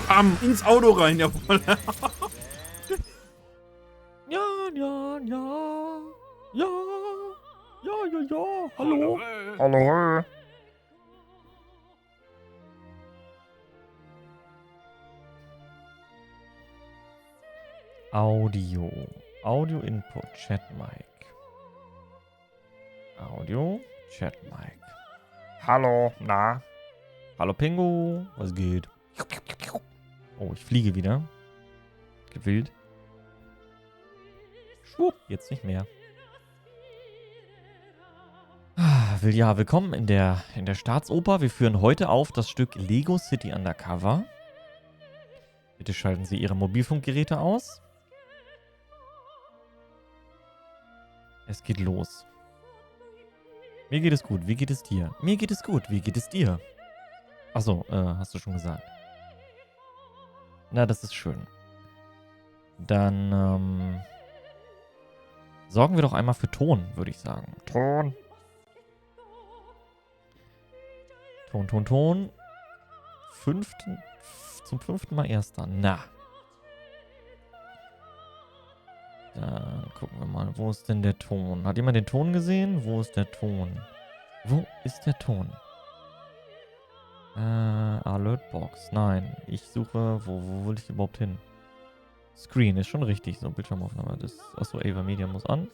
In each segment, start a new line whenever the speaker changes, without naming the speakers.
Pam, ins Auto rein, jawohl.
Ja, ja, ja. Ja. Ja, ja, ja. Hallo.
Hallo.
Audio. Audio Input. Chat Mic. Audio. Chat Mic.
Hallo, na?
Hallo Pingu. Was geht? Oh, ich fliege wieder. Gewillt. Schwupp, jetzt nicht mehr. Ja, willkommen in der Staatsoper. Wir führen heute auf das Stück Lego City Undercover. Bitte schalten Sie Ihre Mobilfunkgeräte aus. Es geht los. Mir geht es gut. Wie geht es dir? Mir geht es gut. Wie geht es dir? Achso, hast du schon gesagt. Na, das ist schön. Dann, sorgen wir doch einmal für Ton, würde ich sagen.
Ton.
Ton. Zum 5. Mal erster. Na. Dann gucken wir mal, wo ist denn der Ton? Hat jemand den Ton gesehen? Wo ist der Ton? Wo ist der Ton? Alertbox. Nein, ich suche, wo will ich überhaupt hin? Screen ist schon richtig, so Bildschirmaufnahme. Achso, Ava Media muss an.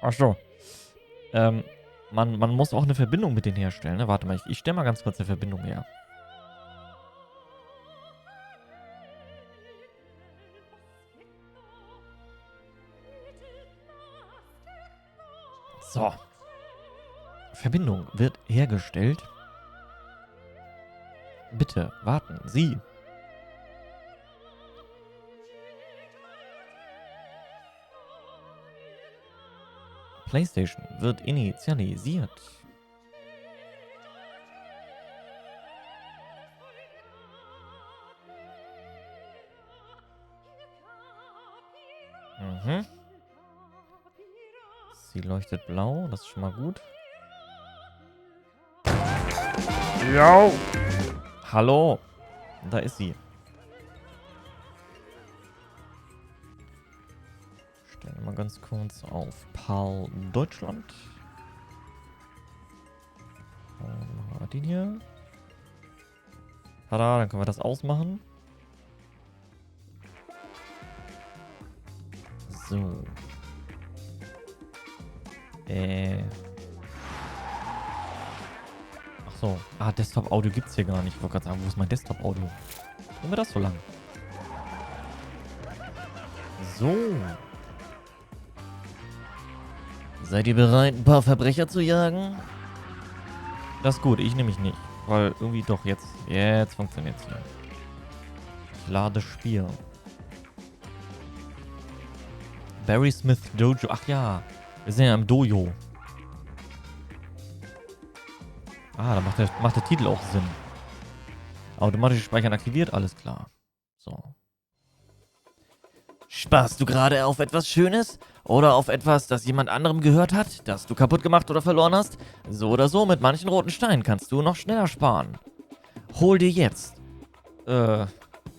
Achso. Man muss auch eine Verbindung mit denen herstellen, ne? Warte mal, ich stelle mal ganz kurz eine Verbindung her. So. Verbindung wird hergestellt. Bitte warten Sie. PlayStation wird initialisiert. Mhm. Sie leuchtet blau, das ist schon mal gut.
Jo.
Hallo, da ist sie. Stellen wir mal ganz kurz auf PAL Deutschland. Machen wir den hier. Tada, dann können wir das ausmachen. So. Ach so. Desktop-Audio gibt's hier gar nicht. Ich wollte gerade sagen, wo ist mein Desktop-Audio? Warum wir das so lang? So. Seid ihr bereit, ein paar Verbrecher zu jagen? Das ist gut, ich nehme mich nicht. Weil irgendwie doch jetzt funktioniert's hier. Ich lade Spiel. Barry Smith Dojo. Ach ja, wir sind ja im Dojo. Da macht der Titel auch Sinn. Automatisches Speichern aktiviert, alles klar. So. Sparst du gerade auf etwas Schönes? Oder auf etwas, das jemand anderem gehört hat, das du kaputt gemacht oder verloren hast? So oder so, mit manchen roten Steinen kannst du noch schneller sparen. Hol dir jetzt.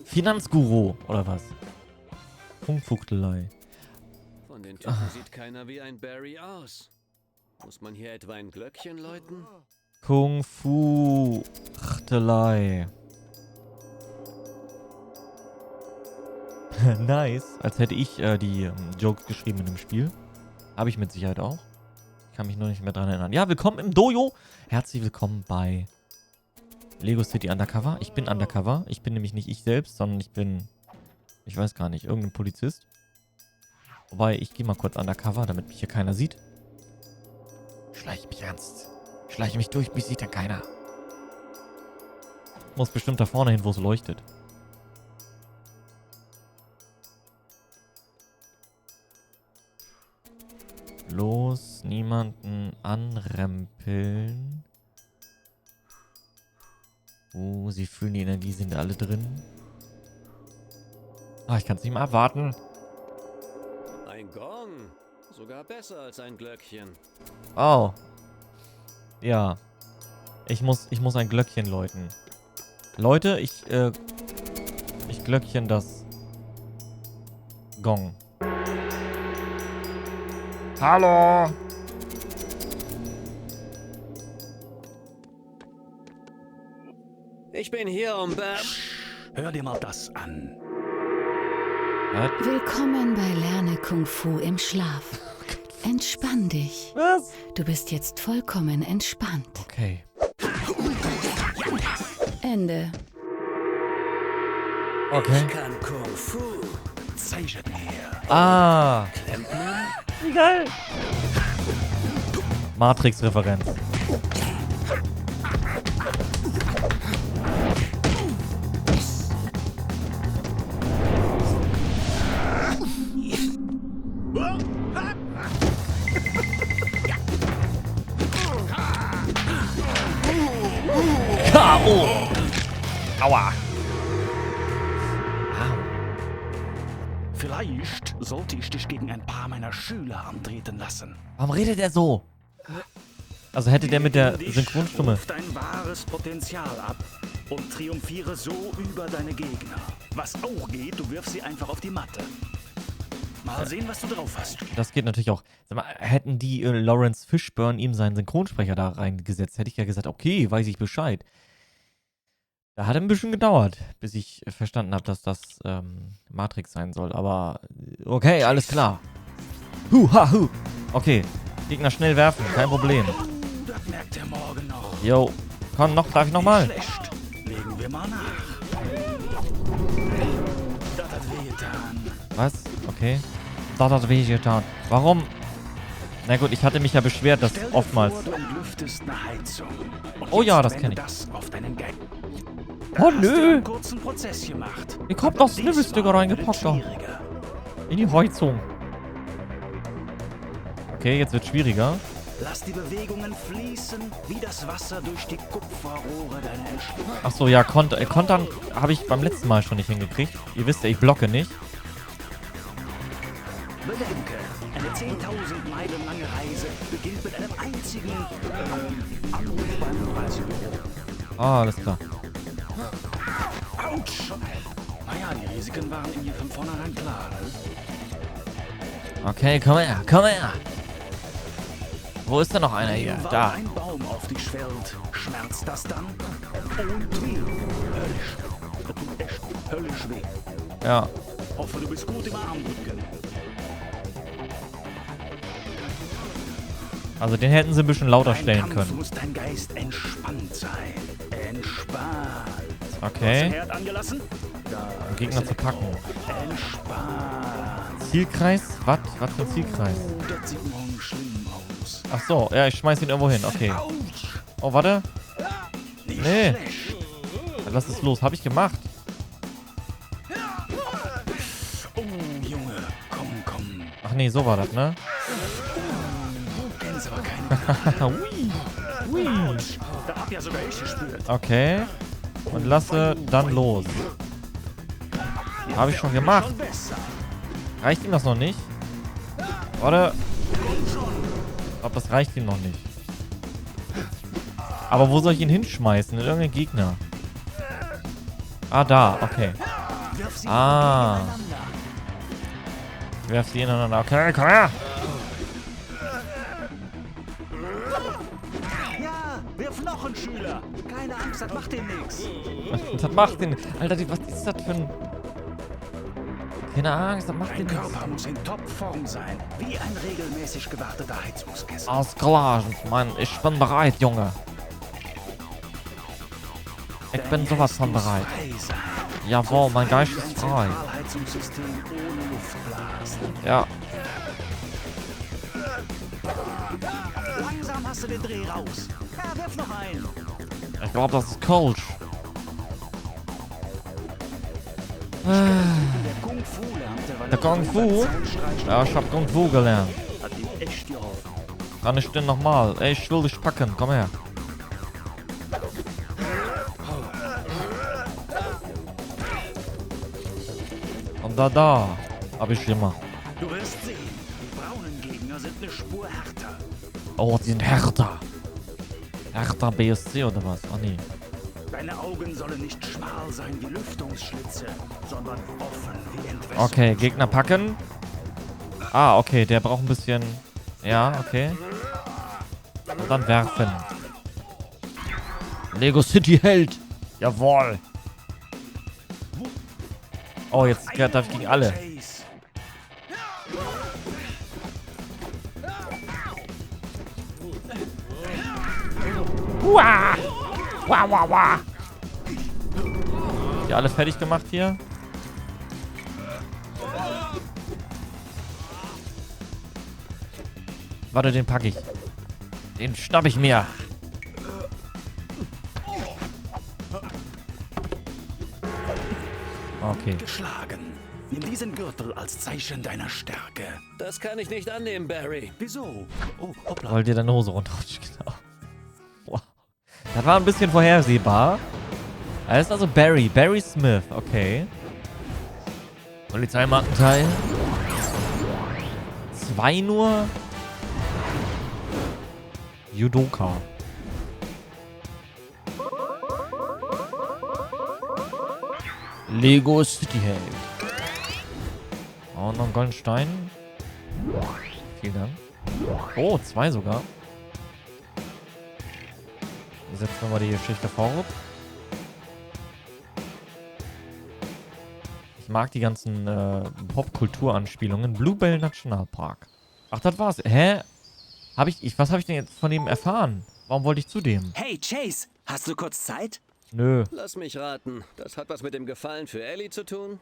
Finanzguru, oder was? Funkfuchtelei.
Von den Typen sieht keiner wie ein Barry aus. Muss man hier etwa ein Glöckchen läuten?
Kung-Fu-Chtelei. Nice. Als hätte ich die Jokes geschrieben in dem Spiel. Habe ich mit Sicherheit auch. Ich kann mich nur nicht mehr dran erinnern. Ja, willkommen im Dojo. Herzlich willkommen bei Lego City Undercover. Ich bin Undercover. Ich bin nämlich nicht ich selbst, sondern ich bin, ich weiß gar nicht, irgendein Polizist. Wobei, ich gehe mal kurz Undercover, damit mich hier keiner sieht. Schleiche mich ernst. Schleiche mich durch, mich sieht dann keiner. Muss bestimmt da vorne hin, wo es leuchtet. Los, niemanden anrempeln. Sie fühlen die Energie, sind alle drin. Ich kann es nicht mehr abwarten.
Ein Gong. Sogar besser als ein Glöckchen.
Oh. Ja. Ich muss ein Glöckchen läuten. Leute, ich glöckchen das Gong.
Hallo.
Ich bin hier, um
Hör dir mal das an.
Willkommen bei Lerne Kung Fu im Schlaf. Entspann dich.
Was?
Du bist jetzt vollkommen entspannt.
Okay.
Ende.
Okay.
kann Kung Fu.
Zeig es mir.
Ah. Wie geil. Matrix-Referenz. K.O. Aua.
Vielleicht sollte ich dich gegen ein paar meiner Schüler antreten lassen.
Warum redet er so? Also hätte der mit der Synchronstimme.
Ruf dein wahres Potenzial ab und triumphiere so über deine Gegner. Was auch geht, du wirfst sie einfach auf die Matte. Mal sehen, was du drauf hast.
Das geht natürlich auch. Sag mal, hätten die Lawrence Fishburne ihm seinen Synchronsprecher da reingesetzt, hätte ich ja gesagt, okay, weiß ich Bescheid. Da hat ein bisschen gedauert, bis ich verstanden habe, dass das Matrix sein soll. Aber okay, alles klar. Hu. Okay, Gegner schnell werfen, kein Problem.
Das merkt er morgen noch.
Jo, komm, darf ich nochmal?
Schlecht. Legen wir mal nach. Das hat wehgetan.
Was? Okay. Das hat wehgetan. Warum? Na gut, ich hatte mich ja beschwert, dass
Stell dir
oftmals...
vor, du entlüftest eine Heizung. Und
Oh ja,
jetzt
das
wende
kenn ich.
das auf deinen Geist.
Oh
Hast du
nö!
einen kurzen Prozess gemacht.
Ich hab das
Diesmal
Snivelsticker reingepackt da.
wird's schwieriger.
In die Heizung. Okay, jetzt wird schwieriger.
Lass die Bewegungen fließen, wie das Wasser durch die Kupferrohre deiner Entschlüsselung.
Achso, ja, Kontern habe ich beim letzten Mal schon nicht hingekriegt. Ihr wisst ja, ich blocke nicht.
Bedenke, eine 10.000 Meilen lange Reise beginnt mit einem einzigen Anruf beim Reisebüro.
Ah, alles klar.
Autsch! Naja, die Risiken waren in von vornherein klar. Ne?
Okay, komm her. Wo ist denn noch einer hier?
Weil
Da.
ein Baum auf dich fällt, schmerzt das dann? Und wie? Höllisch. Das tut echt höllisch weh.
Ja.
Hoffe, du bist gut im Armdrücken.
Also den hätten sie ein bisschen lauter
Beim
stellen
Kampf
können.
muss dein Geist entspannt sein. Entspannt.
Okay.
Herd angelassen? Da
Um Gegner zu packen.
Entspannt.
Zielkreis? Was? Was für ein Zielkreis?
Oh, das sieht morgen schlimm aus.
Ach so, ja, ich schmeiß ihn irgendwo hin. Okay.
Autsch.
Oh, warte.
Nicht
Nee.
schlecht.
Dann lass es los. Hab ich gemacht.
Oh, Junge. Komm.
Ach nee, so war das, ne?
Du kennst aber keine.
Ui.
Da hab ja sogar ich gespürt.
Okay. Und lasse dann los. Habe ich schon gemacht.
Schon besser.
Reicht ihm das noch nicht? Warte. Ich glaube, das reicht ihm noch nicht. Aber wo soll ich ihn hinschmeißen? In irgendeinen Gegner. Ah, da. Okay.
Wirf sie
Ah.
ineinander.
Ich werf sie ineinander. Okay, komm her.
Ja, wirf noch einen Schüler. Keine Angst, das macht dir nichts.
Das macht den... Alter, was ist das für ein... Keine Angst, das macht
Dein
den nichts.
Körper muss in Topform sein, wie ein regelmäßig gewarteter Heizungskessel.
Alles klar, Mann. Ich bin bereit, Junge. Ich bin sowas von bereit. Jawohl, mein Geist ist frei.
Zentralheizungssystem ohne Luftblasen.
Ja.
Langsam hast du den Dreh raus. Ja, wirf noch einen.
Ich glaube, das ist Coach.
Der Kung Fu lernte, weil
Der Kung Fu? Ja, ich hab Kung Fu gelernt.
Hat ihm echt geholfen.
Kann ich denn nochmal? Ey, ich will dich packen. Komm her. Und da. Hab ich gemacht.
Du wirst sehen, die braunen Gegner sind eine Spur härter.
Oh, die sind härter. Härter BSC oder was? Oh nee.
Dein Deine Augen sollen nicht schmal sein wie Lüftungsschlitze, sondern offen wie Entwässerung.
Okay, Gegner packen. Ah, okay, der braucht ein bisschen... Ja, okay. Und dann werfen. Lego City hält. Jawohl. Oh, jetzt darf ich gegen alle.
Chase.
Uah. Wah, wah, wah. Die alle fertig gemacht hier. Warte, den packe ich. Den schnapp ich mir. Okay.
Geschlagen. Nimm diesen Gürtel als Zeichen deiner Stärke.
Das kann ich nicht annehmen, Barry.
Wieso? Oh, hoppla.
Wollt ihr deine Hose runterrutschen? Genau. Wow. Das war ein bisschen vorhersehbar. Er ist also Barry. Barry Smith. Okay. Polizeimarkenteil. 2 nur. Judoka. Lego City Held. Oh, noch ein goldenen Stein. Vielen Dank. Oh, 2 sogar. Setzen wir mal die Geschichte fort. Ich mag die ganzen Popkultur-Anspielungen. Bluebell Nationalpark. Ach, das war's. Hä? Was habe ich denn jetzt von dem erfahren? Warum wollte ich zu dem?
Hey, Chase, hast du kurz Zeit?
Nö.
Lass mich raten. Das hat was mit dem Gefallen für Ellie zu tun?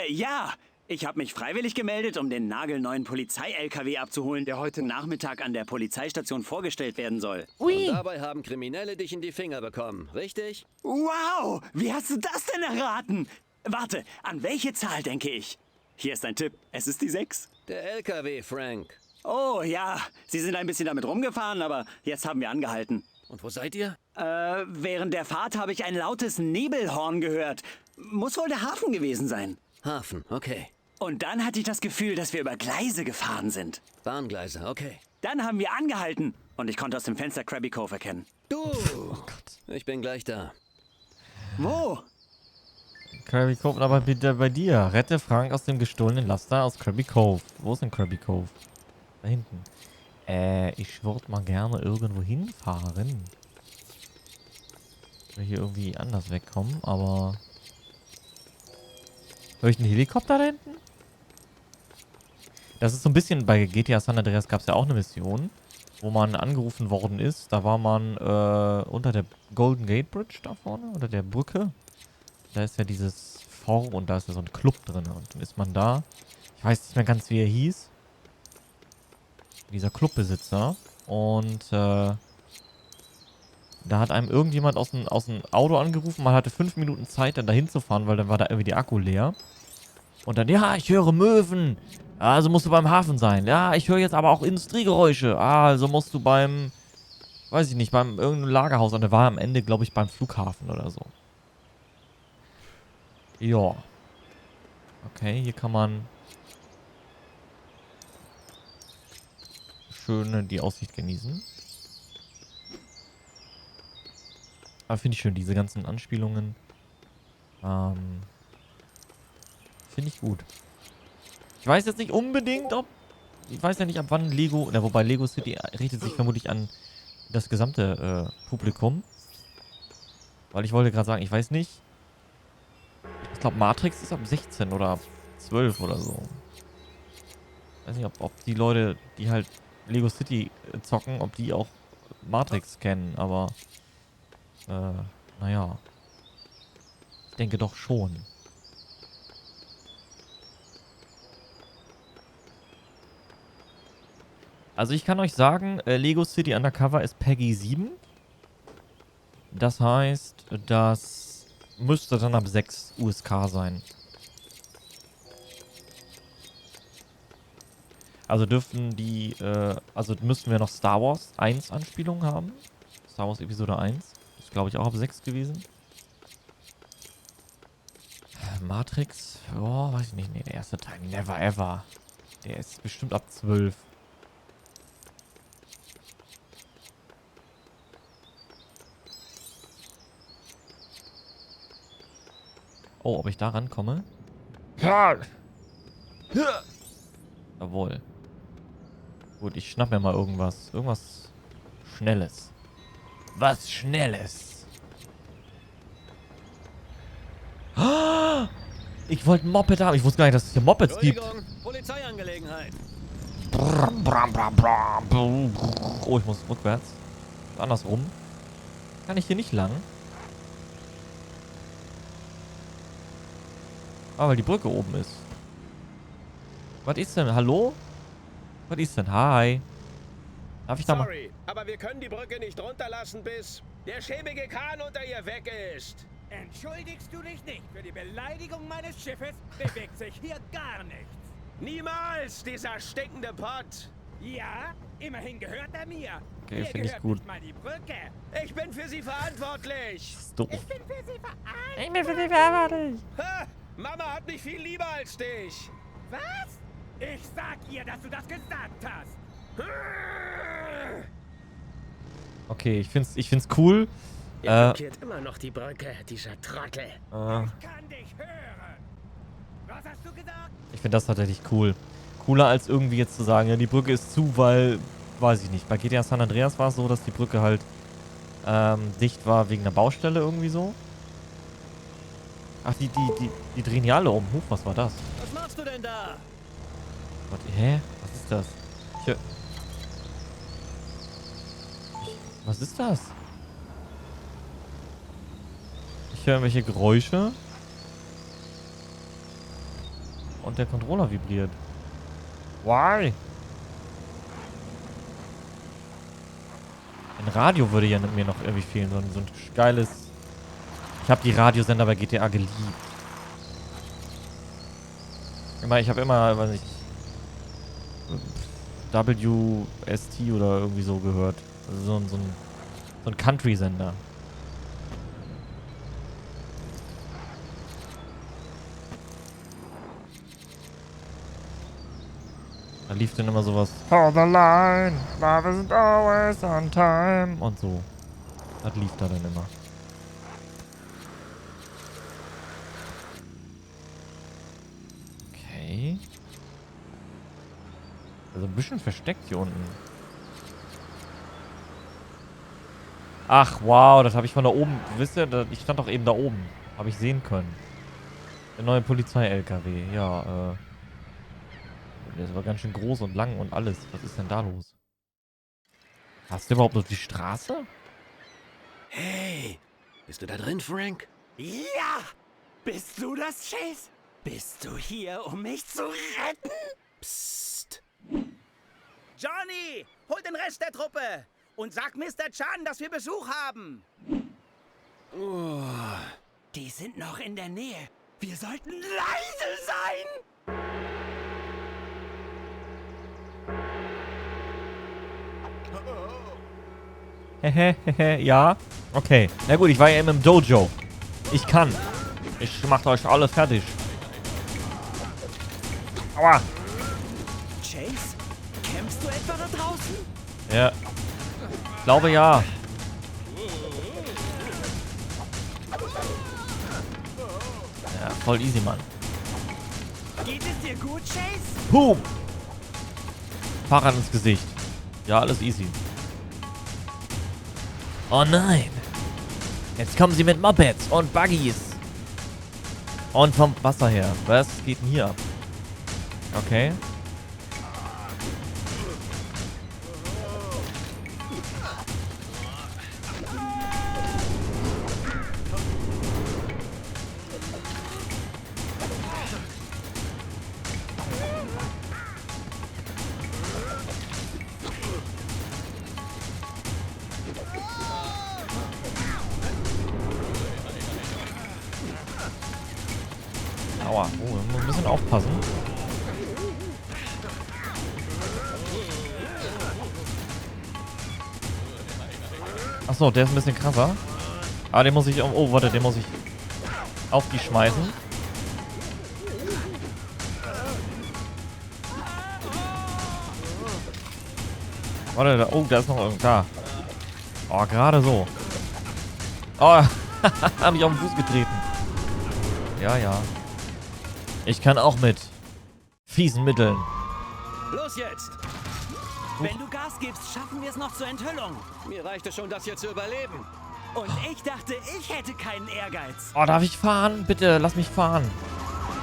Ja. Ich habe mich freiwillig gemeldet, um den nagelneuen Polizei-LKW abzuholen, der heute Nachmittag an der Polizeistation vorgestellt werden soll.
Und dabei haben Kriminelle dich in die Finger bekommen, richtig?
Wow, wie hast du das denn erraten? Warte, an welche Zahl denke ich? Hier ist ein Tipp, es ist die 6.
Der LKW, Frank.
Oh ja, Sie sind ein bisschen damit rumgefahren, aber jetzt haben wir angehalten.
Und wo seid ihr?
Während der Fahrt habe ich ein lautes Nebelhorn gehört. Muss wohl der Hafen gewesen sein.
Hafen, okay.
Und dann hatte ich das Gefühl, dass wir über Gleise gefahren sind.
Bahngleise, okay.
Dann haben wir angehalten und ich konnte aus dem Fenster Krabby Cove erkennen.
Du! Ich bin gleich da.
Wo?
Krabby Cove, aber bitte bei dir. Rette Frank aus dem gestohlenen Laster aus Krabby Cove. Wo ist denn Krabby Cove? Da hinten. Ich würde mal gerne irgendwo hinfahren. Ich will hier irgendwie anders wegkommen, aber... Hör ich einen Helikopter da hinten? Das ist so ein bisschen, bei GTA San Andreas gab es ja auch eine Mission, wo man angerufen worden ist. Da war man unter der Golden Gate Bridge da vorne, unter der Brücke. Da ist ja dieses Fort und da ist ja so ein Club drin. Und dann ist man da. Ich weiß nicht mehr ganz, wie er hieß. Dieser Clubbesitzer. Und da hat einem irgendjemand aus dem Auto angerufen. Man hatte 5 Minuten Zeit, dann dahin zu fahren, weil dann war da irgendwie die Akku leer. Und dann, ja, ich höre Möwen. Also musst du beim Hafen sein. Ja, ich höre jetzt aber auch Industriegeräusche. Also musst du beim, weiß ich nicht, beim irgendeinem Lagerhaus. Und der war am Ende, glaube ich, beim Flughafen oder so. Ja. Okay, hier kann man schön die Aussicht genießen. Aber finde ich schön, diese ganzen Anspielungen. Finde ich gut. Ich weiß jetzt nicht unbedingt, ob... Ich weiß ja nicht, ab wann Lego... Na, wobei Lego City richtet sich vermutlich an das gesamte Publikum. Weil ich wollte gerade sagen, ich weiß nicht. Ich glaube, Matrix ist ab 16 oder ab 12 oder so. Ich weiß nicht, ob die Leute, die halt Lego City zocken, ob die auch Matrix kennen, aber... naja. Ich denke doch schon. Also ich kann euch sagen, Lego City Undercover ist Peggy 7. Das heißt, das müsste dann ab 6 USK sein. Also dürften die, also müssten wir noch Star Wars 1 Anspielungen haben. Star Wars Episode 1. Ist glaube ich auch ab 6 gewesen. Matrix, oh, weiß ich nicht. Nee, der erste Teil, never ever. Der ist bestimmt ab 12. Oh, ob ich da rankomme?
Ja.
Jawohl. Gut, ich schnapp mir mal irgendwas. Irgendwas Schnelles. Was Schnelles. Ich wollte ein Moped haben. Ich wusste gar nicht, dass es hier Mopeds gibt.
Entschuldigung, Polizeiangelegenheit.
Oh, ich muss rückwärts. Andersrum. Kann ich hier nicht lang? Ah, weil die Brücke oben ist. Was ist denn? Hallo? Was ist denn? Hi. Darf ich da mal...
Sorry, aber wir können die Brücke nicht runterlassen, bis der schäbige Kahn unter ihr weg ist.
Entschuldigst du dich nicht? Für die Beleidigung meines Schiffes bewegt sich hier gar nichts.
Niemals, dieser stinkende Pott.
Ja, immerhin gehört er mir.
Okay,
Mir
finde ich
gehört
gut.
nicht mal die Brücke.
Ich bin für sie verantwortlich.
Das ist doof.
Ich bin für sie verantwortlich.
Ich bin für die verantwortlich.
Ha, Mama hat mich viel lieber als dich.
Was? Ich sag ihr, dass du das gesagt hast.
Okay, ich find's cool.
Er blockiert immer noch die Brücke, dieser Trottel.
Ich kann dich hören. Was hast du gesagt?
Ich finde das tatsächlich cool. Cooler als irgendwie jetzt zu sagen, ja, die Brücke ist zu, weil, weiß ich nicht. Bei GTA San Andreas war es so, dass die Brücke halt dicht war wegen einer Baustelle irgendwie so. Ach, die drehen die alle um. Huch, was war das?
Was machst du denn da?
Gott, hä? Was ist das? Was ist das? Ich höre irgendwelche Geräusche. Und der Controller vibriert. Why? Ein Radio würde ja mir noch irgendwie fehlen. So ein geiles... Ich habe die Radiosender bei GTA geliebt. Ich habe immer, weiß ich, WST oder irgendwie so gehört. Also so ein Country-Sender. Da lief dann immer sowas.
For the line, love isn't always on time.
Und so. Das lief da dann immer. Okay. Also ein bisschen versteckt hier unten. Ach, wow, das habe ich von da oben. Wisst ihr, ich stand doch eben da oben. Habe ich sehen können. Der neue Polizei-LKW. Ja, der ist aber ganz schön groß und lang und alles. Was ist denn da los? Hast du überhaupt noch die Straße?
Hey, bist du da drin, Frank?
Ja! Bist du das, Chase? Bist du hier, um mich zu retten?
Psst.
Johnny, hol den Rest der Truppe und sag Mr. Chan, dass wir Besuch haben.
Die sind noch in der Nähe. Wir sollten leise sein.
Hehehe, ja. Okay. Na gut, ich war ja eben im Dojo. Ich kann. Ich mach euch alle fertig. Aua.
Chase, kämpfst du etwa da draußen?
Ja. Ich glaube ja. Ja, voll easy, Mann.
Geht es dir gut, Chase?
Boom. Fahrrad ins Gesicht. Ja, alles easy. Oh nein. Jetzt kommen sie mit Mopeds und Buggies. Und vom Wasser her. Was geht denn hier ab? Okay. Aua. Oh, wir müssen ein bisschen aufpassen. Achso, der ist ein bisschen krasser. Aber den muss ich... Oh, warte, den muss ich auf die schmeißen. Warte, da, oh, da ist noch irgend da. Oh, gerade so. Oh, hab ich auf den Fuß getreten. Ja, ja. Ich kann auch mit fiesen Mitteln.
Los jetzt!
Wenn du Gas gibst, schaffen wir es noch zur Enthüllung.
Mir reicht es schon, das hier zu überleben.
Und ich dachte, ich hätte keinen Ehrgeiz.
Oh, darf ich fahren? Bitte, lass mich fahren.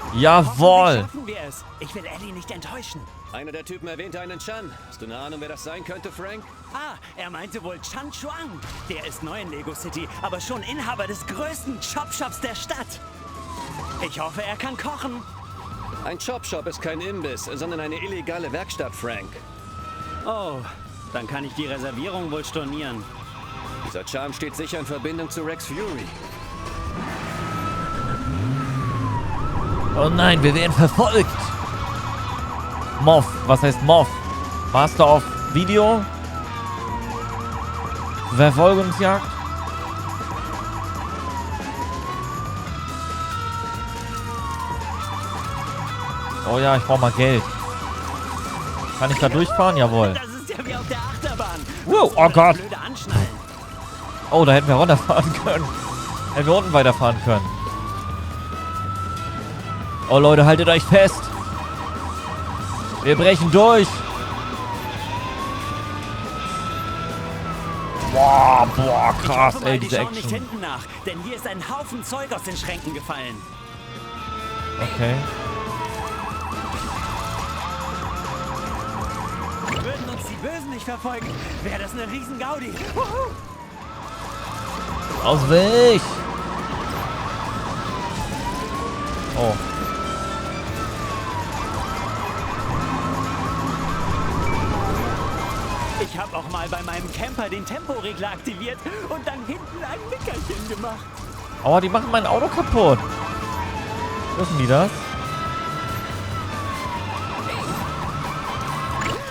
Hoffentlich
Jawohl.
schaffen wir es. Ich will Ellie nicht enttäuschen.
Einer der Typen erwähnte einen Chan. Hast du eine Ahnung, wer das sein könnte, Frank?
Ah, er meinte wohl Chan Chuang. Der ist neu in Lego City, aber schon Inhaber des größten Chop-Shops der Stadt. Ich hoffe, er kann kochen.
Ein Chop-Shop ist kein Imbiss, sondern eine illegale Werkstatt, Frank.
Oh, dann kann ich die Reservierung wohl stornieren.
Dieser Chan steht sicher in Verbindung zu Rex Fury.
Oh nein, wir werden verfolgt. Moff, was heißt Moff? Master of Video? Verfolgungsjagd? Oh ja, ich brauche mal Geld. Kann ich da durchfahren? Jawohl.
Das ist ja wie auf der Achterbahn.
Wow, oh Gott.
Blöde Anschnallen.
Oh, da hätten wir runterfahren können. Hätten wir unten weiterfahren können. Oh Leute, haltet euch fest. Wir brechen durch. Boah, krass,
Ich hoffe mal,
ey,
die
diese
schauen nicht
Action.
hinten nach, denn hier ist ein Haufen Zeug aus den Schränken gefallen.
Okay.
Würden uns die Bösen nicht verfolgen, wäre das eine riesen Gaudi. Wuhu.
Aus Weg. Oh.
Ich habe auch mal bei meinem Camper den Temporegler aktiviert und dann hinten ein Nickerchen gemacht.
Aua, die machen mein Auto kaputt. Wissen die das?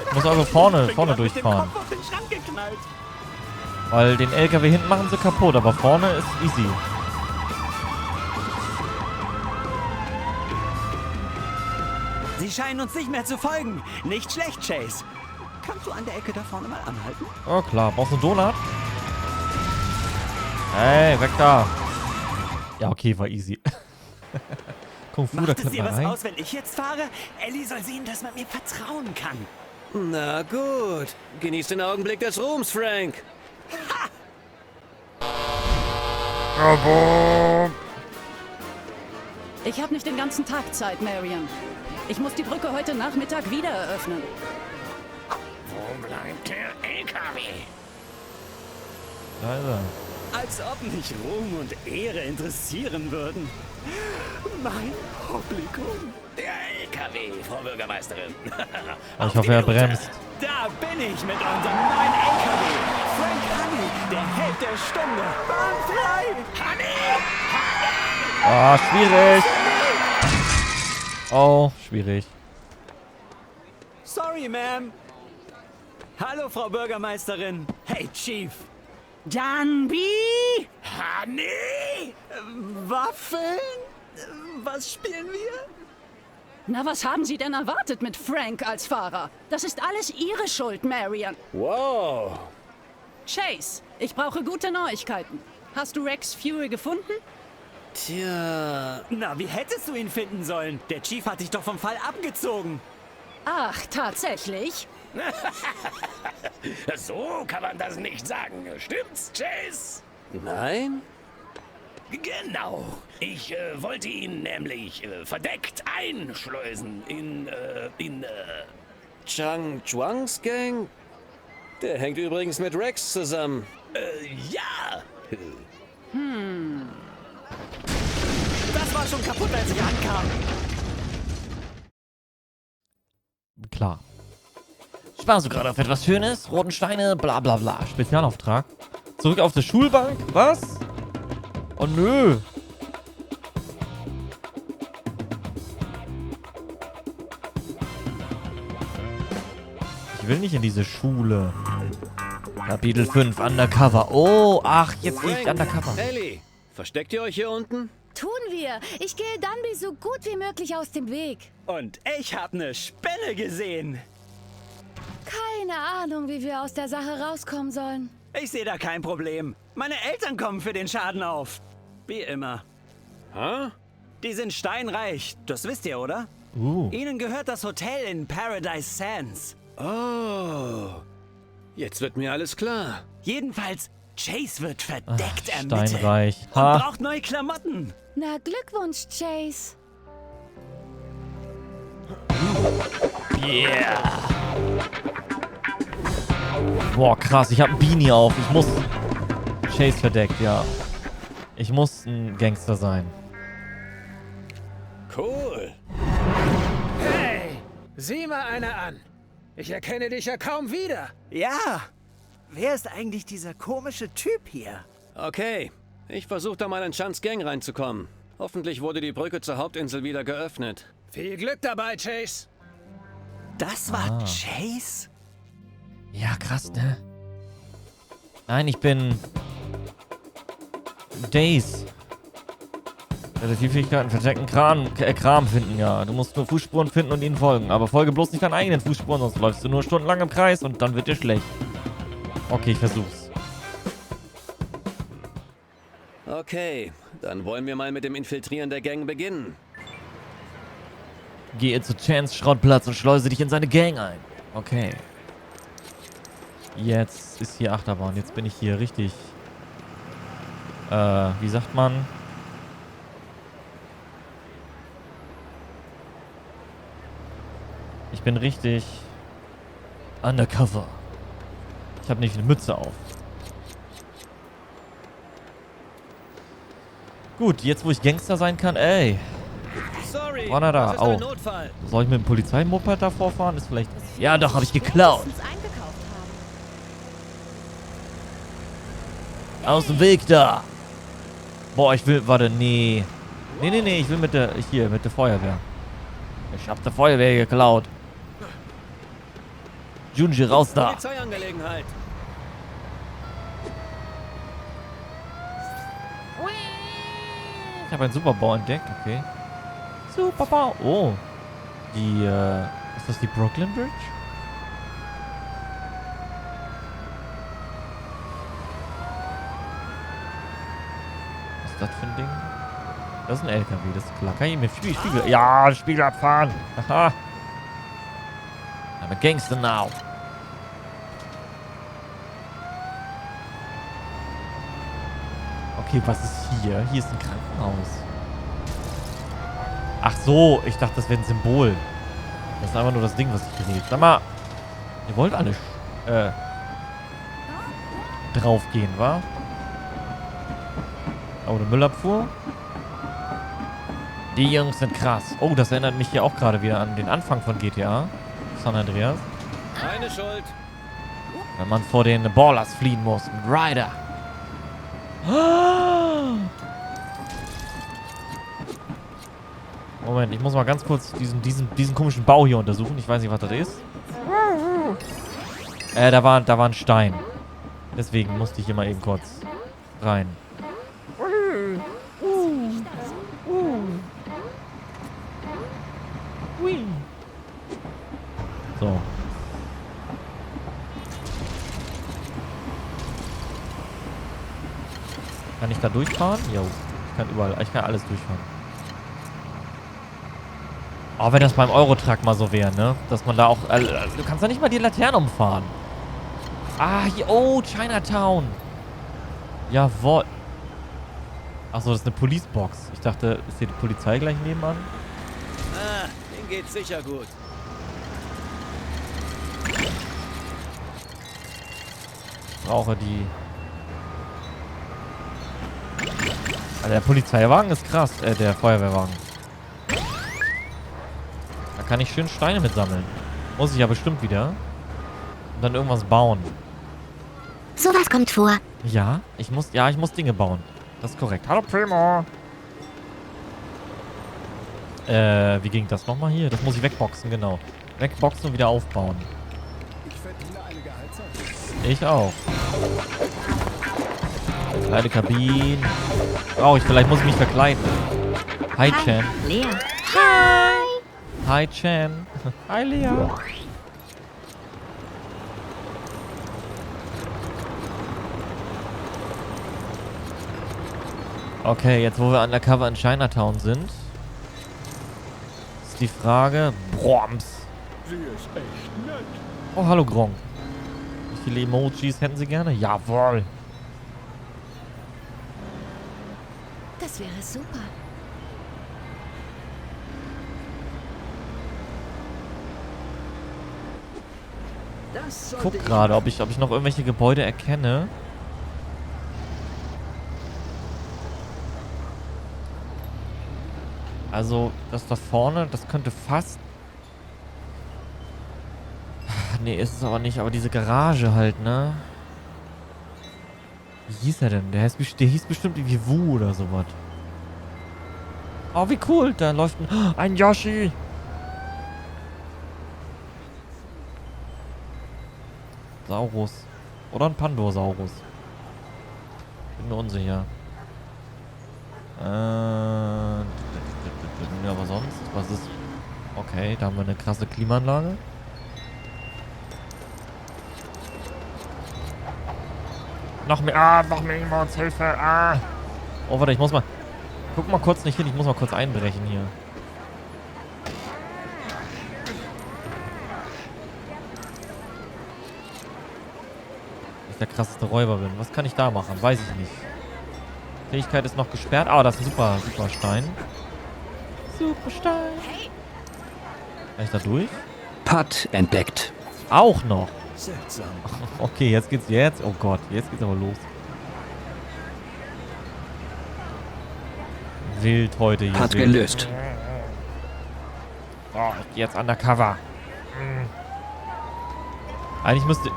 Ich muss also vorne
Mit dem
durchfahren.
Kopf auf den Schrank geknallt.
Weil den LKW hinten machen sie kaputt, aber vorne ist easy.
Sie scheinen uns nicht mehr zu folgen. Nicht schlecht, Chase. Kannst du an der Ecke da vorne mal anhalten?
Oh klar, brauchst du einen Donut? Hey, weg da. Ja, okay, war easy. Kung Fu, da
Macht es
klemmt
dir
man
was
rein.
aus, wenn ich jetzt fahre? Ellie soll sehen, dass man mir vertrauen kann.
Na gut. Genieß den Augenblick des Ruhms, Frank.
Ich habe nicht den ganzen Tag Zeit, Marion. Ich muss die Brücke heute Nachmittag wieder eröffnen.
Wo bleibt der LKW?
Da ist er.
Als ob mich Ruhm und Ehre interessieren würden. Mein Publikum.
Der LKW, Frau Bürgermeisterin.
Oh, ich hoffe, er bremst.
Da bin ich mit unserem neuen LKW. Frank Honey, der Held der Stunde. Bahnfrei.
Ah, schwierig. Oh, schwierig.
Sorry, Ma'am. Hallo, Frau Bürgermeisterin. Hey, Chief.
Janbi?
Honey!
Waffeln? Was spielen wir?
Na, was haben Sie denn erwartet mit Frank als Fahrer? Das ist alles Ihre Schuld, Marion.
Wow.
Chase, ich brauche gute Neuigkeiten. Hast du Rex Fury gefunden?
Tja.
Na, wie hättest du ihn finden sollen? Der Chief hat dich doch vom Fall abgezogen.
Ach, tatsächlich?
So kann man das nicht sagen. Stimmt's, Chase?
Nein?
Genau. Ich wollte ihn nämlich verdeckt einschleusen in
Chang Chuangs Gang? Der hängt übrigens mit Rex zusammen.
ja.
Das war schon kaputt, als ich ankam.
Klar. Sparst du gerade auf etwas Schönes? Roten Steine, bla bla bla. Spezialauftrag. Zurück auf der Schulbank? Was? Oh nö. Ich will nicht in diese Schule. Kapitel 5, Undercover. Oh, ach, jetzt gehe ich Undercover.
Ellie, versteckt ihr euch hier unten?
Tun wir. Ich gehe Dunby so gut wie möglich aus dem Weg.
Und ich habe eine Spinne gesehen.
Keine Ahnung, wie wir aus der Sache rauskommen sollen.
Ich sehe da kein Problem. Meine Eltern kommen für den Schaden auf. Wie immer.
Hä?
Die sind steinreich. Das wisst ihr, oder? Ihnen gehört das Hotel in Paradise Sands.
Oh, jetzt wird mir alles klar.
Jedenfalls, Chase wird verdeckt ermittelt.
Steinreich.
Und braucht neue Klamotten.
Na, Glückwunsch, Chase.
Yeah. Boah, krass. Ich habe ein Beanie auf. Ich muss... Chase verdeckt, ja. Ich muss ein Gangster sein.
Cool.
Hey, sieh mal einer an. Ich erkenne dich ja kaum wieder.
Ja. Wer ist eigentlich dieser komische Typ hier?
Okay, ich versuche da mal in Chans Gang reinzukommen. Hoffentlich wurde die Brücke zur Hauptinsel wieder geöffnet.
Viel Glück dabei, Chase.
Das war Chase?
Ja, krass, ne? Nein, ich bin... Days. Detektivfähigkeiten verstecken Kram finden, ja. Du musst nur Fußspuren finden und ihnen folgen. Aber folge bloß nicht deinen eigenen Fußspuren, sonst läufst du nur stundenlang im Kreis und dann wird dir schlecht. Okay, ich versuch's.
Okay, dann wollen wir mal mit dem Infiltrieren der Gang beginnen.
Gehe zu Chans Schrottplatz und schleuse dich in seine Gang ein. Okay. Jetzt ist hier Achterbahn. Jetzt bin ich hier richtig... wie sagt man? Ich bin richtig... undercover. Ich habe nicht eine Mütze auf. Gut, jetzt wo ich Gangster sein kann, ey.
Sorry,
War da?
das ist ein Notfall.
Soll ich mit dem Polizeimoped davor fahren? Ist vielleicht... Ja, doch, habe ich geklaut. Aus dem Weg da. Boah, ich will... Warte, nee. Nee, ich will mit der... Hier, mit der Feuerwehr. Ich hab der Feuerwehr geklaut. Junji, raus da.
Polizeiangelegenheit.
Ich habe einen Superbau entdeckt, okay. Superbau. Oh. Die, ist das die Brooklyn Bridge? Was ist das für ein Ding? Das ist ein LKW, das ist klar. Kann ich mir Spiegel... Ja, Spiegel abfahren. Aha. I'm a gangster now. Okay, was ist hier? Hier ist ein Krankenhaus. Ach so, ich dachte, das wäre ein Symbol. Das ist einfach nur das Ding, was ich geredet habe. Sag mal, ihr wollt alle draufgehen, wa? Oh, eine Müllabfuhr. Die Jungs sind krass. Oh, das erinnert mich hier auch gerade wieder an den Anfang von GTA San Andreas.
Keine Schuld.
Wenn man vor den Ballers fliehen muss mit Ryder. Moment, ich muss mal ganz kurz diesen komischen Bau hier untersuchen. Ich weiß nicht, was das ist. Da war ein Stein. Deswegen musste ich hier mal eben kurz rein. So. Kann ich da durchfahren? Jo. Ich kann alles durchfahren. Oh, wenn das beim Eurotruck mal so wäre, ne? Dass man da auch... du kannst da nicht mal die Laterne umfahren. Ah, hier... Oh, Chinatown. Jawohl. Achso, das ist eine Police-Box. Ich dachte, ist hier die Polizei gleich nebenan?
Ah, denen geht's sicher gut.
Ich brauche die... Also der Polizeiwagen ist krass. Der Feuerwehrwagen. Da kann ich schön Steine mitsammeln. Muss ich ja bestimmt wieder. Und dann irgendwas bauen.
Sowas kommt vor.
Ja, ich muss Dinge bauen. Das ist korrekt. Hallo Primo. Wie ging das nochmal hier? Das muss ich wegboxen, genau. Wegboxen und wieder aufbauen.
Ich verdiene eine Gehaltserhöhung.
Ich auch. Kleine Kabinen. Oh, vielleicht muss ich mich verkleiden. Hi, Chan.
Lea. Hi.
Hi, Chan. Hi, Lea. Okay, jetzt wo wir undercover in Chinatown sind, Jetzt die Frage. Broms.
Sie ist echt nett.
Oh, hallo Gronk. Wie viele Emojis hätten Sie gerne? Jawohl.
Das wäre super.
Das
Guck gerade, ob ich noch irgendwelche Gebäude erkenne. Also, das da vorne, das könnte fast... Nee, ist es aber nicht. Aber diese Garage halt, ne? Wie hieß er denn? Der hieß bestimmt irgendwie Wu oder sowas. Oh, wie cool. Da läuft ein Yoshi. Saurus. Oder ein Pandosaurus. Bin mir unsicher. Ja, aber sonst? Was ist... Okay, da haben wir eine krasse Klimaanlage. Noch mehr Emotes, Hilfe. Ah. Oh, warte, ich muss mal... Guck mal kurz nicht hin, ich muss mal kurz einbrechen hier. Ich der krasseste Räuber bin. Was kann ich da machen? Weiß ich nicht. Fähigkeit ist noch gesperrt. Ah, das ist ein super Stein. Super Stein. Kann ich da durch?
Putt entdeckt.
Auch noch.
Seltsam.
Okay, jetzt geht's jetzt. Oh Gott, jetzt geht's aber los. Wild heute hier.
Putt gelöst.
Oh, ich geh jetzt undercover. Eigentlich müsste...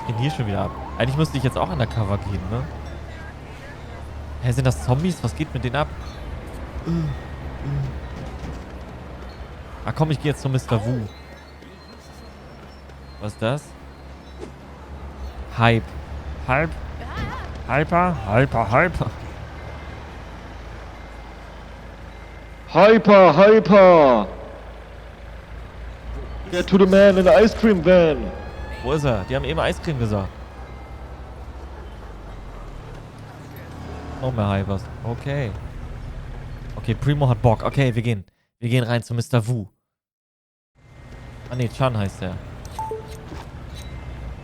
Ich bin hier schon wieder ab. Eigentlich müsste ich jetzt auch undercover gehen, ne? Hä, sind das Zombies? Was geht mit denen ab? Ah komm, ich gehe jetzt zu Mr. Wu. Was ist das? Hype. Hyper.
Hyper! Get to the man in the ice cream van!
Wo ist er? Die haben eben Eiscreme gesagt. Noch mehr Hypers. Okay. Okay, Primo hat Bock. Okay, wir gehen. Wir gehen rein zu Mr. Wu. Ah ne, Chan heißt er.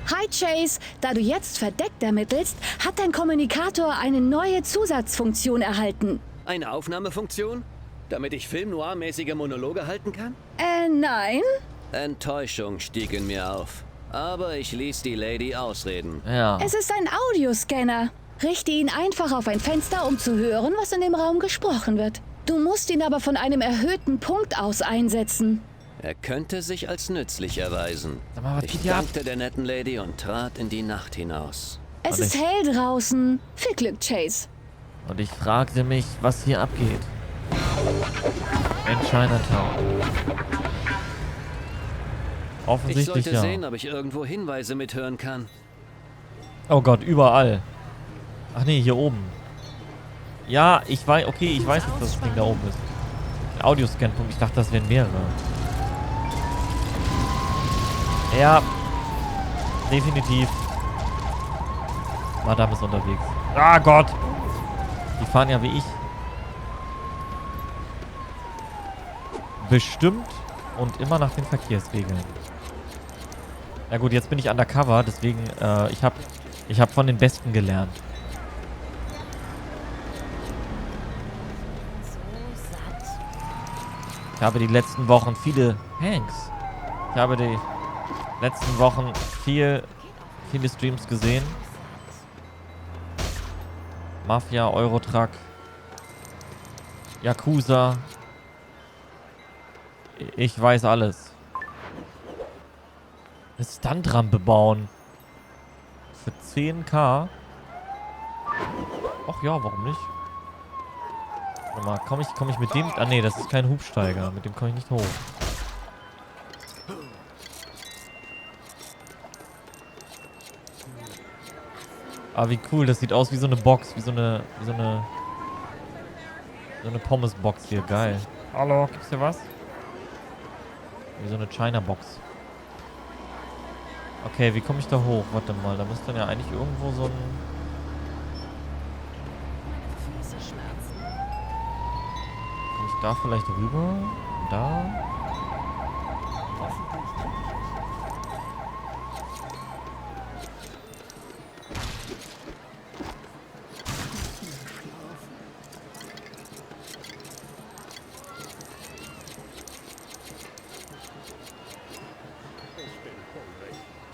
Hi Chase, da du jetzt verdeckt ermittelst, hat dein Kommunikator eine neue Zusatzfunktion erhalten.
Eine Aufnahmefunktion? Damit ich Film-Noir-mäßige Monologe halten kann?
Nein?
Enttäuschung stieg in mir auf. Aber ich ließ die Lady ausreden.
Ja.
Es ist ein Audioscanner. Richte ihn einfach auf ein Fenster, um zu hören, was in dem Raum gesprochen wird. Du musst ihn aber von einem erhöhten Punkt aus einsetzen.
Er könnte sich als nützlich erweisen.
Sag mal, was
Ich
geht hier ab?
dankte der netten Lady und trat in die Nacht hinaus.
Es ist hell draußen. Viel Glück, Chase.
Und ich fragte mich, was hier abgeht. In Chinatown.
Ich
Offensichtlich
sollte
ja.
sehen, ob ich irgendwo Hinweise mithören kann.
Oh Gott, überall. Ach nee, hier oben. Ja, ich weiß, okay, ich weiß jetzt, dass das Ding da oben ist. Ein Audioscan-Punkt, ich dachte, das wären mehrere. Ja, definitiv. Madame ist unterwegs. Ah Gott! Die fahren ja wie ich. Bestimmt und immer nach den Verkehrsregeln. Ja gut, jetzt bin ich undercover, deswegen, ich hab von den Besten gelernt. Ich habe die letzten Wochen viele viele Streams gesehen. Mafia, Eurotruck, Yakuza. Ich weiß alles. Eine Stuntrampe bauen. Für 10.000. Ach ja, warum nicht? Warte mal, komm ich mit dem... Ah nee, das ist kein Hubsteiger. Mit dem komme ich nicht hoch. Ah, wie cool. Das sieht aus wie so eine Box. Wie so eine Pommes-Box hier. Geil. Hallo, gibt's hier was? Wie so eine China-Box. Okay, wie komme ich da hoch? Warte mal, da müsste dann ja eigentlich irgendwo so ein... Komme ich da vielleicht rüber? da.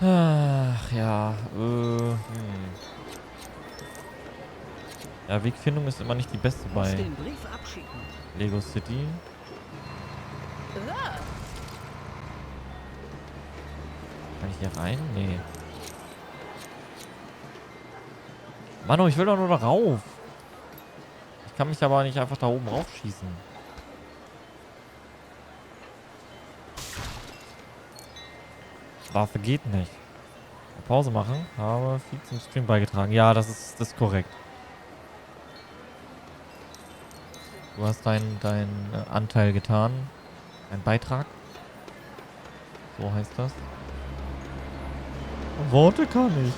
Ach ja, Ja, Wegfindung ist immer nicht die beste bei Lego City. Kann ich hier rein? Nee. Mano, ich will doch nur da rauf. Ich kann mich aber nicht einfach da oben raufschießen. Waffe geht nicht. Pause machen. Habe viel zum Stream beigetragen. Ja, das ist korrekt. Du hast deinen Anteil getan. Ein Beitrag. So heißt das. Worte kann ich.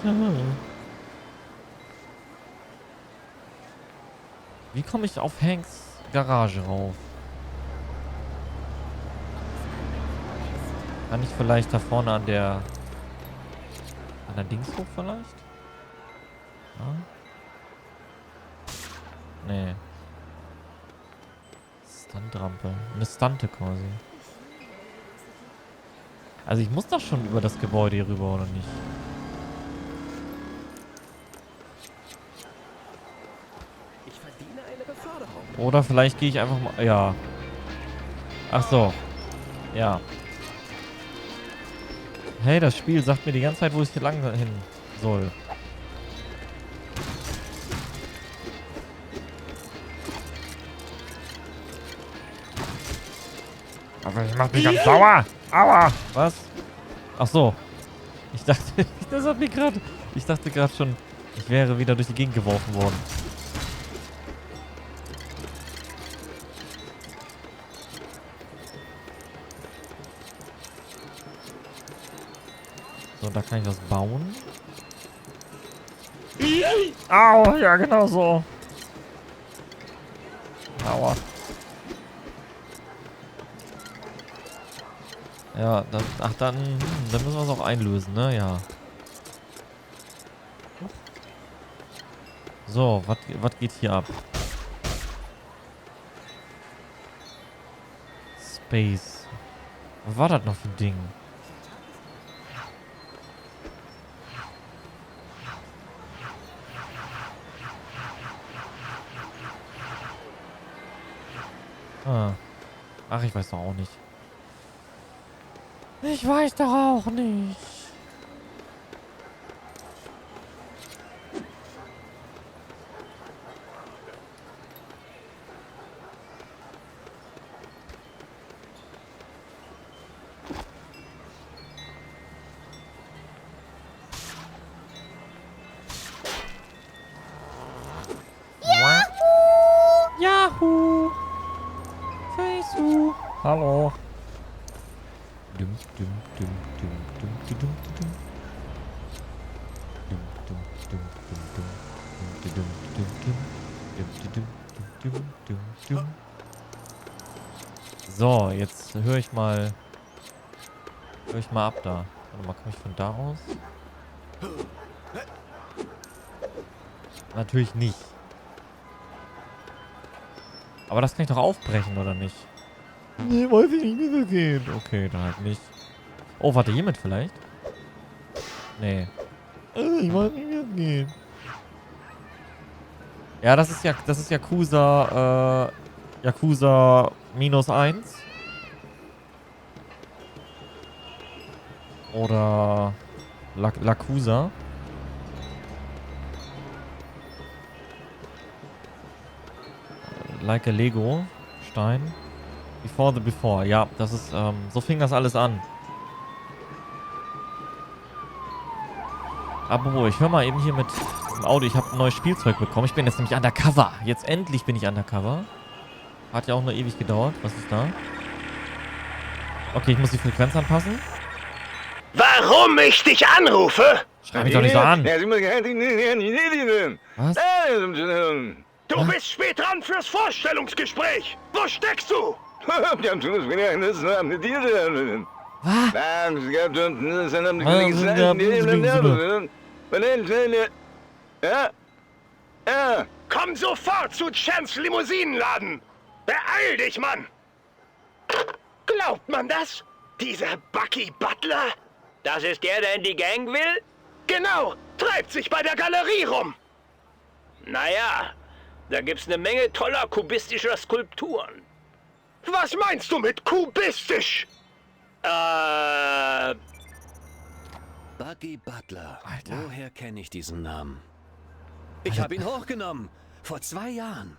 Wie komme ich auf Hanks Garage rauf? Kann ich vielleicht da vorne an der Dings hoch vielleicht? Ja. Nee. Stuntrampe. Eine Stante quasi. Also ich muss doch schon über das Gebäude hier rüber, oder nicht?
Ich verdiene eine Beförderung.
Oder vielleicht gehe ich einfach mal... Ja. Ach so. Ja. Hey, das Spiel sagt mir die ganze Zeit, wo ich hier lang hin soll.
Aber ich mach mich ganz sauer. Aua.
Was? Ach so. Ich dachte, das hat mich gerade... Ich dachte gerade schon, ich wäre wieder durch die Gegend geworfen worden. So, da kann ich was bauen.
Au, ja genau so. Aua.
Ja, dann, ach dann müssen wir es auch einlösen, ne? Ja. So, was geht hier ab? Space. Was war das noch für ein Ding? Ah. Ach, ich weiß doch auch nicht. Ich weiß doch auch nicht. Yahoo! Facebook!
Hallo.
Dum, dum, dum, dum, dum, dum, dum, dum. Dum, dum, dum, dum, dum, dum, dum, dum, dum, dum, dum, dum. So, jetzt höre ich mal ab da. Warte mal, komme ich von da aus? Natürlich nicht. Aber das kann ich doch aufbrechen, oder nicht? Nee, weiß ich nicht, wie das geht. Okay, dann halt nicht. Oh, warte, hiermit vielleicht? Nee. Ich weiß nicht, wie das geht. Ja, das ist Yakuza, Yakuza -1. Oder Lakusa. Like a Lego Stein. Before the Before. Ja, das ist, so fing das alles an. Apropos, ich höre mal eben hier mit dem Audio. Ich habe ein neues Spielzeug bekommen. Ich bin jetzt nämlich undercover. Jetzt endlich bin ich undercover. Hat ja auch nur ewig gedauert. Was ist da? Okay, ich muss die Frequenz anpassen.
Warum ich dich anrufe?
Schreib mich doch nicht so an.
Was? Du bist spät dran fürs Vorstellungsgespräch. Wo steckst du? Ja? Komm sofort zu Chans Limousinenladen! Beeil dich, Mann! Glaubt man das? Dieser Bucky Butler? Das ist der in die Gang will? Genau! Treibt sich bei der Galerie rum! Naja, da gibt's eine Menge toller kubistischer Skulpturen. Was meinst du mit kubistisch?
Bucky Butler. Alter. Woher kenne ich diesen Namen? Ich habe ihn hochgenommen. Vor 2 Jahren.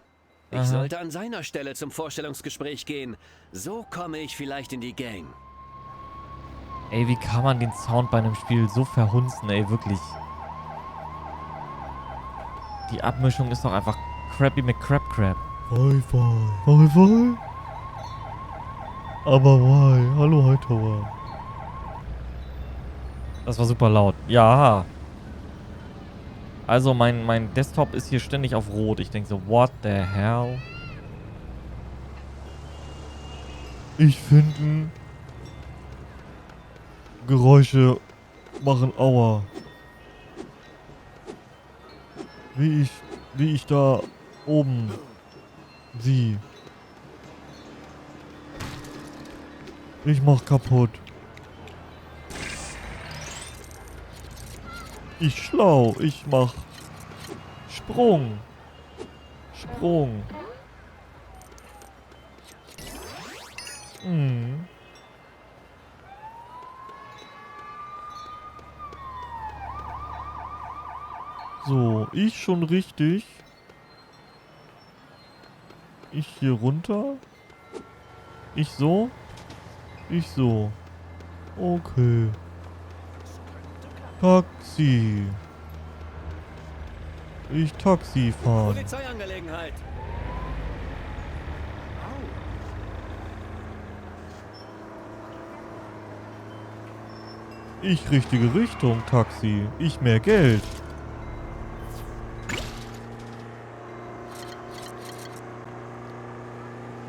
Ich sollte an seiner Stelle zum Vorstellungsgespräch gehen. So komme ich vielleicht in die Gang.
Ey, wie kann man den Sound bei einem Spiel so verhunzen, ey, wirklich. Die Abmischung ist doch einfach Crappy McCrap.
Hi-Fi. Aber why? Hallo, Hightower.
Das war super laut. Ja. Also mein Desktop ist hier ständig auf Rot. Ich denke so, what the hell?
Ich finde, Geräusche machen Aua. Wie ich da oben sie. Ich mach kaputt. Ich schlau. Ich mach Sprung. So, ich schon richtig. Ich hier runter. Ich so. Okay. Taxi. Ich Taxi fahren.
Polizeiangelegenheit.
Ich richtige Richtung, Taxi. Ich mehr Geld.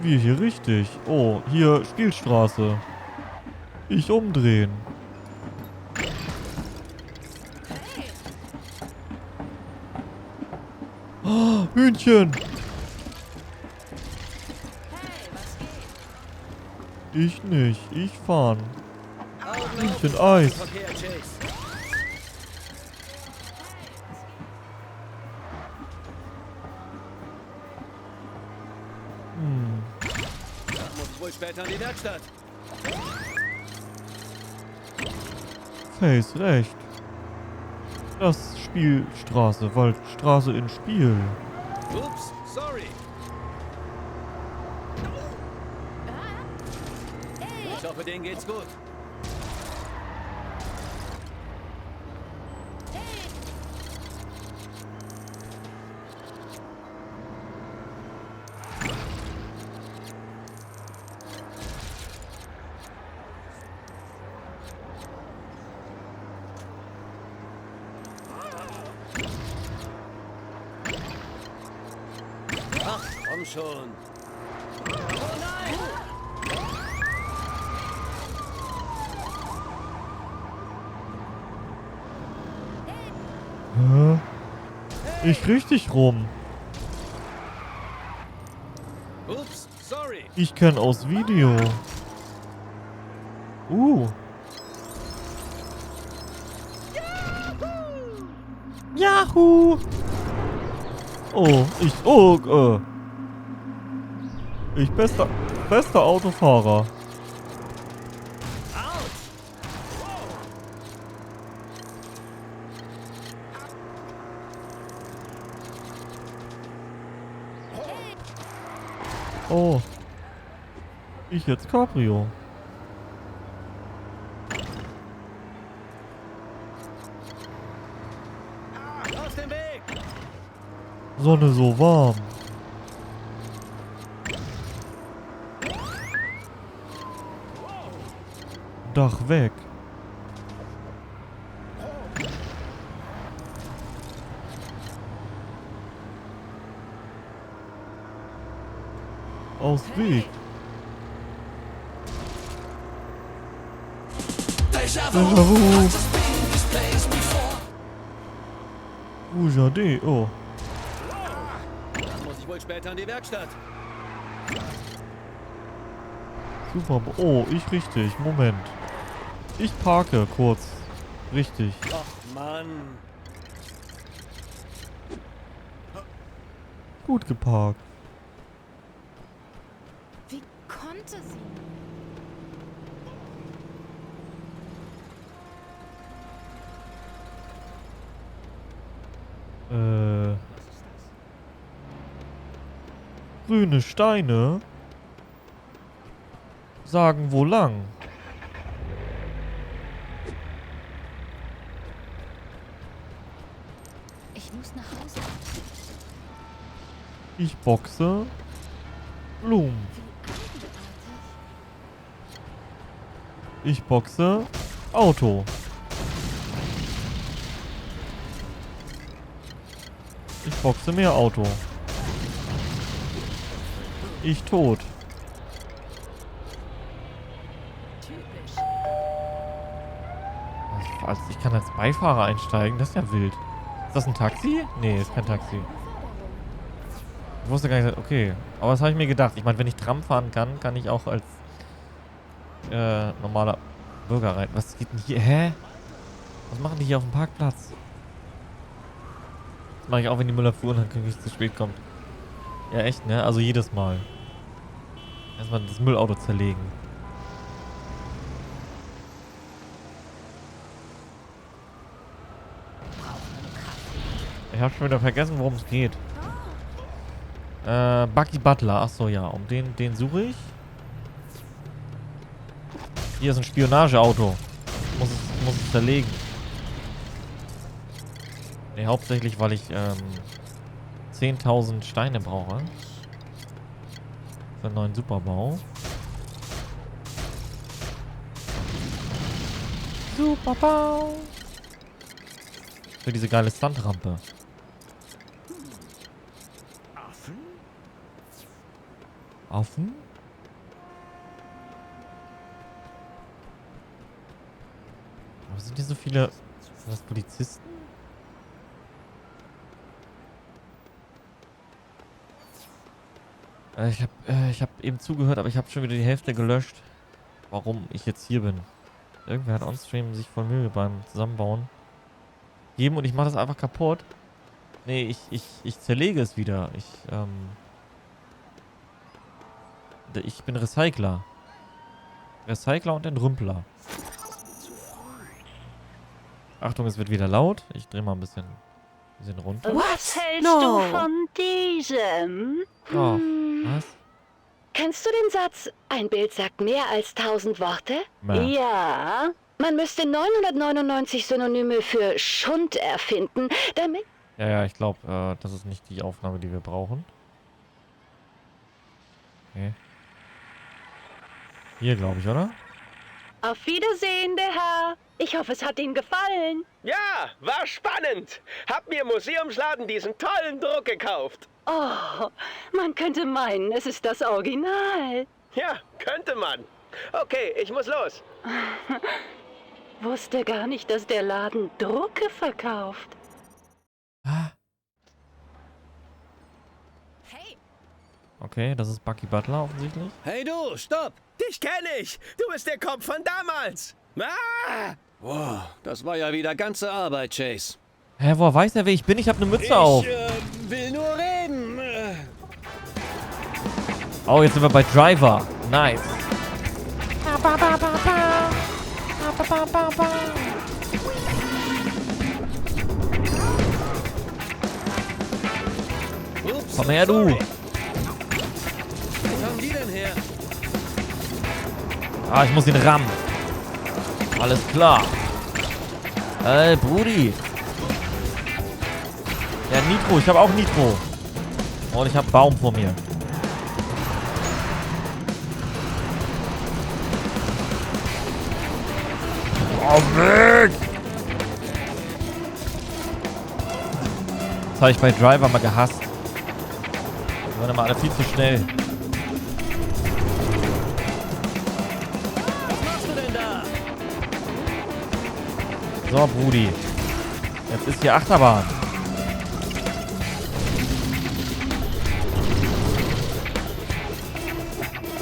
Wir hier richtig. Oh, hier Spielstraße. Ich umdrehen. Oh, Hühnchen. Ich nicht. Ich fahren. Hühnchen Eis.
Muss wohl später in die Werkstatt.
Face recht. Das Spielstraße, Waldstraße in Spiel.
Ups, sorry. Ich hoffe, denen geht's gut. Ach, komm schon. Oh nein!
Hä? Ich richtig rum.
Ups, sorry.
Ich kenn aus Video. Yahoo! Ich bester Autofahrer. Oh. Ich jetzt Cabrio.
Aus dem Weg!
Sonne so warm. Dach weg. Aus Weg. Déjà-vu. Ujade, oh.
Dann muss ich wohl später in die Werkstatt.
Super. Oh, ich richtig. Moment. Ich parke kurz. Richtig.
Ach, Mann.
Gut geparkt.
Wie konnte sie?
Grüne Steine sagen wo lang.
Ich muss nach Hause.
Ich boxe Blumen. Ich boxe Auto. Ich boxe mehr Auto. Ich tot. Also ich kann als Beifahrer einsteigen, das ist ja wild. Ist das ein Taxi? Nee, ist kein Taxi. Ich wusste gar nicht, okay. Aber das habe ich mir gedacht. Ich meine, wenn ich Tram fahren kann, kann ich auch als normaler Bürger rein. Was geht denn hier? Hä? Was machen die hier auf dem Parkplatz? Das mache ich auch, wenn die Müllabfuhr dann zu spät kommt. Ja, echt, ne? Also jedes Mal. Erstmal das Müllauto zerlegen. Ich habe schon wieder vergessen, worum es geht. Bucky Butler. Achso, ja. Um den suche ich. Hier ist ein Spionageauto. Muss es zerlegen. Ne, hauptsächlich, weil ich 10.000 Steine brauche. Für einen neuen Superbau. Superbau! Für diese geile Stuntrampe. Affen? Warum sind hier so viele... Sind das Polizisten? Ich hab eben zugehört, aber ich habe schon wieder die Hälfte gelöscht. Warum ich jetzt hier bin. Irgendwer hat on-stream sich voll Mühe beim Zusammenbauen geben und ich mache das einfach kaputt. Nee, ich zerlege es wieder. Ich bin Recycler. Recycler und Entrümpler. Achtung, es wird wieder laut. Ich drehe mal ein bisschen runter.
Was hältst du von diesem?
Oh, was?
Kennst du den Satz, ein Bild sagt mehr als 1000 Worte? Ja. Man müsste 999 Synonyme für Schund erfinden, damit...
Ja, ich glaube, das ist nicht die Aufnahme, die wir brauchen. Okay. Hier, glaube ich, oder?
Auf Wiedersehen, der Herr. Ich hoffe, es hat Ihnen gefallen.
Ja, war spannend. Hab mir im Museumsladen diesen tollen Druck gekauft.
Oh, man könnte meinen, es ist das Original.
Ja, könnte man. Okay, ich muss los.
Wusste gar nicht, dass der Laden Drucke verkauft.
Okay, das ist Bucky Butler offensichtlich.
Hey du, stopp! Dich kenne ich! Du bist der Kopf von damals! Ah!
Wow, das war ja wieder ganze Arbeit, Chase.
Hä, woher weiß er, wer ich bin? Ich habe eine Mütze auf.
Ich will nur reden.
Oh, jetzt sind wir bei Driver. Nice.
Ups,
komm her, du.
Wo kommen die denn her?
Ah, ich muss ihn rammen. Alles klar. Ey, Brudi. Ja, Nitro. Ich habe auch Nitro. Und ich habe einen Baum vor mir. Auf weg! Das habe ich bei Driver mal gehasst. Die waren immer alle viel zu schnell.
Was machst du denn da?
So, Brudi. Jetzt ist hier Achterbahn.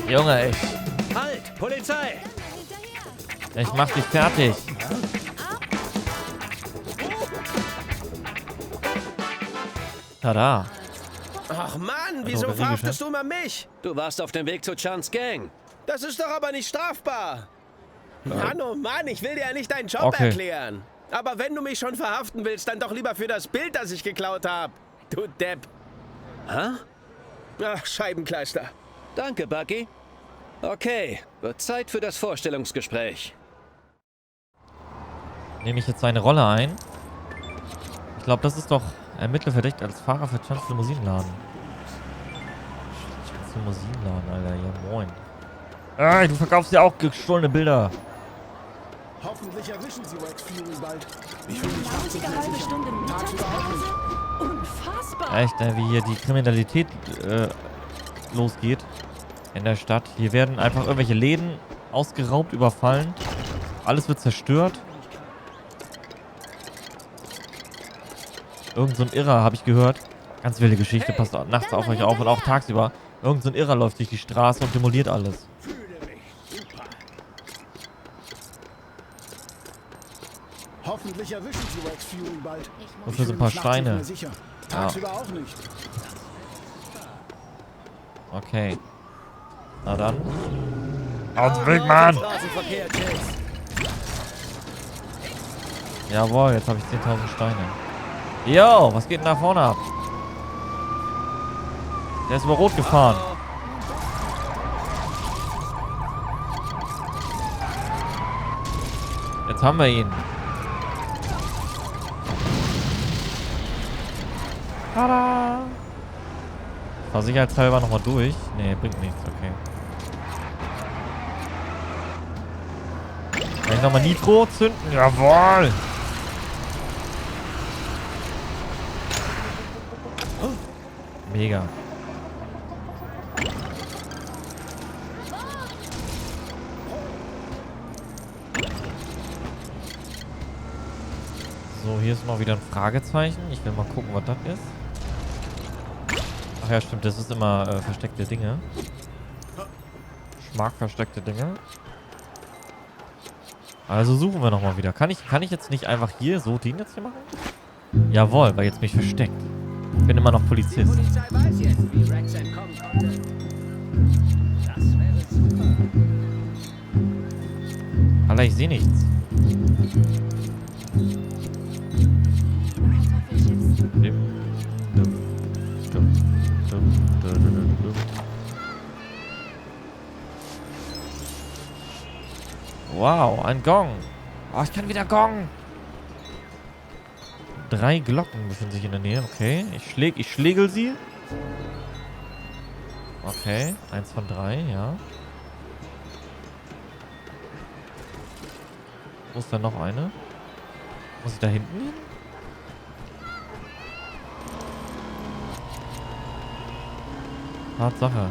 Junge,
Halt! Polizei!
ich mach dich fertig. Tada.
Ach Mann,
Hat
wieso
er
verhaftest du immer mich?
Du warst auf dem Weg zu Chans Gang.
Das ist doch aber nicht strafbar. Mann, oh Mann, ich will dir ja nicht deinen Job
Okay.
erklären. Aber wenn du mich schon verhaften willst, dann doch lieber für das Bild, das ich geklaut habe. Du Depp.
Hä?
Ach, Scheibenkleister.
Danke, Bucky. Okay, wird Zeit für das Vorstellungsgespräch.
Nehme ich jetzt seine Rolle ein? Ich glaube, das ist doch Ermittler verdächtigt als Fahrer für Chans Limousinenladen. Chans Limousinenladen, Alter. Ja, moin. Ah, du verkaufst ja auch gestohlene Bilder.
Hoffentlich erwischen Sie Wax Fury bald.
Ich will nicht halbe Stunde Mittagspause? Unfassbar.
Echt, wie hier die Kriminalität losgeht in der Stadt. Hier werden einfach irgendwelche Läden ausgeraubt, überfallen. Alles wird zerstört. Irgend so ein Irrer, habe ich gehört. Ganz wilde Geschichte, passt nachts auf euch auf und auch tagsüber. Irgend so ein Irrer läuft durch die Straße und demoliert alles.
Hoffentlich erwischen Sie Wax Fury bald.
Und für so ein paar Steine. Ja.
Tagsüber auch nicht.
Okay. Na dann. Aus dem Weg, Mann! Jawohl, jetzt habe ich 10.000 Steine. Yo, was geht denn da vorne ab? Der ist über Rot gefahren. Jetzt haben wir ihn. Tada! Ich fahr sicherheitshalber nochmal durch. Nee, bringt nichts, okay. Kann ich nochmal Nitro zünden? Jawohl! Mega. So, hier ist mal wieder ein Fragezeichen. Ich will mal gucken, was das ist. Ach ja, stimmt, das ist immer versteckte Dinge. Ich mag versteckte Dinge. Also suchen wir nochmal wieder. Kann ich jetzt nicht einfach hier so den jetzt hier machen? Jawohl, weil jetzt bin ich versteckt. Ich bin immer noch Polizist.
Die Polizei weiß jetzt, wie Rex entkommen konnte. Das wäre super.
Alter, ich sehe nichts. Wow, ein Gong. Oh, ich kann wieder Gong. 3 Glocken befinden sich in der Nähe. Okay, ich schlägel sie. Okay, 1 von 3, ja. Wo ist denn noch eine? Muss ich da hinten hin? Tatsache.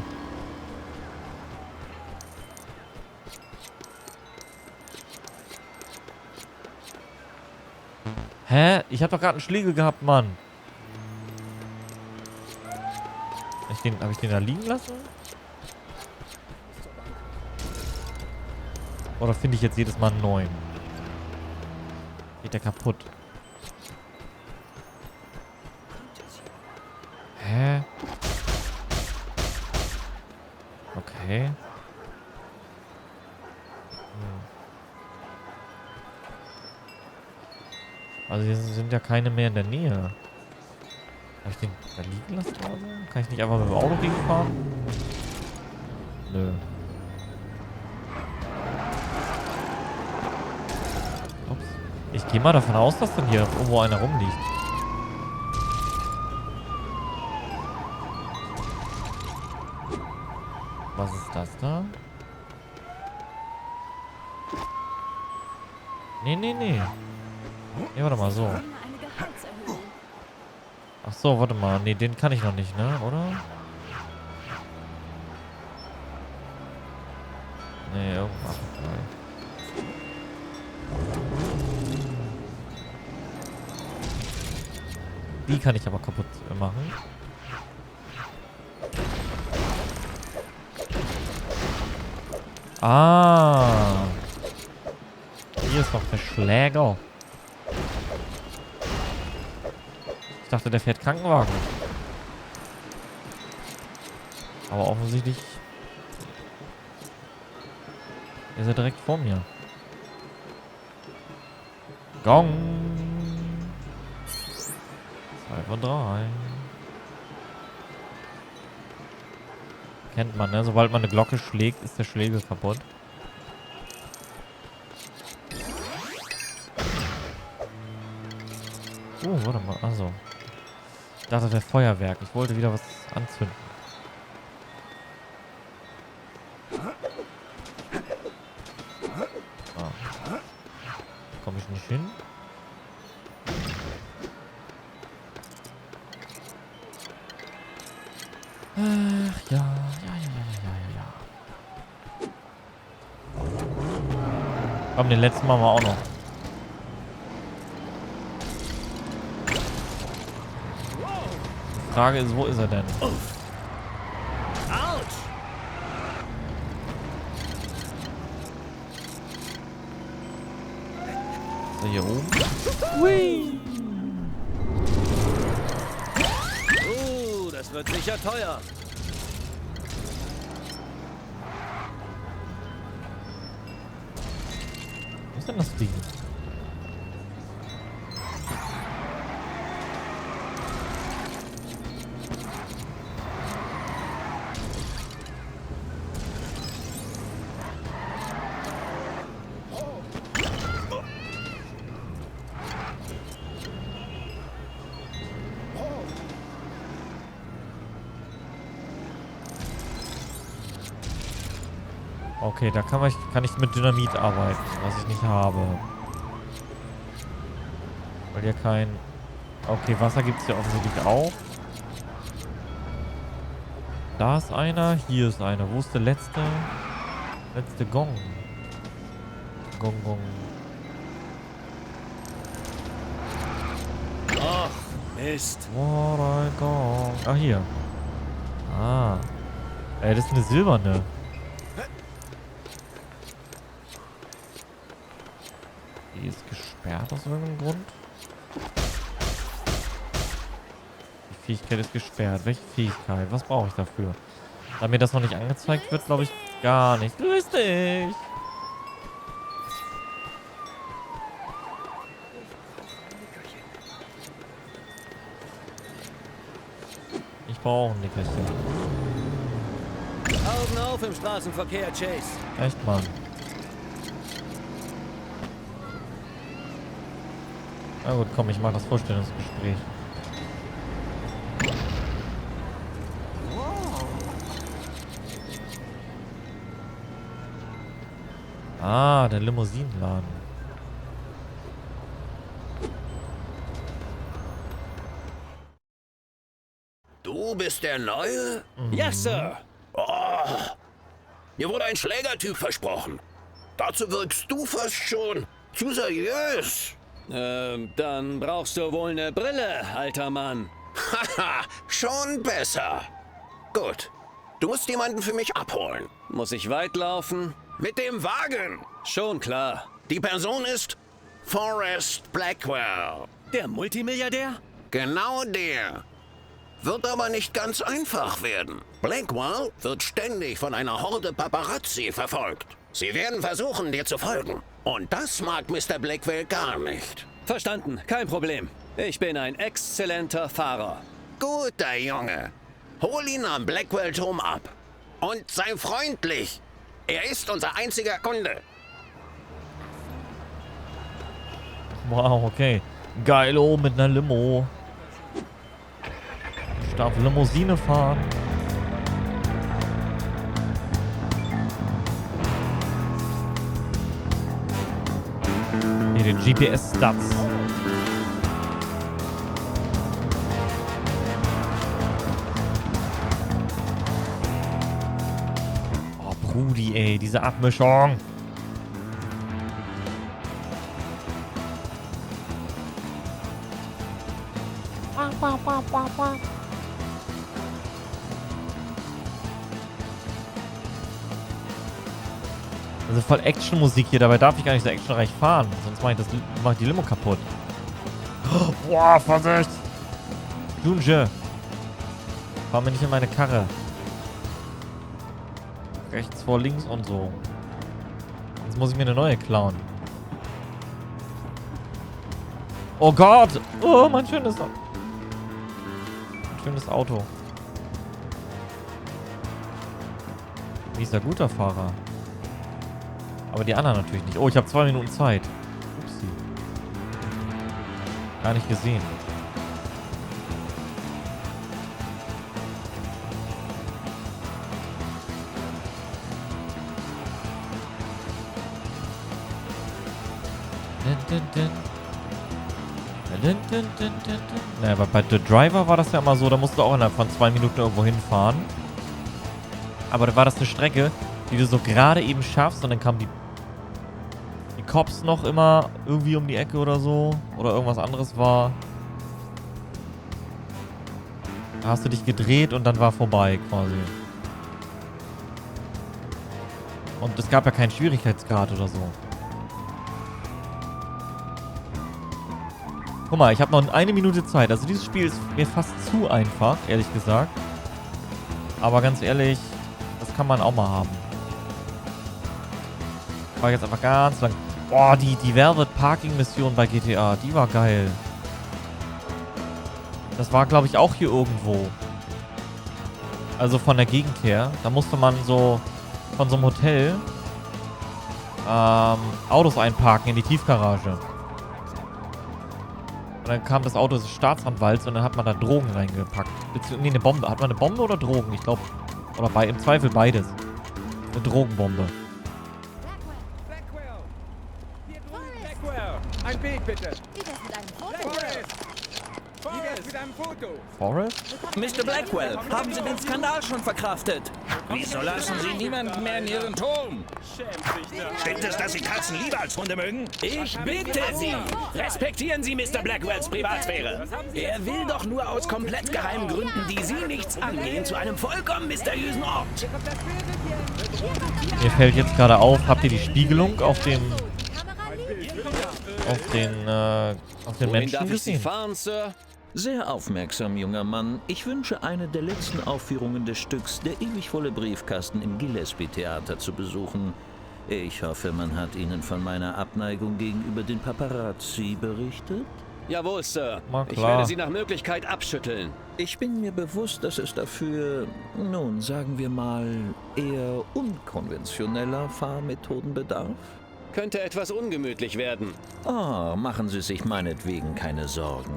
Hä? Ich hab doch gerade einen Schlägel gehabt, Mann. Hab ich den da liegen lassen? Oder finde ich jetzt jedes Mal einen neuen? Geht der kaputt? Hä? Okay. Also hier sind ja keine mehr in der Nähe. Habe ich den da liegen lassen oder so? Kann ich nicht einfach mit dem Auto gegenfahren? Nö. Ups. Ich gehe mal davon aus, dass dann hier irgendwo einer rumliegt. Was ist das da? Nee. Nee, warte mal, so. Ach so, warte mal. Nee, den kann ich noch nicht, ne? Oder? Nee, irgendwas. Die kann ich aber kaputt machen. Ah. Hier ist noch der Schläger. Ich dachte, der fährt Krankenwagen. Aber offensichtlich ist er direkt vor mir. Gong. 2 von 3. Kennt man, ne? Sobald man eine Glocke schlägt, ist der Schläger kaputt. Warte mal. Also. Ich dachte, der Feuerwerk. Ich wollte wieder was anzünden. Ah. Komme ich nicht hin? Ach ja. Komm, den letzten machen wir auch noch. Die Frage ist, wo ist er denn? Ist er hier oben? Hui!
Das wird sicher teuer.
Was ist denn das Ding? Okay, da kann ich mit Dynamit arbeiten, was ich nicht habe. Weil hier kein... Okay, Wasser gibt es hier offensichtlich auch. Da ist einer, hier ist einer. Wo ist der letzte? Letzte Gong. Gong, Gong.
Ach, Mist.
What a Gong. Ah, hier. Ah. Ey, das ist eine silberne. Die ist gesperrt aus irgendeinem Grund. Die Fähigkeit ist gesperrt. Welche Fähigkeit? Was brauche ich dafür? Da mir das noch nicht angezeigt wird, glaube ich gar nicht. Grüß dich! Ich brauche ein Nickerchen.
Augen auf im Straßenverkehr, Chase.
Echt, Mann. Na gut, komm, ich mache das Vorstellungsgespräch. Ah, der Limousinenladen.
Du bist der Neue?
Yes, Sir.
Oh, mir wurde ein Schlägertyp versprochen. Dazu wirkst du fast schon zu seriös.
Dann brauchst du wohl eine Brille, alter Mann.
Haha, schon besser. Gut, du musst jemanden für mich abholen.
Muss ich weit laufen?
Mit dem Wagen.
Schon klar.
Die Person ist Forrest Blackwell.
Der Multimilliardär?
Genau der. Wird aber nicht ganz einfach werden. Blackwell wird ständig von einer Horde Paparazzi verfolgt. Sie werden versuchen, dir zu folgen. Und das mag Mr. Blackwell gar nicht.
Verstanden, kein Problem. Ich bin ein exzellenter Fahrer.
Guter Junge. Hol ihn am Blackwell-Turm ab. Und sei freundlich. Er ist unser einziger Kunde.
Wow, okay. Geilo mit einer Limo. Ich darf Limousine fahren. Hier den GPS-Stats. Oh, Brudi, ey, diese Abmischung. Also voll Action-Musik hier, dabei darf ich gar nicht so actionreich fahren. Sonst mach ich die Limo kaputt.
Boah, Vorsicht!
Junge. Fahr mir nicht in meine Karre. Rechts vor, links und so. Jetzt muss ich mir eine neue klauen. Oh Gott! Oh, mein schönes Auto. Wie ist der guter Fahrer? Aber die anderen natürlich nicht. Oh, ich habe 2 Minuten Zeit. Upsi. Gar nicht gesehen. Naja, aber bei The Driver war das ja immer so, da musst du auch innerhalb von 2 Minuten irgendwo hinfahren. Aber da war das eine Strecke, die du so gerade eben schaffst und dann kamen die Cops noch immer irgendwie um die Ecke oder so. Oder irgendwas anderes war. Da hast du dich gedreht und dann war vorbei quasi. Und es gab ja keinen Schwierigkeitsgrad oder so. Guck mal, ich habe noch 1 Minute Zeit. Also dieses Spiel ist mir fast zu einfach, ehrlich gesagt. Aber ganz ehrlich, das kann man auch mal haben. War jetzt einfach ganz lang. Boah, die Velvet Parking Mission bei GTA, die war geil. Das war, glaube ich, auch hier irgendwo. Also von der Gegend her. Da musste man so von so einem Hotel Autos einparken in die Tiefgarage. Und dann kam das Auto des Staatsanwalts und dann hat man da Drogen reingepackt. Nee, eine Bombe. Hat man eine Bombe oder Drogen? Ich glaube, oder im Zweifel beides. Eine Drogenbombe.
Ein Bild bitte.
Forrest?
Mr. Blackwell, haben Sie den Skandal schon verkraftet?
Wieso lassen Sie niemanden mehr in Ihren Turm? Stimmt es, dass Sie Katzen lieber als Hunde mögen?
Ich bitte Sie, respektieren Sie Mr. Blackwells Privatsphäre. Er will doch nur aus komplett geheimen Gründen, die Sie nichts angehen, zu einem vollkommen mysteriösen Ort.
Mir fällt jetzt gerade auf, habt ihr die Spiegelung auf den Menschen gesehen?
Fahren, Sir?
Sehr aufmerksam, junger Mann. Ich wünsche, eine der letzten Aufführungen des Stücks Der ewig volle Briefkasten im Gillespie-Theater zu besuchen. Ich hoffe, man hat Ihnen von meiner Abneigung gegenüber den Paparazzi berichtet?
Jawohl, Sir.
Na
Ich
klar.
werde sie nach Möglichkeit abschütteln.
Ich bin mir bewusst, dass es dafür, nun, sagen wir mal, eher unkonventioneller Fahrmethoden bedarf.
Könnte etwas ungemütlich werden.
Oh, machen Sie sich meinetwegen keine Sorgen.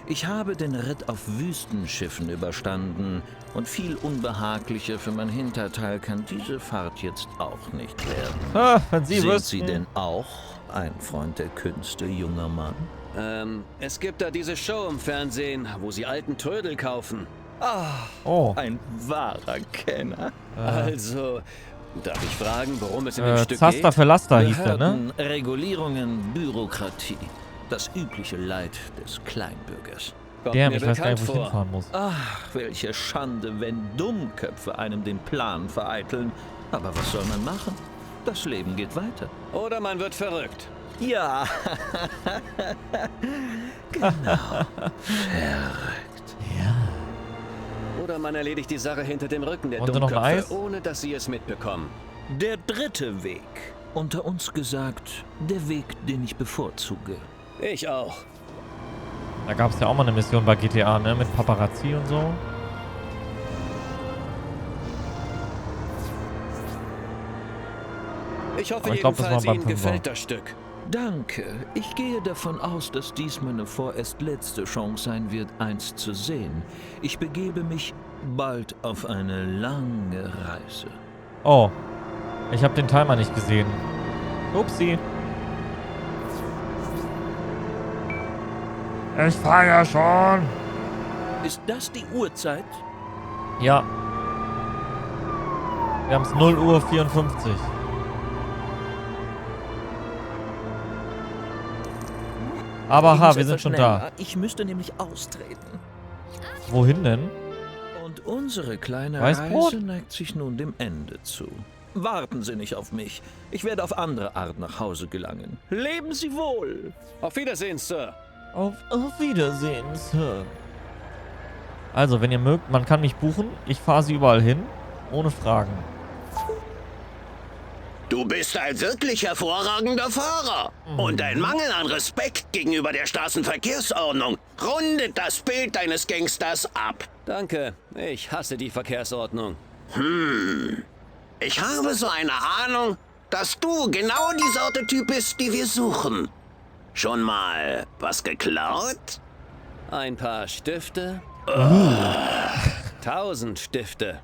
Ich habe den Ritt auf Wüstenschiffen überstanden und viel unbehaglicher für mein Hinterteil kann diese Fahrt jetzt auch nicht werden.
Wenn Sie
Sind
wüssten.
Sie denn auch ein Freund der Künste, junger Mann?
Es gibt da diese Show im Fernsehen, wo sie alten Trödel kaufen.
Oh.
Ein wahrer Kenner.
Also, darf ich fragen, worum es in dem Stück
Zaster
geht?
für Laster hieß der, ne?
Behörden, Regulierungen, Bürokratie. Das übliche Leid des Kleinbürgers.
Damn, ich weiß gar nicht, wo ich hinfahren muss.
Ach, welche Schande, wenn Dummköpfe einem den Plan vereiteln. Aber was soll man machen? Das Leben geht weiter.
Oder man wird verrückt.
Ja. Genau. Verrückt.
Oder man erledigt die Sache hinter dem Rücken der
Und noch ein Eis?
Dummköpfe, ohne dass sie es mitbekommen.
Der dritte Weg. Unter uns gesagt, der Weg, den ich bevorzuge.
Ich auch.
Da gab es ja auch mal eine Mission bei GTA, ne? Mit Paparazzi und so.
Ich hoffe
Aber ich glaub, das
jedenfalls,
war beim
Ihnen
Fünfer.
gefällt das Stück.
Danke. Ich gehe davon aus, dass dies meine vorerst letzte Chance sein wird, eins zu sehen. Ich begebe mich bald auf eine lange Reise.
Oh. Ich habe den Timer nicht gesehen. Upsi.
Ich fahre ja schon.
Ist das die Uhrzeit?
Ja. Wir haben es 0:54 Uhr. Aber
Ich
ha,
muss
wir sind
etwas
schon
schneller.
da.
Ich müsste nämlich austreten.
Wohin denn?
Und unsere kleine
Weißbrot?
Reise neigt sich nun dem Ende zu. Warten Sie nicht auf mich. Ich werde auf andere Art nach Hause gelangen. Leben Sie wohl.
Auf Wiedersehen, Sir.
Auf Wiedersehen, Sir. Also, wenn ihr mögt, man kann mich buchen. Ich fahre sie überall hin. Ohne Fragen.
Du bist ein wirklich hervorragender Fahrer. Und dein Mangel an Respekt gegenüber der Straßenverkehrsordnung rundet das Bild deines Gangsters ab.
Danke. Ich hasse die Verkehrsordnung.
Ich habe so eine Ahnung, dass du genau die Sorte Typ bist, die wir suchen. Schon mal was geklaut?
Ein paar Stifte? 1000 Stifte.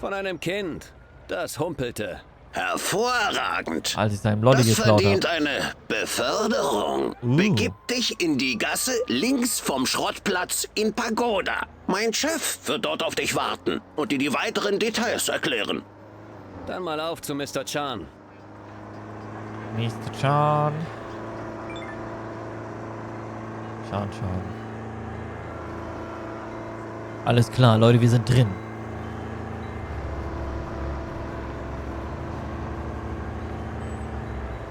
Von einem Kind, das humpelte.
Hervorragend.
Als ich seinem Lolli
Das
geklaut
verdient
habe.
eine Beförderung. Begib dich in die Gasse links vom Schrottplatz in Pagoda. Mein Chef wird dort auf dich warten und dir die weiteren Details erklären.
Dann mal auf zu Mr. Chan.
Nächste Chan. Chan. Alles klar, Leute, wir sind drin.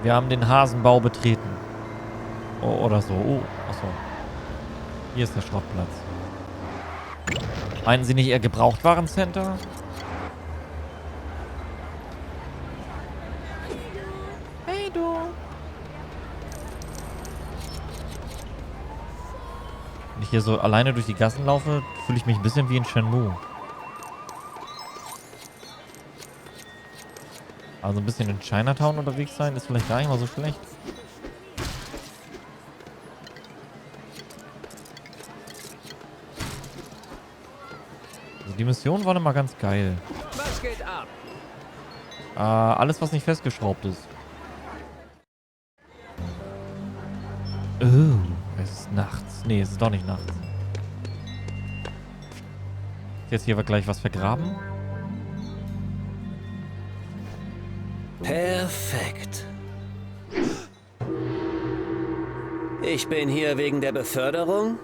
Wir haben den Hasenbau betreten. Oh, oder so. Oh, achso. Hier ist der Schrottplatz. Meinen Sie nicht eher Gebrauchtwarencenter? Hey, du. Wenn ich hier so alleine durch die Gassen laufe, fühle ich mich ein bisschen wie in Shenmue. Also ein bisschen in Chinatown unterwegs sein ist vielleicht gar nicht mal so schlecht. Also die Mission war immer ganz geil.
Was geht ab?
Alles, was nicht festgeschraubt ist. Oh, es ist nachts. Nee, es ist doch nicht nachts. Ist jetzt hier gleich was vergraben?
Perfekt. Ich bin hier wegen der Beförderung.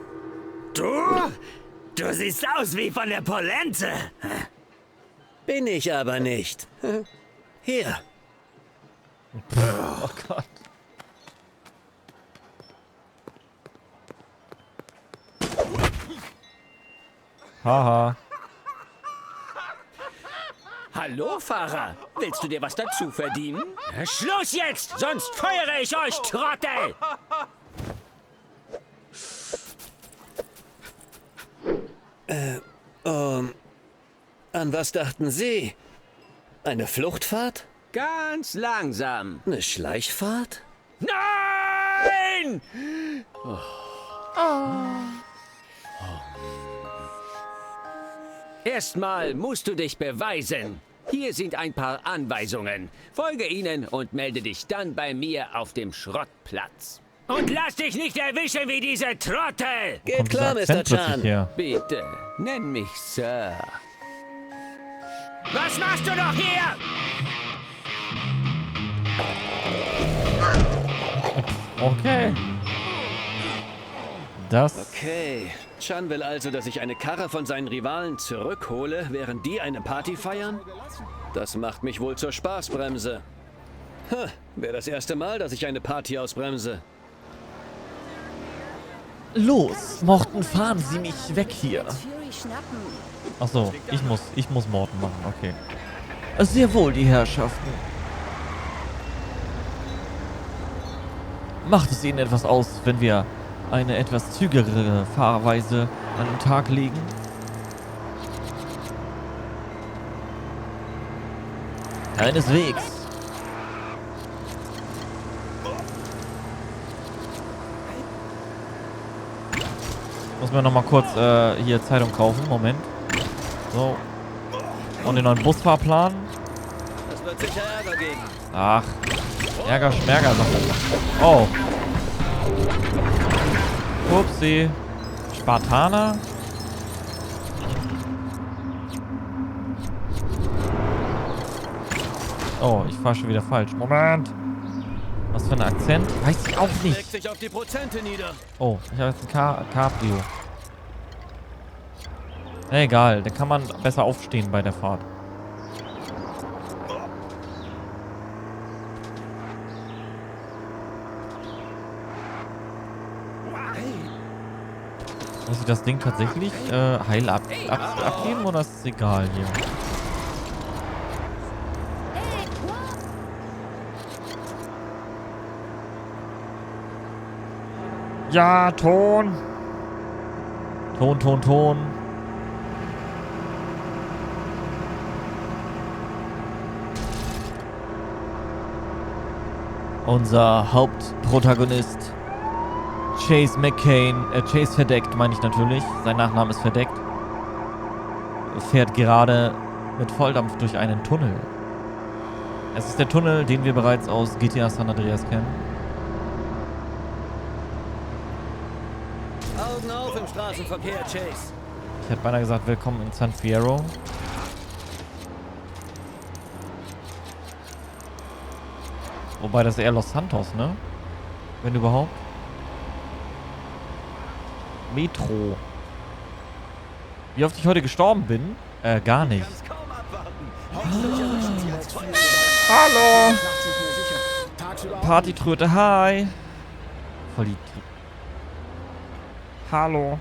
Du siehst aus wie von der Polente.
Bin ich aber nicht. Hier.
Oh Gott. Haha.
Hallo, Fahrer. Willst du dir was dazu verdienen? Schluss jetzt, sonst feuere ich euch, Trottel!
An was dachten Sie? Eine Fluchtfahrt?
Ganz langsam.
Eine Schleichfahrt?
Nein! Erstmal musst du dich beweisen. Hier sind ein paar Anweisungen. Folge ihnen und melde dich dann bei mir auf dem Schrottplatz. Und lass dich nicht erwischen wie diese Trottel!
Geht klar, Mr. Chan.
Bitte, nenn mich Sir. Was machst du doch hier?
Okay.
Okay. Chan will also, dass ich eine Karre von seinen Rivalen zurückhole, während die eine Party feiern? Das macht mich wohl zur Spaßbremse. Wäre das erste Mal, dass ich eine Party ausbremse.
Los, Morten, fahren Sie mich weg hier. Achso, ich muss Morten machen, okay. Sehr wohl, die Herrschaften. Macht es Ihnen etwas aus, wenn wir eine etwas zügigere Fahrweise an den Tag legen? Keineswegs. Muss mir noch mal kurz hier Zeitung kaufen. Moment. So. Und den neuen Busfahrplan.
Das wird sicher Ärger geben.
Ach. Ärger, Schmerger, sagt er. Oh. Upsi. Spartaner. Oh, ich fahre schon wieder falsch. Moment. Was für ein Akzent? Weiß ich auch nicht.
Legt sich auf die Prozente nieder.
Oh, ich habe jetzt ein Cabrio. Egal, dann kann man besser aufstehen bei der Fahrt. Muss ich das Ding tatsächlich heil abgeben oder ist es egal hier?
Ja, Ton.
Ton. Unser Hauptprotagonist Chase McCain, Chase verdeckt, meine ich natürlich. Sein Nachname ist verdeckt. Fährt gerade mit Volldampf durch einen Tunnel. Es ist der Tunnel, den wir bereits aus GTA San Andreas kennen.
Augen auf im Straßenverkehr, Chase.
Ich hätte beinahe gesagt, willkommen in San Fierro. Wobei das ist eher Los Santos, ne? Wenn überhaupt. Metro. Wie oft ich heute gestorben bin? Gar nicht.
Hallo.
Partytröte, hi. Voll die...
Hallo.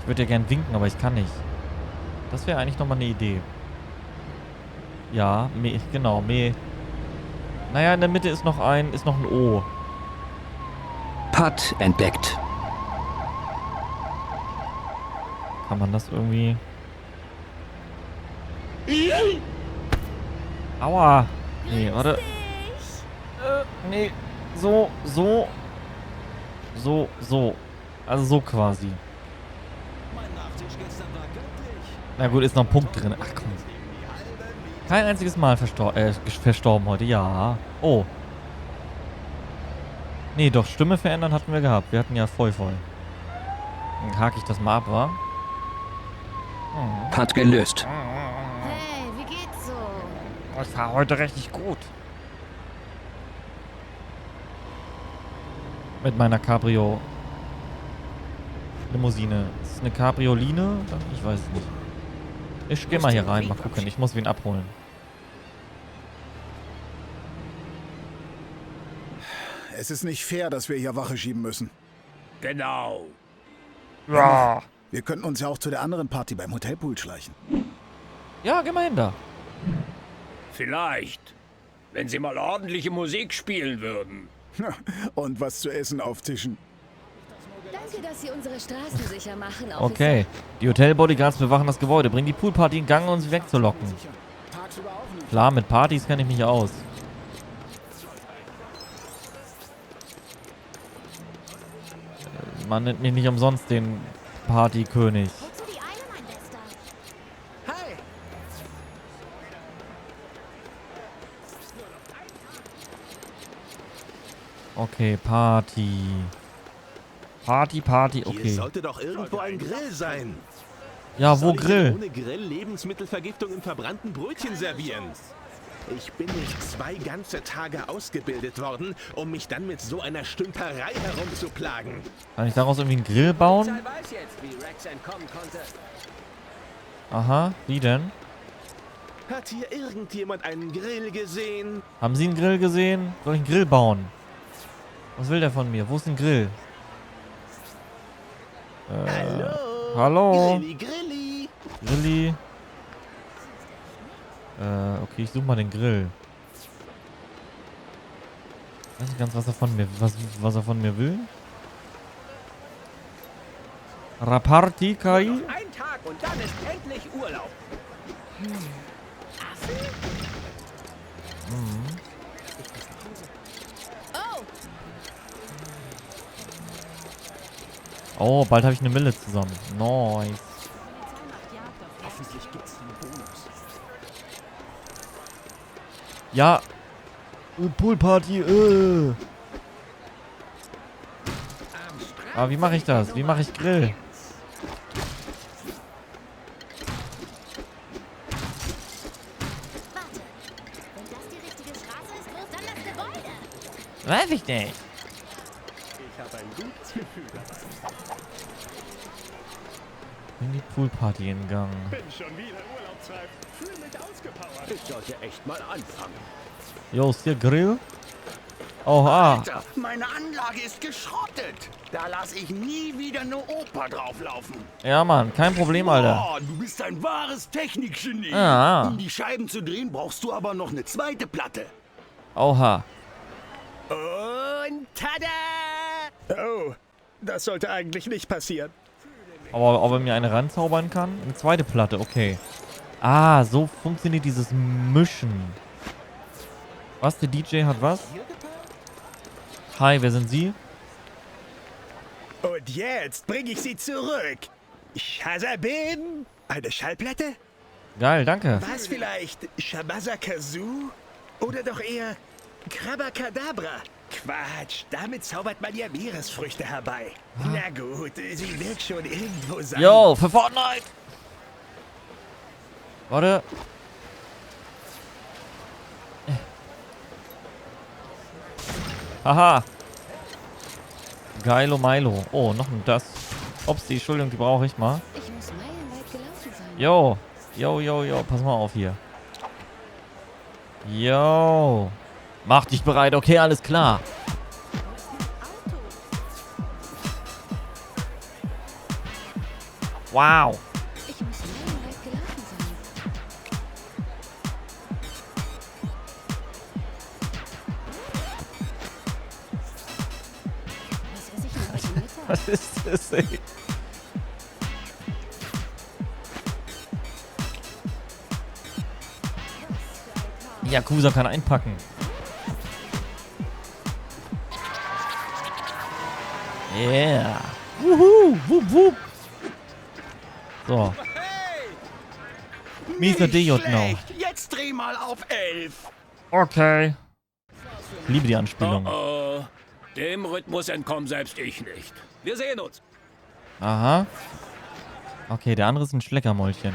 Ich würde ja gern winken, aber ich kann nicht. Das wäre eigentlich nochmal eine Idee. Ja, genau, Naja, in der Mitte ist noch ein O.
Putt entdeckt.
Kann man das irgendwie... Aua. Nee, warte. Nee, so. Also so quasi. Na gut, ist noch ein Punkt drin. Ach komm. Kein einziges Mal verstorben heute. Ja. Oh. Nee, doch, Stimme verändern hatten wir gehabt. Wir hatten ja voll. Dann hake ich das mal ab, wa?
Putt gelöst.
Hey, wie geht's so?
Ich fahre heute richtig gut.
Mit meiner Cabrio Limousine. Ist es eine Cabrioline? Ich weiß es nicht. Ich gehe mal hier rein, mal gucken. Ich muss wen abholen.
Es ist nicht fair, dass wir hier Wache schieben müssen.
Genau.
Ja.
Wir könnten uns ja auch zu der anderen Party beim Hotelpool schleichen.
Ja, geh mal hin da.
Vielleicht. Wenn Sie mal ordentliche Musik spielen würden.
Und was zu essen auftischen.
Danke, dass Sie unsere Straßen sicher machen, Officer.
Okay. Die Hotel-Bodyguards bewachen das Gebäude. Bringen die Poolparty in Gang, um sie wegzulocken. Klar, mit Partys kenne ich mich aus. Man nennt mich nicht umsonst den Partykönig. Okay, Party. Party, okay.
Hier sollte doch irgendwo ein Grill sein.
Ja, wo Grill?
Ohne Grill Lebensmittelvergiftung im verbrannten Brötchen servieren. Ich bin nicht 2 ganze Tage ausgebildet worden, um mich dann mit so einer Stümperei herumzuplagen.
Kann ich daraus irgendwie einen Grill bauen? Aha, wie denn?
Hat hier irgendjemand einen Grill gesehen?
Haben Sie einen Grill gesehen? Soll ich einen Grill bauen? Was will der von mir? Wo ist ein Grill? Hallo? Grilli. Okay, ich suche mal den Grill. Ich weiß nicht ganz, was er von mir will. Raparti Kai?
Noch ein Tag und dann ist endlich Urlaub.
Oh, bald habe ich eine Mille zusammen. Nice.
Hoffentlich gibt's einen Bonus.
Ja. Poolparty. Aber wie mache ich das? Wie mache ich Grill? Weiß ich nicht.
Ich habe ein gutes Gefühl dabei.
In die Poolparty in Gang.
Bin schon wieder urlaubsreif. Fühl mich ausgepowert.
Ich sollte echt mal anfangen.
Jo, ist hier Grill? Oha.
Alter, meine Anlage ist geschrottet. Da lasse ich nie wieder eine Oper drauflaufen.
Ja, Mann, kein Problem, Alter.
Oh, du bist ein wahres Technikgenie.
Ja.
Um die Scheiben zu drehen, brauchst du aber noch eine zweite Platte.
Oha.
Und tada!
Oh, das sollte eigentlich nicht passieren.
Aber ob er mir eine ranzaubern kann? Eine zweite Platte, okay. Ah, so funktioniert dieses Mischen. Was, der DJ hat was? Hi, wer sind Sie?
Und jetzt bringe ich sie zurück. Shazabim? Eine Schallplatte?
Geil, danke.
Was vielleicht Shabaza Kazoo? Oder doch eher Krabakadabra? Quatsch, damit zaubert man ja Meeresfrüchte herbei. Na gut, sie wird schon irgendwo sein.
Yo, für Fortnite! Warte. Haha. Geilo Milo. Oh, noch ein das. Ups, die Entschuldigung, die brauche ich mal.
Ich muss meilenweit gelaufen sein.
Yo. Yo, yo, yo. Pass mal auf hier. Yo. Mach dich bereit. Okay, alles klar. Wow.
Ich muss meilenweit gelaufen sein. Was weiß ich noch heute Mittag?
Was ist das, ey? Yakuza kann einpacken. Yeah. Wuhu. Wup, wup. So. Mieser DJ noch.
Jetzt dreh mal auf 11.
Okay. Ich liebe die Anspielung.
Oh, dem Rhythmus entkomme selbst ich nicht. Wir sehen uns.
Aha. Okay, der andere ist ein Schleckermäulchen.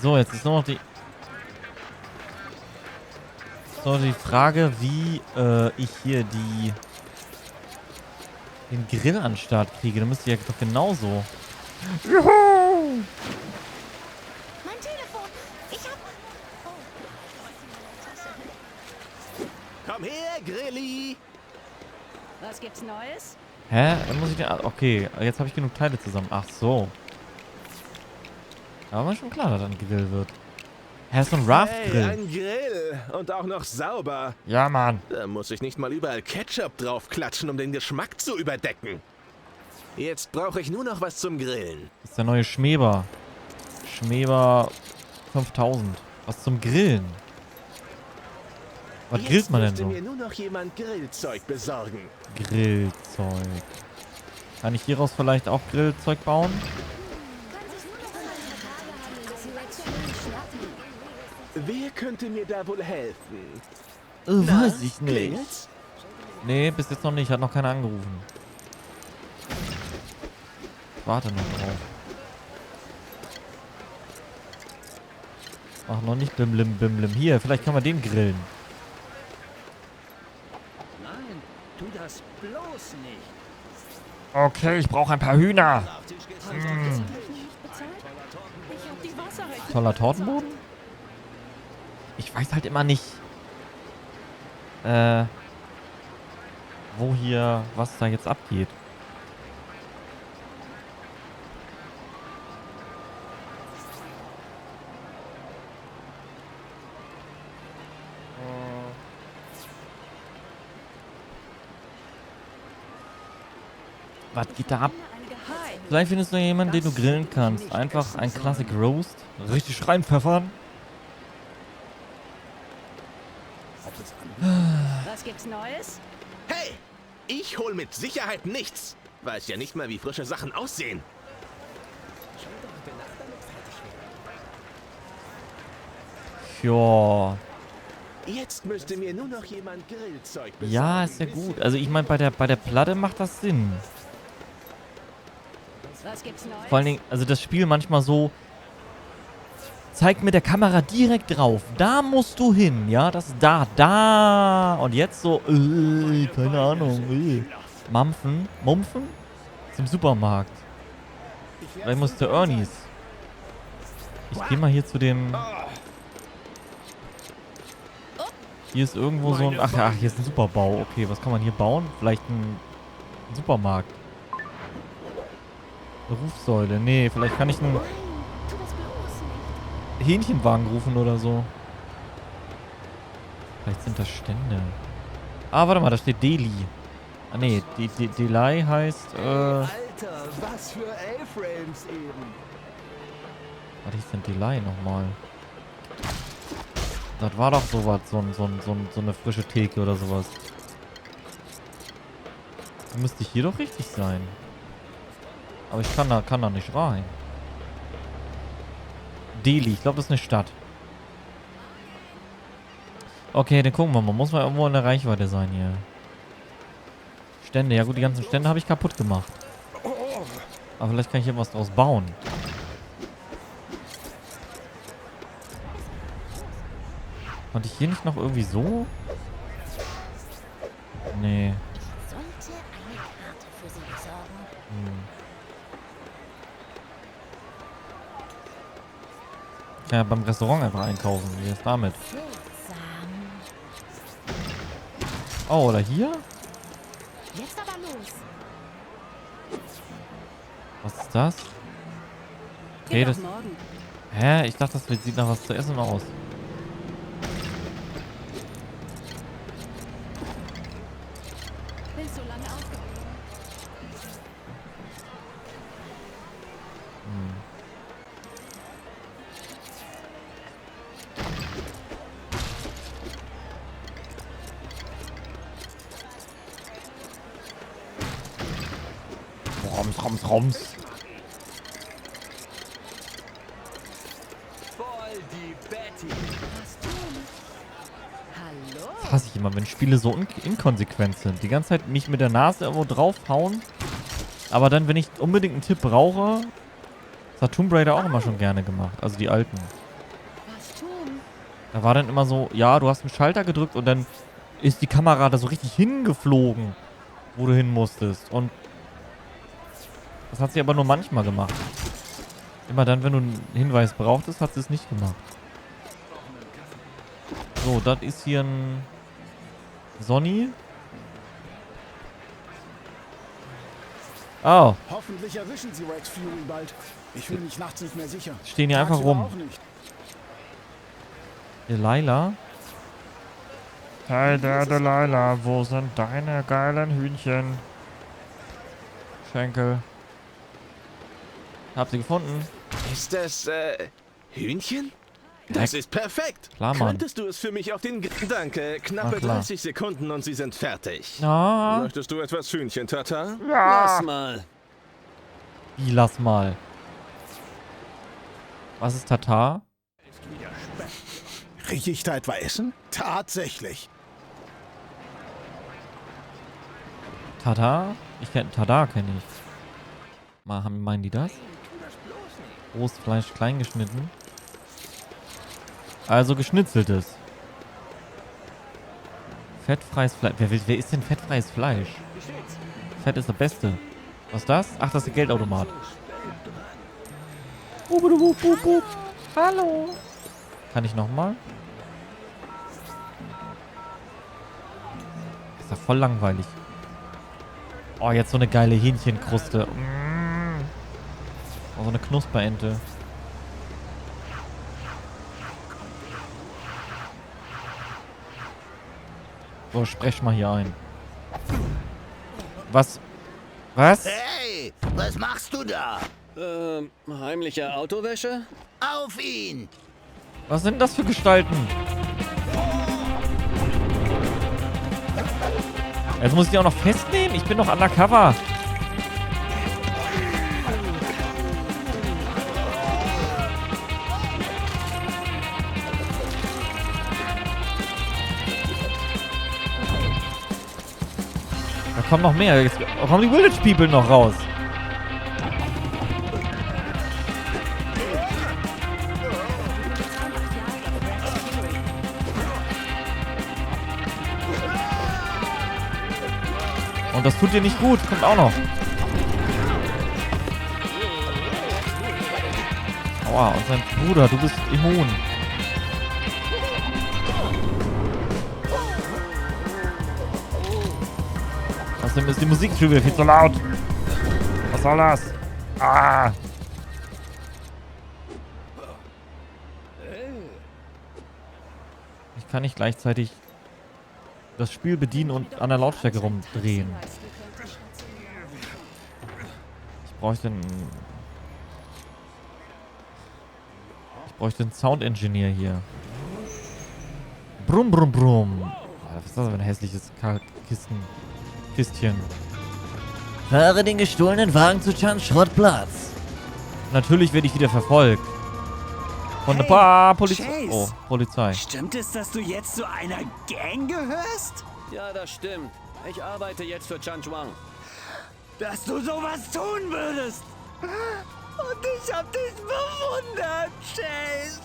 So, jetzt ist nur noch die Frage, wie ich hier den Grill an den Start kriege. Da müsste ich ja doch genauso. Juhu!
Mein Telefon. Ich hab...
Komm her, Grilli.
Was gibt's Neues?
Hä? Dann muss ich den... Okay, jetzt habe ich genug Teile zusammen. Ach so. Aber war schon klar, dass ein Grill wird. Hä, ist so ein Raft-Grill.
Hey, ein Grill. Und auch noch sauber.
Ja, Mann.
Da muss ich nicht mal überall Ketchup draufklatschen, um den Geschmack zu überdecken. Jetzt brauche ich nur noch was zum Grillen.
Das ist der neue Schmeber. Schmeber 5000. Was zum Grillen? Was grillt man denn so?
Jetzt müsste mir nur noch jemand Grillzeug besorgen.
Grillzeug. Kann ich hieraus vielleicht auch Grillzeug bauen?
Wer könnte mir da wohl helfen?
Weiß ich nicht.
Klingelt's?
Nee, bis jetzt noch nicht. Hat noch keiner angerufen. Ich warte noch drauf. Ach, noch nicht bimlim bimlim. Hier, vielleicht kann man den grillen.
Nein, tu das bloß nicht.
Okay, ich brauche ein paar Hühner. Toller Tortenboden? Ich weiß halt immer nicht, wo hier, was da jetzt abgeht. Was geht da ab? Vielleicht findest du jemanden, den du grillen kannst. Einfach ein Classic Roast. Richtig reinpfeffern.
Was gibt's Neues?
Hey, ich hol mit Sicherheit nichts. Weiß ja nicht mal, wie frische Sachen aussehen.
Ja.
Jetzt müsste mir nur noch jemand Grillzeug besorgen.
Ja, ist ja gut. Also ich meine, bei der Platte macht das Sinn.
Was gibt's Neues?
Vor allen Dingen, also das Spiel manchmal so zeigt mit der Kamera direkt drauf. Da musst du hin, ja? Das ist da. Und jetzt so, keine Ahnung. Mumpfen? Ist im Supermarkt. Vielleicht muss zu Ernie's. Ich gehe mal hier zu dem... Hier ist irgendwo so ein... Ach ja, hier ist ein Superbau. Okay, was kann man hier bauen? Vielleicht ein Supermarkt. Eine Rufsäule. Nee, vielleicht kann ich einen Hähnchenwagen rufen oder so. Vielleicht sind das Stände. Ah, warte mal, da steht Deli. Ah, nee, Delay heißt,
Alter, was für A-Frames eben.
Was ist denn Delay nochmal? Das war doch sowas, so eine frische Theke oder sowas. Da müsste ich hier doch richtig sein. Aber ich kann da nicht rein. Delhi, ich glaube, das ist eine Stadt. Okay, dann gucken wir mal. Muss man irgendwo in der Reichweite sein hier. Stände, ja gut, die ganzen Stände habe ich kaputt gemacht. Aber vielleicht kann ich hier was draus bauen. Konnte ich hier nicht noch irgendwie so? Nee. Ich kann ja beim Restaurant einfach einkaufen. Wie ist damit? Oh, oder hier?
Jetzt aber los.
Was ist das? Okay, das... Hä? Ich dachte, das sieht nach was zu essen aus.
Willst du lange aufgehoben?
Roms.
Voll die Betty. Was tun? Hallo?
Das hasse ich immer, wenn Spiele so inkonsequent sind. Die ganze Zeit mich mit der Nase irgendwo draufhauen. Aber dann, wenn ich unbedingt einen Tipp brauche, das hat Tomb Raider auch immer schon gerne gemacht. Also die alten.
Was tun?
Da war dann immer so, ja, du hast einen Schalter gedrückt und dann ist die Kamera da so richtig hingeflogen, wo du hin musstest. Und das hat sie aber nur manchmal gemacht. Immer dann, wenn du einen Hinweis brauchtest, hat sie es nicht gemacht. So, das ist hier ein Sonny. Oh.
Hoffentlich erwischen sie Rex Fury bald. Ich fühle mich nachts nicht mehr sicher.
Stehen hier einfach rum. Delilah.
Hey der Delilah, wo sind deine geilen Hühnchen?
Schenkel. Hab sie gefunden.
Ist das, Hühnchen? Das ist perfekt.
Klar, Mann.
Könntest du es für mich auf den... Danke. Knappe 30 Sekunden und sie sind fertig.
Ja.
Möchtest du etwas Hühnchen, Tata?
Ja.
Lass mal.
Wie, lass mal. Was ist Tatar?
Rieche ich da etwa Essen? Tatsächlich.
Tatar? Tatar kenne ich. Meinen die das? Brustfleisch klein geschnitten. Also geschnitzeltes. Fettfreies Fleisch. Wer isst denn fettfreies Fleisch? Fett ist das Beste. Was ist das? Ach, das ist der Geldautomat. Hallo. Kann ich nochmal? Ist ja voll langweilig. Oh, jetzt so eine geile Hähnchenkruste. Oh, so eine Knusperente. So, sprech mal hier ein. Was? Was?
Hey, was machst du da?
Heimliche Autowäsche?
Auf ihn!
Was sind das für Gestalten? Jetzt muss ich die auch noch festnehmen? Ich bin doch undercover. Da kommen noch mehr. Jetzt kommen die Village People noch raus. Und Und das tut dir nicht gut. Kommt auch noch. Aua, und sein Bruder, du bist immun. Außerdem ist die Musik schon wieder viel zu laut. Was soll das? Ah! Ich kann nicht gleichzeitig das Spiel bedienen und an der Lautstärke rumdrehen. Ich bräuchte einen Sound-Engineer hier. Brumm, brumm, brumm. Was ist das für ein hässliches Kistchen?
Fahre den gestohlenen Wagen zu Chans Schrottplatz.
Natürlich werde ich wieder verfolgt. Von der Polizei.
Chase.
Oh, Polizei.
Stimmt es, dass du jetzt zu einer Gang gehörst?
Ja, das stimmt. Ich arbeite jetzt für Chan Chuang.
Dass du sowas tun würdest! Und ich hab dich bewundert, Chase!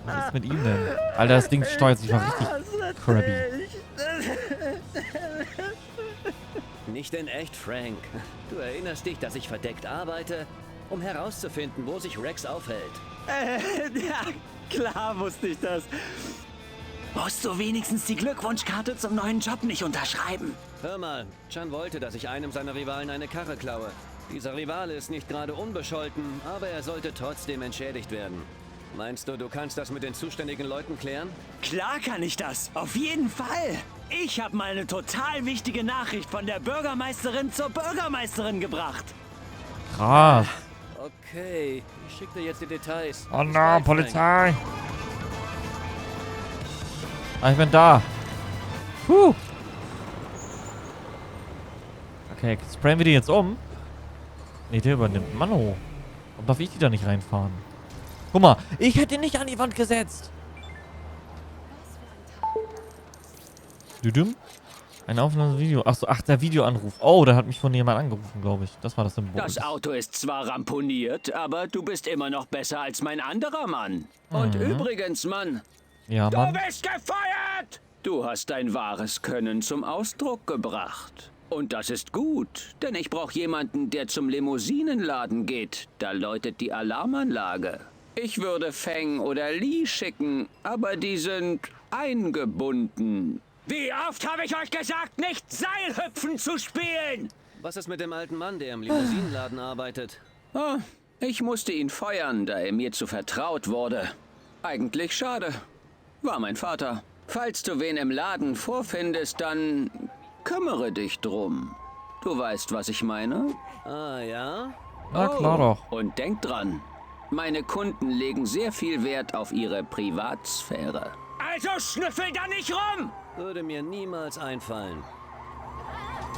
Was ist mit ihm denn? Alter, das Ding steuert sich mal richtig crabby.
Nicht in echt, Frank. Du erinnerst dich, dass ich verdeckt arbeite, um herauszufinden, wo sich Rex aufhält.
Ja, klar wusste ich das. Musst du wenigstens die Glückwunschkarte zum neuen Job nicht unterschreiben?
Hör mal, Chan wollte, dass ich einem seiner Rivalen eine Karre klaue. Dieser Rivale ist nicht gerade unbescholten, aber er sollte trotzdem entschädigt werden. Meinst du, du kannst das mit den zuständigen Leuten klären?
Klar kann ich das. Auf jeden Fall. Ich habe mal eine total wichtige Nachricht von der Bürgermeisterin zur Bürgermeisterin gebracht.
Krass.
Okay, ich schicke dir jetzt die Details.
Oh no, Polizei. Ah, ich bin da. Puh. Okay, sprayen wir die jetzt um? Ne, der übernimmt. Mann, warum darf ich die da nicht reinfahren? Guck mal, ich hätte ihn nicht an die Wand gesetzt. Düdüm? Ein aufgenommenes Video. Achso, ach, der Videoanruf. Oh, da hat mich von jemand angerufen, glaube ich. Das war das Symbol.
Das Auto ist zwar ramponiert, aber du bist immer noch besser als mein anderer Mann. Und übrigens, Mann.
Ja,
Du
Mann.
bist gefeuert! Du hast dein wahres Können zum Ausdruck gebracht. Und das ist gut, denn ich brauche jemanden, der zum Limousinenladen geht. Da läutet die Alarmanlage. Ich würde Feng oder Lee schicken, aber die sind eingebunden. Wie oft habe ich euch gesagt, nicht Seilhüpfen zu spielen?
Was ist mit dem alten Mann, der im Limousinenladen arbeitet?
Ah, ich musste ihn feuern, da er mir zu vertraut wurde. Eigentlich schade. War mein Vater. Falls du wen im Laden vorfindest, dann kümmere dich drum. Du weißt, was ich meine?
Ah, ja?
Na klar doch.
Und denk dran, meine Kunden legen sehr viel Wert auf ihre Privatsphäre. Also schnüffel da nicht rum!
Würde mir niemals einfallen.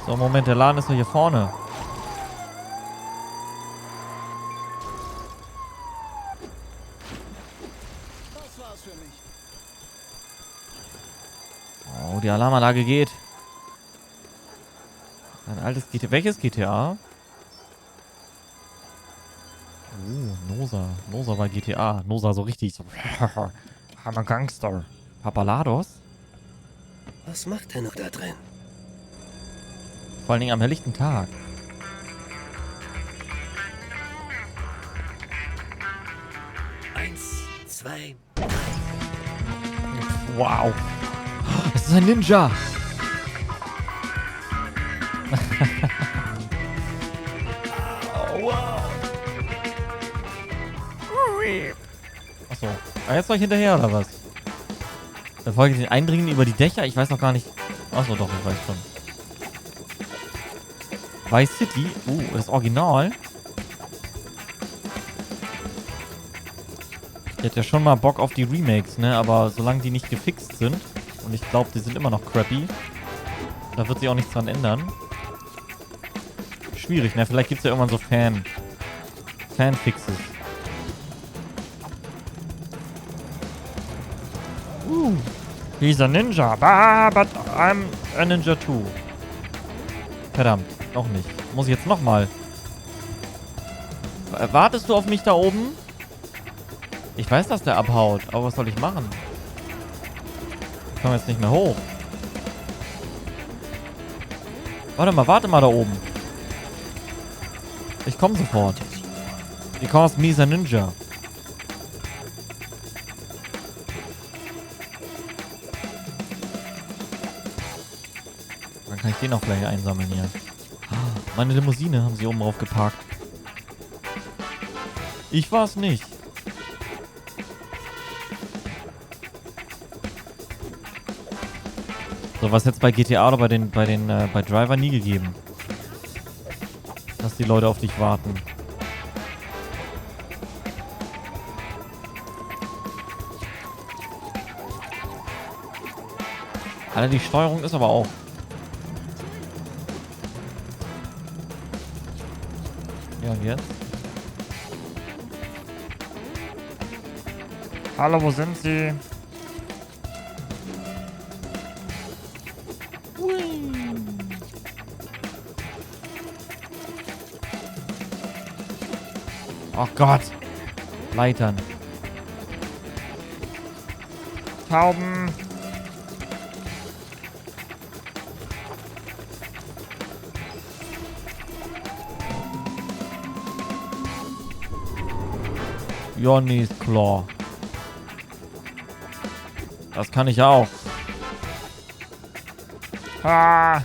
So, Moment, der Laden ist doch hier vorne.
Das war's für mich.
Oh, die Alarmanlage geht. Ein altes GTA. Welches GTA? Nosa. Nosa war GTA. Nosa so richtig. So. I'm a Gangster. Papalados?
Was macht er noch da drin?
Vor allen Dingen am helllichten Tag.
Eins, zwei.
Wow. Es ist ein Ninja. Achso. Ah, jetzt soll ich hinterher, oder was? Verfolge den Eindringen über die Dächer? Ich weiß noch gar nicht. Achso, doch, ich weiß schon. Vice City? Das Original. Ich hätte ja schon mal Bock auf die Remakes, ne? Aber solange die nicht gefixt sind, und ich glaube, die sind immer noch crappy, da wird sich auch nichts dran ändern. Schwierig, ne? Vielleicht gibt es ja irgendwann so Fanfixes. He's a ninja, but I'm a ninja too. Verdammt, noch nicht. Muss ich jetzt nochmal. Wartest du auf mich da oben? Ich weiß, dass der abhaut, aber was soll ich machen? komme jetzt nicht mehr hoch. Warte mal da oben. Ich komme sofort. Ich komme aus Misa Ninja. Dann kann ich den auch gleich einsammeln hier. Meine Limousine haben sie oben drauf geparkt. Ich war es nicht. So, was jetzt bei GTA oder bei Driver nie gegeben. Dass die Leute auf dich warten. Alter, die Steuerung ist aber auch. Ja, und jetzt?
Hallo, wo sind Sie?
Oh Gott. Leitern.
Tauben.
Johnny's Claw. Das kann ich auch.
Ah.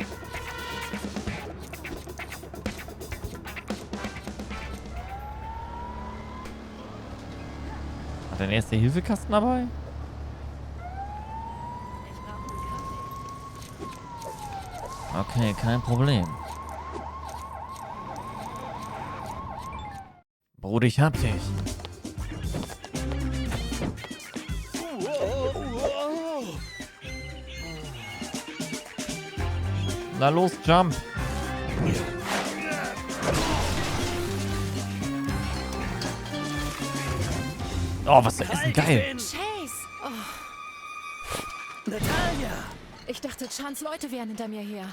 Hat ein Erste-Hilfe-Kasten dabei? Okay, kein Problem. Bruder, ich hab dich. Na los, jump. Oh, was ist denn geil?
Chase! Oh.
Natalia!
Ich dachte, Chans Leute wären hinter mir her.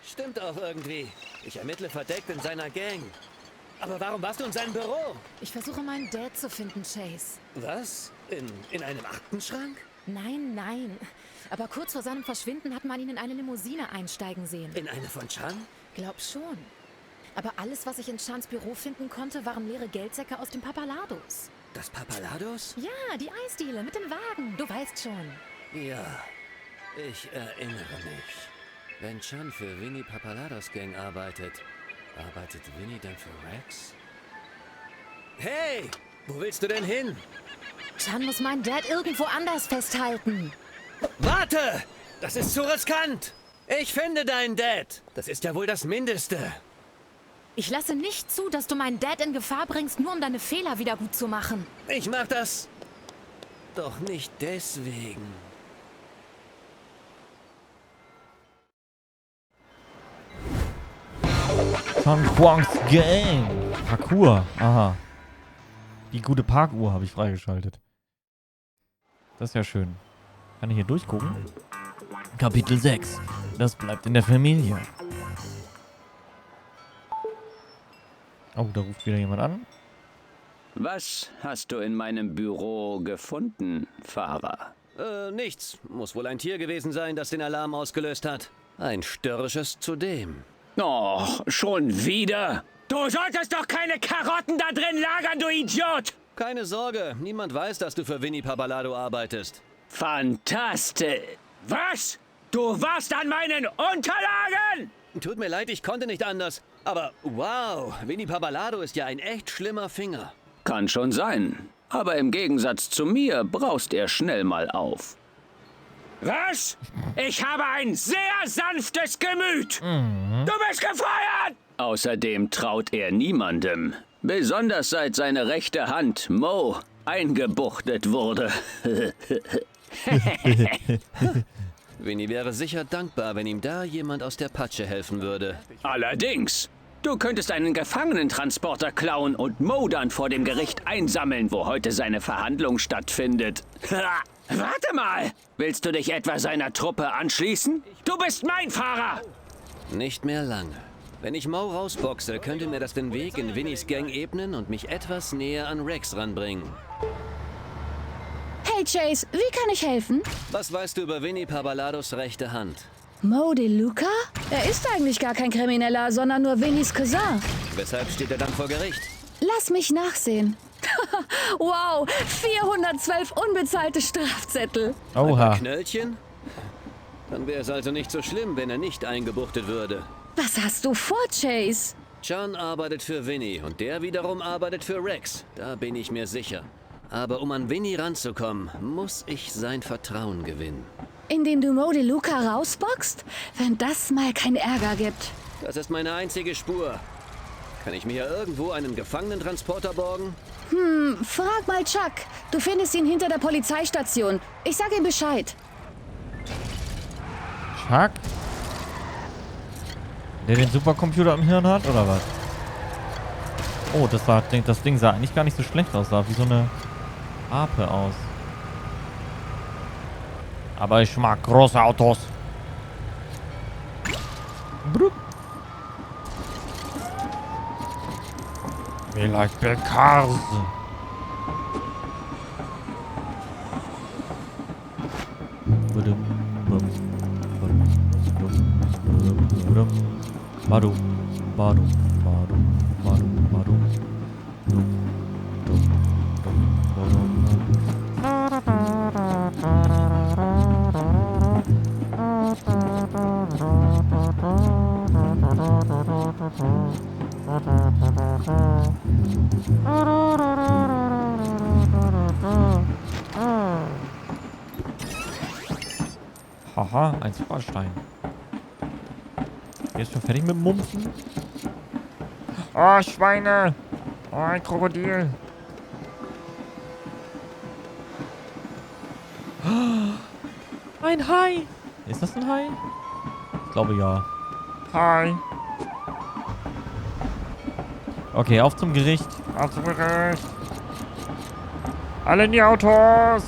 Stimmt auch irgendwie. Ich ermittle verdeckt in seiner Gang. Aber warum warst du in seinem Büro?
Ich versuche meinen Dad zu finden, Chase.
Was? In einem Aktenschrank?
Nein. Aber kurz vor seinem Verschwinden hat man ihn in eine Limousine einsteigen sehen.
In eine von Chan?
Glaub schon. Aber alles, was ich in Chans Büro finden konnte, waren leere Geldsäcke aus dem Papalados.
Das Papalados?
Ja, die Eisdiele mit dem Wagen. Du weißt schon.
Ja, ich erinnere mich. Wenn Chan für Vinny Papalados Gang arbeitet Vinny dann für Rex? Hey, wo willst du denn hin?
Chan muss meinen Dad irgendwo anders festhalten.
Warte! Das ist zu riskant! Ich finde deinen Dad! Das ist ja wohl das Mindeste!
Ich lasse nicht zu, dass du meinen Dad in Gefahr bringst, nur um deine Fehler wieder gut zu machen.
Ich mach das doch nicht deswegen.
Chan Huangs Gang. Parkour. Aha. Die gute Parkuhr habe ich freigeschaltet. Das ist ja schön. Kann ich hier durchgucken? Kapitel 6. Das bleibt in der Familie. Oh, da ruft wieder jemand an.
Was hast du in meinem Büro gefunden, Fahrer?
Nichts. Muss wohl ein Tier gewesen sein, das den Alarm ausgelöst hat. Ein störrisches zudem.
Oh, schon wieder? Du solltest doch keine Karotten da drin lagern, du Idiot!
Keine Sorge, niemand weiß, dass du für Vinny Papalado arbeitest.
Fantastisch! Was? Du warst an meinen Unterlagen?
Tut mir leid, ich konnte nicht anders. Aber wow, Vinny Papalado ist ja ein echt schlimmer Finger.
Kann schon sein. Aber im Gegensatz zu mir braust er schnell mal auf. Was? Ich habe ein sehr sanftes Gemüt. Du bist gefeuert! Außerdem traut er niemandem. Besonders seit seine rechte Hand, Mo, eingebuchtet wurde.
Vinny wäre sicher dankbar, wenn ihm da jemand aus der Patsche helfen würde.
Allerdings. Du könntest einen Gefangenentransporter klauen und Mo dann vor dem Gericht einsammeln, wo heute seine Verhandlung stattfindet. Warte mal! Willst du dich etwa seiner Truppe anschließen? Du bist mein Fahrer!
Nicht mehr lange. Wenn ich Mo rausboxe, könnte mir das den Weg in Vinnys Gang ebnen und mich etwas näher an Rex ranbringen.
Hey Chase, wie kann ich helfen?
Was weißt du über Vinny Pabalados rechte Hand?
Mo DeLuca? Er ist eigentlich gar kein Krimineller, sondern nur Vinnys Cousin.
Weshalb steht er dann vor Gericht?
Lass mich nachsehen. Wow, 412 unbezahlte Strafzettel.
Oha.
Ein Knöllchen? Dann wäre es also nicht so schlimm, wenn er nicht eingebuchtet würde.
Was hast du vor, Chase?
John arbeitet für Vinny und der wiederum arbeitet für Rex. Da bin ich mir sicher. Aber um an Vinny ranzukommen, muss ich sein Vertrauen gewinnen.
Indem du Mo DeLuca rausboxt? Wenn das mal keinen Ärger gibt.
Das ist meine einzige Spur. Kann ich mir hier irgendwo einen Gefangenentransporter borgen?
Frag mal Chuck. Du findest ihn hinter der Polizeistation. Ich sag ihm Bescheid.
Chuck? Der den Supercomputer im Hirn hat, oder was? Oh, das Ding sah eigentlich gar nicht so schlecht aus. Sah wie so eine Ape aus. Aber ich mag große Autos. Brup. We like big cars. Badum, badum, badum, badum, badum. Haha, ein Superstein. Er ist schon fertig mit dem Mumpfen.
Oh, Schweine. Oh, ein Krokodil.
Ein Hai. Ist das ein Hai? Ich glaube ja.
Hi.
Okay, auf zum Gericht.
Auf zum Gericht. Alle in die Autos.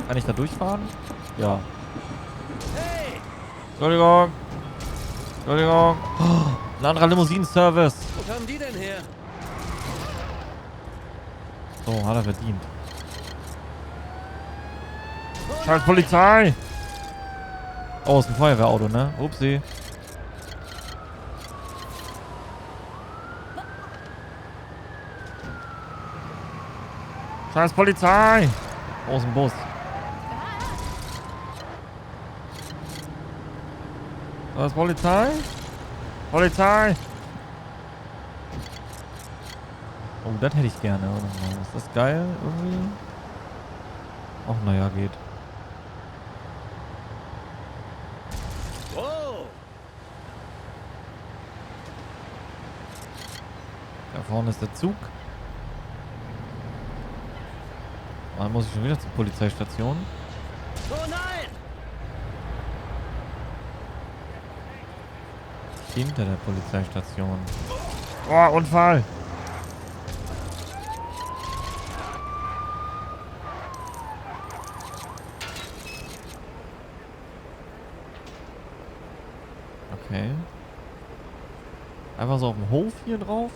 Kann ich da durchfahren? Ja. Entschuldigung. Entschuldigung. Oh, ein anderer Limousinenservice.
Wo kamen die denn her?
So, hat er verdient.
Scheiß Polizei.
Oh, ist ein Feuerwehrauto, ne? Upsi.
Scheiß Polizei.
Oh, ist ein Bus.
Was, Polizei? Polizei!
Oh, das hätte ich gerne. Ist das geil irgendwie? Ach, naja, geht.
Wow.
Da vorne ist der Zug. Dann muss ich schon wieder zur Polizeistation.
Oh nein!
Hinter der Polizeistation.
Oh, Unfall!
Okay. Einfach so auf dem Hof hier drauf.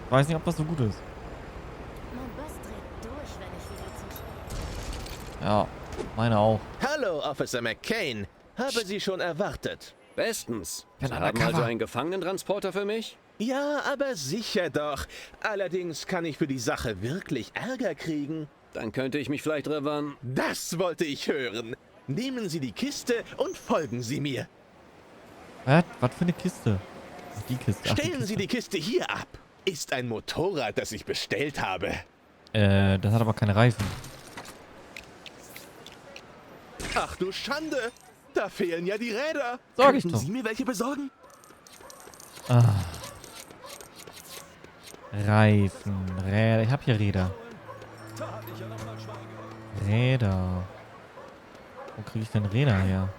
Weiß nicht, ob das so gut ist. Ja, meine auch.
Hallo, Officer McCain. Habe Sie schon erwartet?
Bestens.
Bin
Sie haben
undercover.
also einen Gefangenentransporter für mich?
Ja, aber sicher doch. Allerdings kann ich für die Sache wirklich Ärger kriegen.
Dann könnte ich mich vielleicht revanchen.
Das wollte ich hören. Nehmen Sie die Kiste und folgen Sie mir.
Was für eine Kiste? Ach, die Kiste. Ach,
Stellen Sie die Kiste hier ab. Ist ein Motorrad, das ich bestellt habe.
Das hat aber keine Reifen.
Ach du Schande. Da fehlen ja die Räder.
Sag ich
Könnten
doch.
Sie mir welche besorgen?
Ah. Reifen, Räder. Ich habe hier Räder. Räder. Wo kriege ich denn Räder her?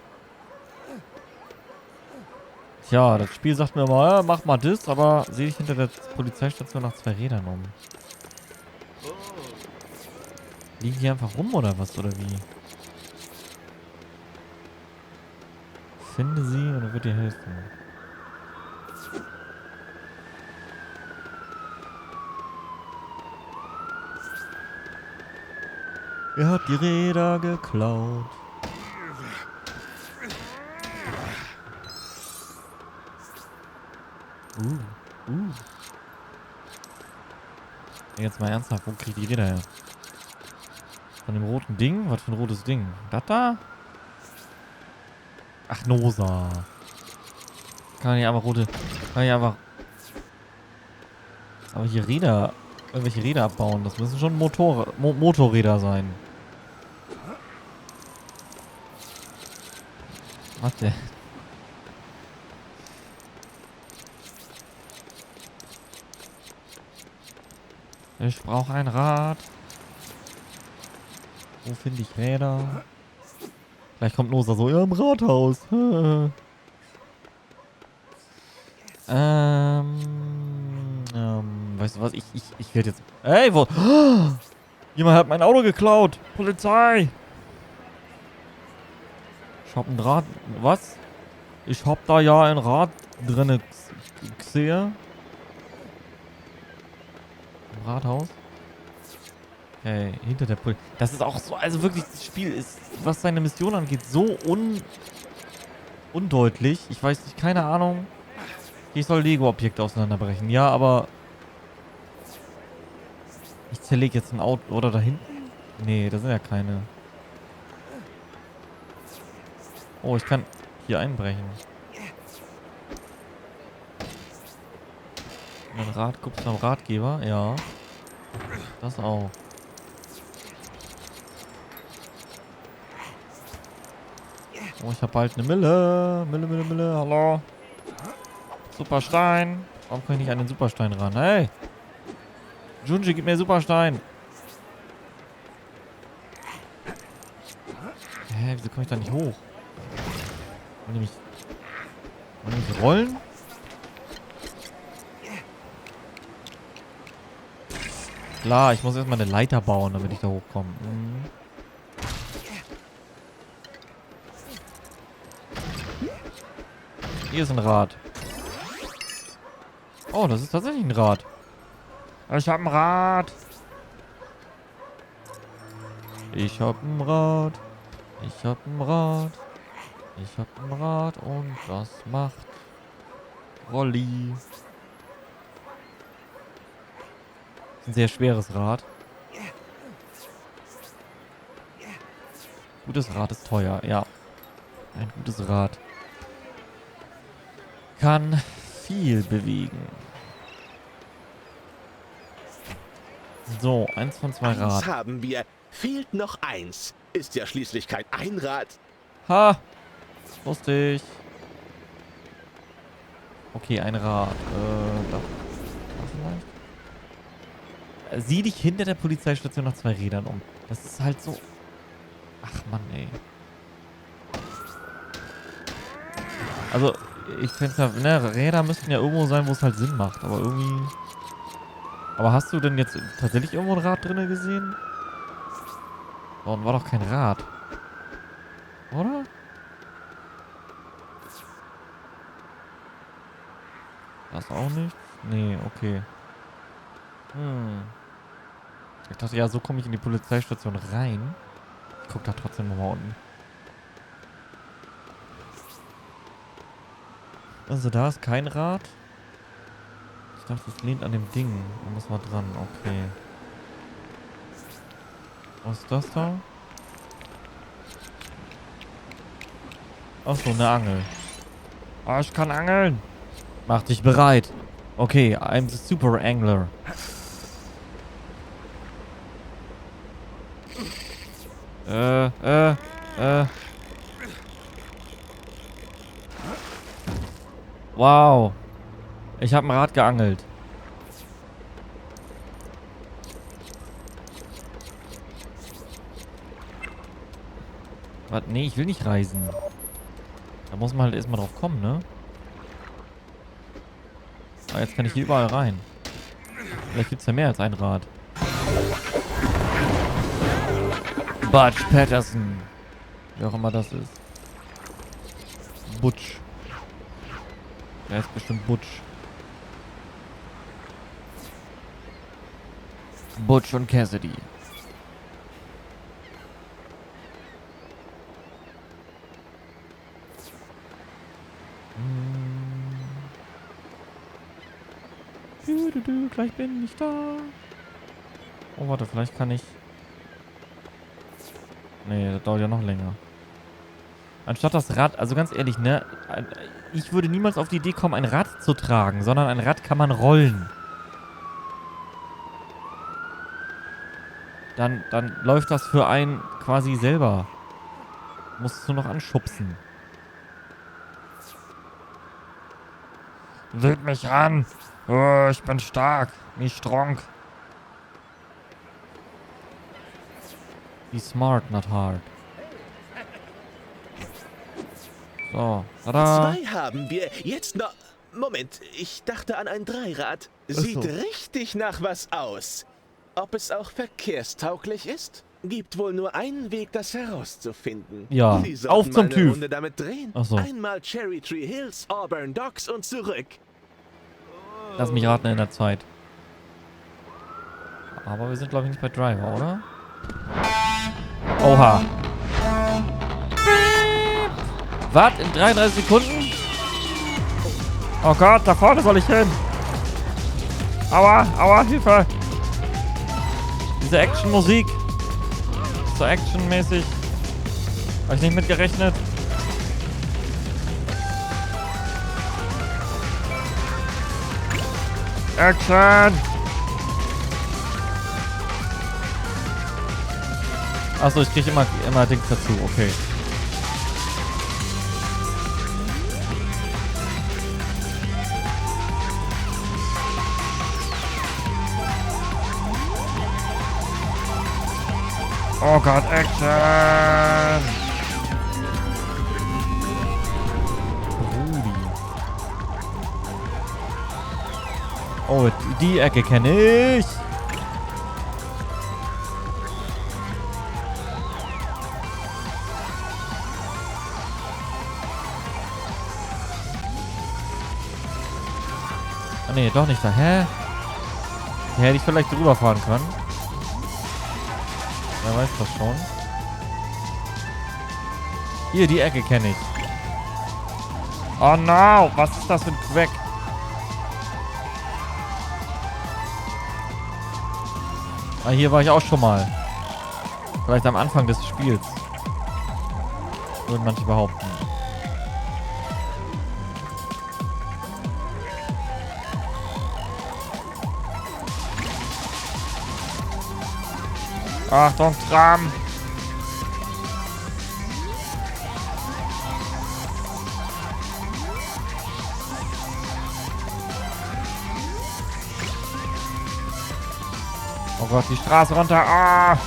Tja, das Spiel sagt mir mal, mach mal das, aber sehe ich hinter der Polizeistation nach 2 Rädern um. Liegen die einfach rum oder was? Oder wie? Finde sie und dann wird dir helfen. Er hat die Räder geklaut. Jetzt mal ernsthaft, wo kriegt die Räder her? Von dem roten Ding? Was für ein rotes Ding? Das da? Ach, Nosa. Kann ich einfach rote... Kann ich einfach... Aber hier Räder... Irgendwelche Räder abbauen. Das müssen schon Motorräder sein. Was denn? Ich brauche ein Rad. Wo finde ich Räder? Vielleicht kommt Nosa so, ja, im Rathaus. Weißt du was? Ich werde jetzt... Ey, wo... Jemand hat mein Auto geklaut. Polizei. Ich hab ein Rad... Was? Ich hab da ja ein Rad drinne gesehen. Im Rathaus. Okay, hinter der Polizei. Das ist auch so... Also wirklich, das Spiel ist, was seine Mission angeht, so undeutlich. Ich weiß nicht, keine Ahnung. Ich soll Lego-Objekte auseinanderbrechen. Ja, aber... Ich zerlege jetzt ein Auto. Oder da hinten? Nee, da sind ja keine. Oh, ich kann hier einbrechen. Mein Rad, guckst du am Ratgeber? Ja. Das auch. Oh, ich habe bald eine Mille. Mille, hallo. Superstein. Warum kann ich nicht an den Superstein ran? Hey! Junji, gib mir Superstein. Hä, wieso komme ich da nicht hoch? Wollen die mich rollen? Klar, ich muss erstmal eine Leiter bauen, damit ich da hochkomme. Hier ist ein Rad. Oh, das ist tatsächlich ein Rad. Ich hab ein Rad. Ich hab ein Rad. Ich hab ein Rad. Ich hab ein Rad und das macht Rolli. Ein sehr schweres Rad. Gutes Rad ist teuer, ja. Ein gutes Rad kann viel bewegen. So, 1 von 2 Rad.
Eins haben wir. Fehlt noch eins. Ist ja schließlich kein Einrad.
Ha! Wusste ich. Okay, ein Rad. Da vielleicht? Sieh dich hinter der Polizeistation nach 2 Rädern um. Das ist halt so... Ach Mann, ey. Also, ich finde ja, ne, Räder müssten ja irgendwo sein, wo es halt Sinn macht. Aber irgendwie... Aber hast du denn jetzt tatsächlich irgendwo ein Rad drin gesehen? Oh, war doch kein Rad. Oder? Das auch nicht? Nee, okay. Ich dachte, ja, so komme ich in die Polizeistation rein. Ich guck da trotzdem nochmal unten. Also da ist kein Rad. Ich dachte, es lehnt an dem Ding. Da muss man dran. Okay. Was ist das da? Achso, eine Angel. Oh, ich kann angeln. Mach dich bereit. Okay, I'm the super angler. Wow. Ich habe ein Rad geangelt. Was? Nee, ich will nicht reisen. Da muss man halt erstmal drauf kommen, ne? Aber jetzt kann ich hier überall rein. Vielleicht gibt es ja mehr als ein Rad. Butch Patterson. Wie auch immer das ist. Butch. Der ist bestimmt Butch. Butch und Cassidy. Gleich bin ich da. Oh, warte, vielleicht kann ich... Nee, das dauert ja noch länger. Anstatt das Rad, also ganz ehrlich, ne? Ich würde niemals auf die Idee kommen, ein Rad zu tragen, sondern ein Rad kann man rollen. Dann läuft das für einen quasi selber. Musst du noch anschubsen.
Seht mich an. Oh, ich bin stark. Wie strong.
Be smart, not hard. So, tada.
2 haben wir. Jetzt noch... Moment, ich dachte an ein Dreirad. Sieht richtig nach was aus. Ob es auch verkehrstauglich ist? Gibt wohl nur einen Weg, das herauszufinden.
Ja,
Sie sollten
auf zum
mal eine
TÜV.
Runde damit drehen.
Ach so.
Einmal Cherry Tree Hills, Auburn Docks und zurück.
Lass mich raten in der Zeit. Aber wir sind, glaube ich, nicht bei Driver, oder? Oha. Wart in 33 Sekunden?
Oh Gott, da vorne soll ich hin. Aua, aua, Hilfe.
Diese Action-Musik. So actionmäßig. Habe ich nicht mit gerechnet.
Action.
Achso, ich kriege immer Dings dazu. Okay.
Oh Gott, Action!
Rudi. Oh, die Ecke kenne ich. Ah nee, doch nicht da. Hä? Hier hätte ich vielleicht drüber fahren können. Wer weiß das schon. Hier, die Ecke kenne ich.
Oh no, was ist das für ein Quack?
Ah, hier war ich auch schon mal. Vielleicht am Anfang des Spiels. Würden manche behaupten.
Achtung, Tram! Oh Gott, die Straße runter! Ah!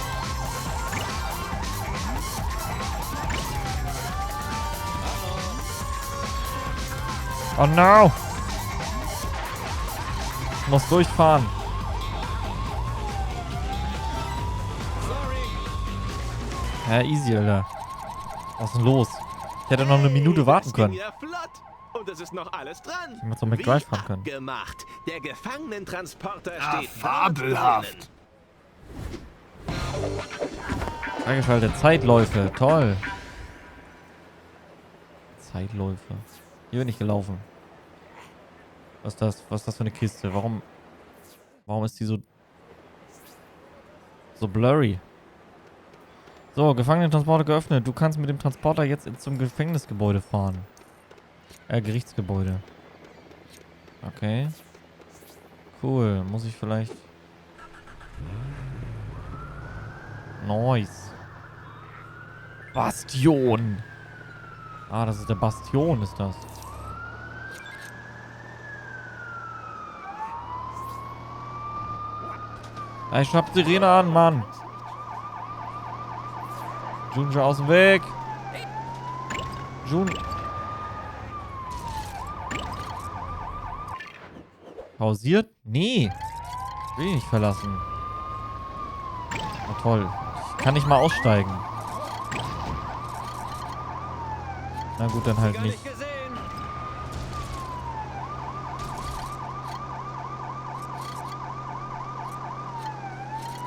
Oh no!
Ich muss durchfahren. Ja, easy, Alter. Was ist denn los? Ich hätte noch eine Minute warten können.
Ja, flott. Und es ist noch alles dran.
Ich hätte zum McDrive fahren können.
Gemacht. Der Gefangenentransporter
Ja,
steht
fabelhaft.
Freigeschaltet. Zeitläufe. Toll. Zeitläufe. Hier bin ich gelaufen. Was ist das? Was ist das für eine Kiste? Warum ist die so blurry? So, Gefangenentransporter geöffnet. Du kannst mit dem Transporter jetzt zum Gefängnisgebäude fahren. Gerichtsgebäude. Okay. Cool. Muss ich vielleicht... Nice. Bastion. Ah, das ist der Bastion, ist das. Ich hab Sirene an, Mann. Jun, aus dem Weg. Jun. Pausiert? Nee. Will ich nicht verlassen. Na toll. Ich kann nicht mal aussteigen. Na gut, dann halt nicht.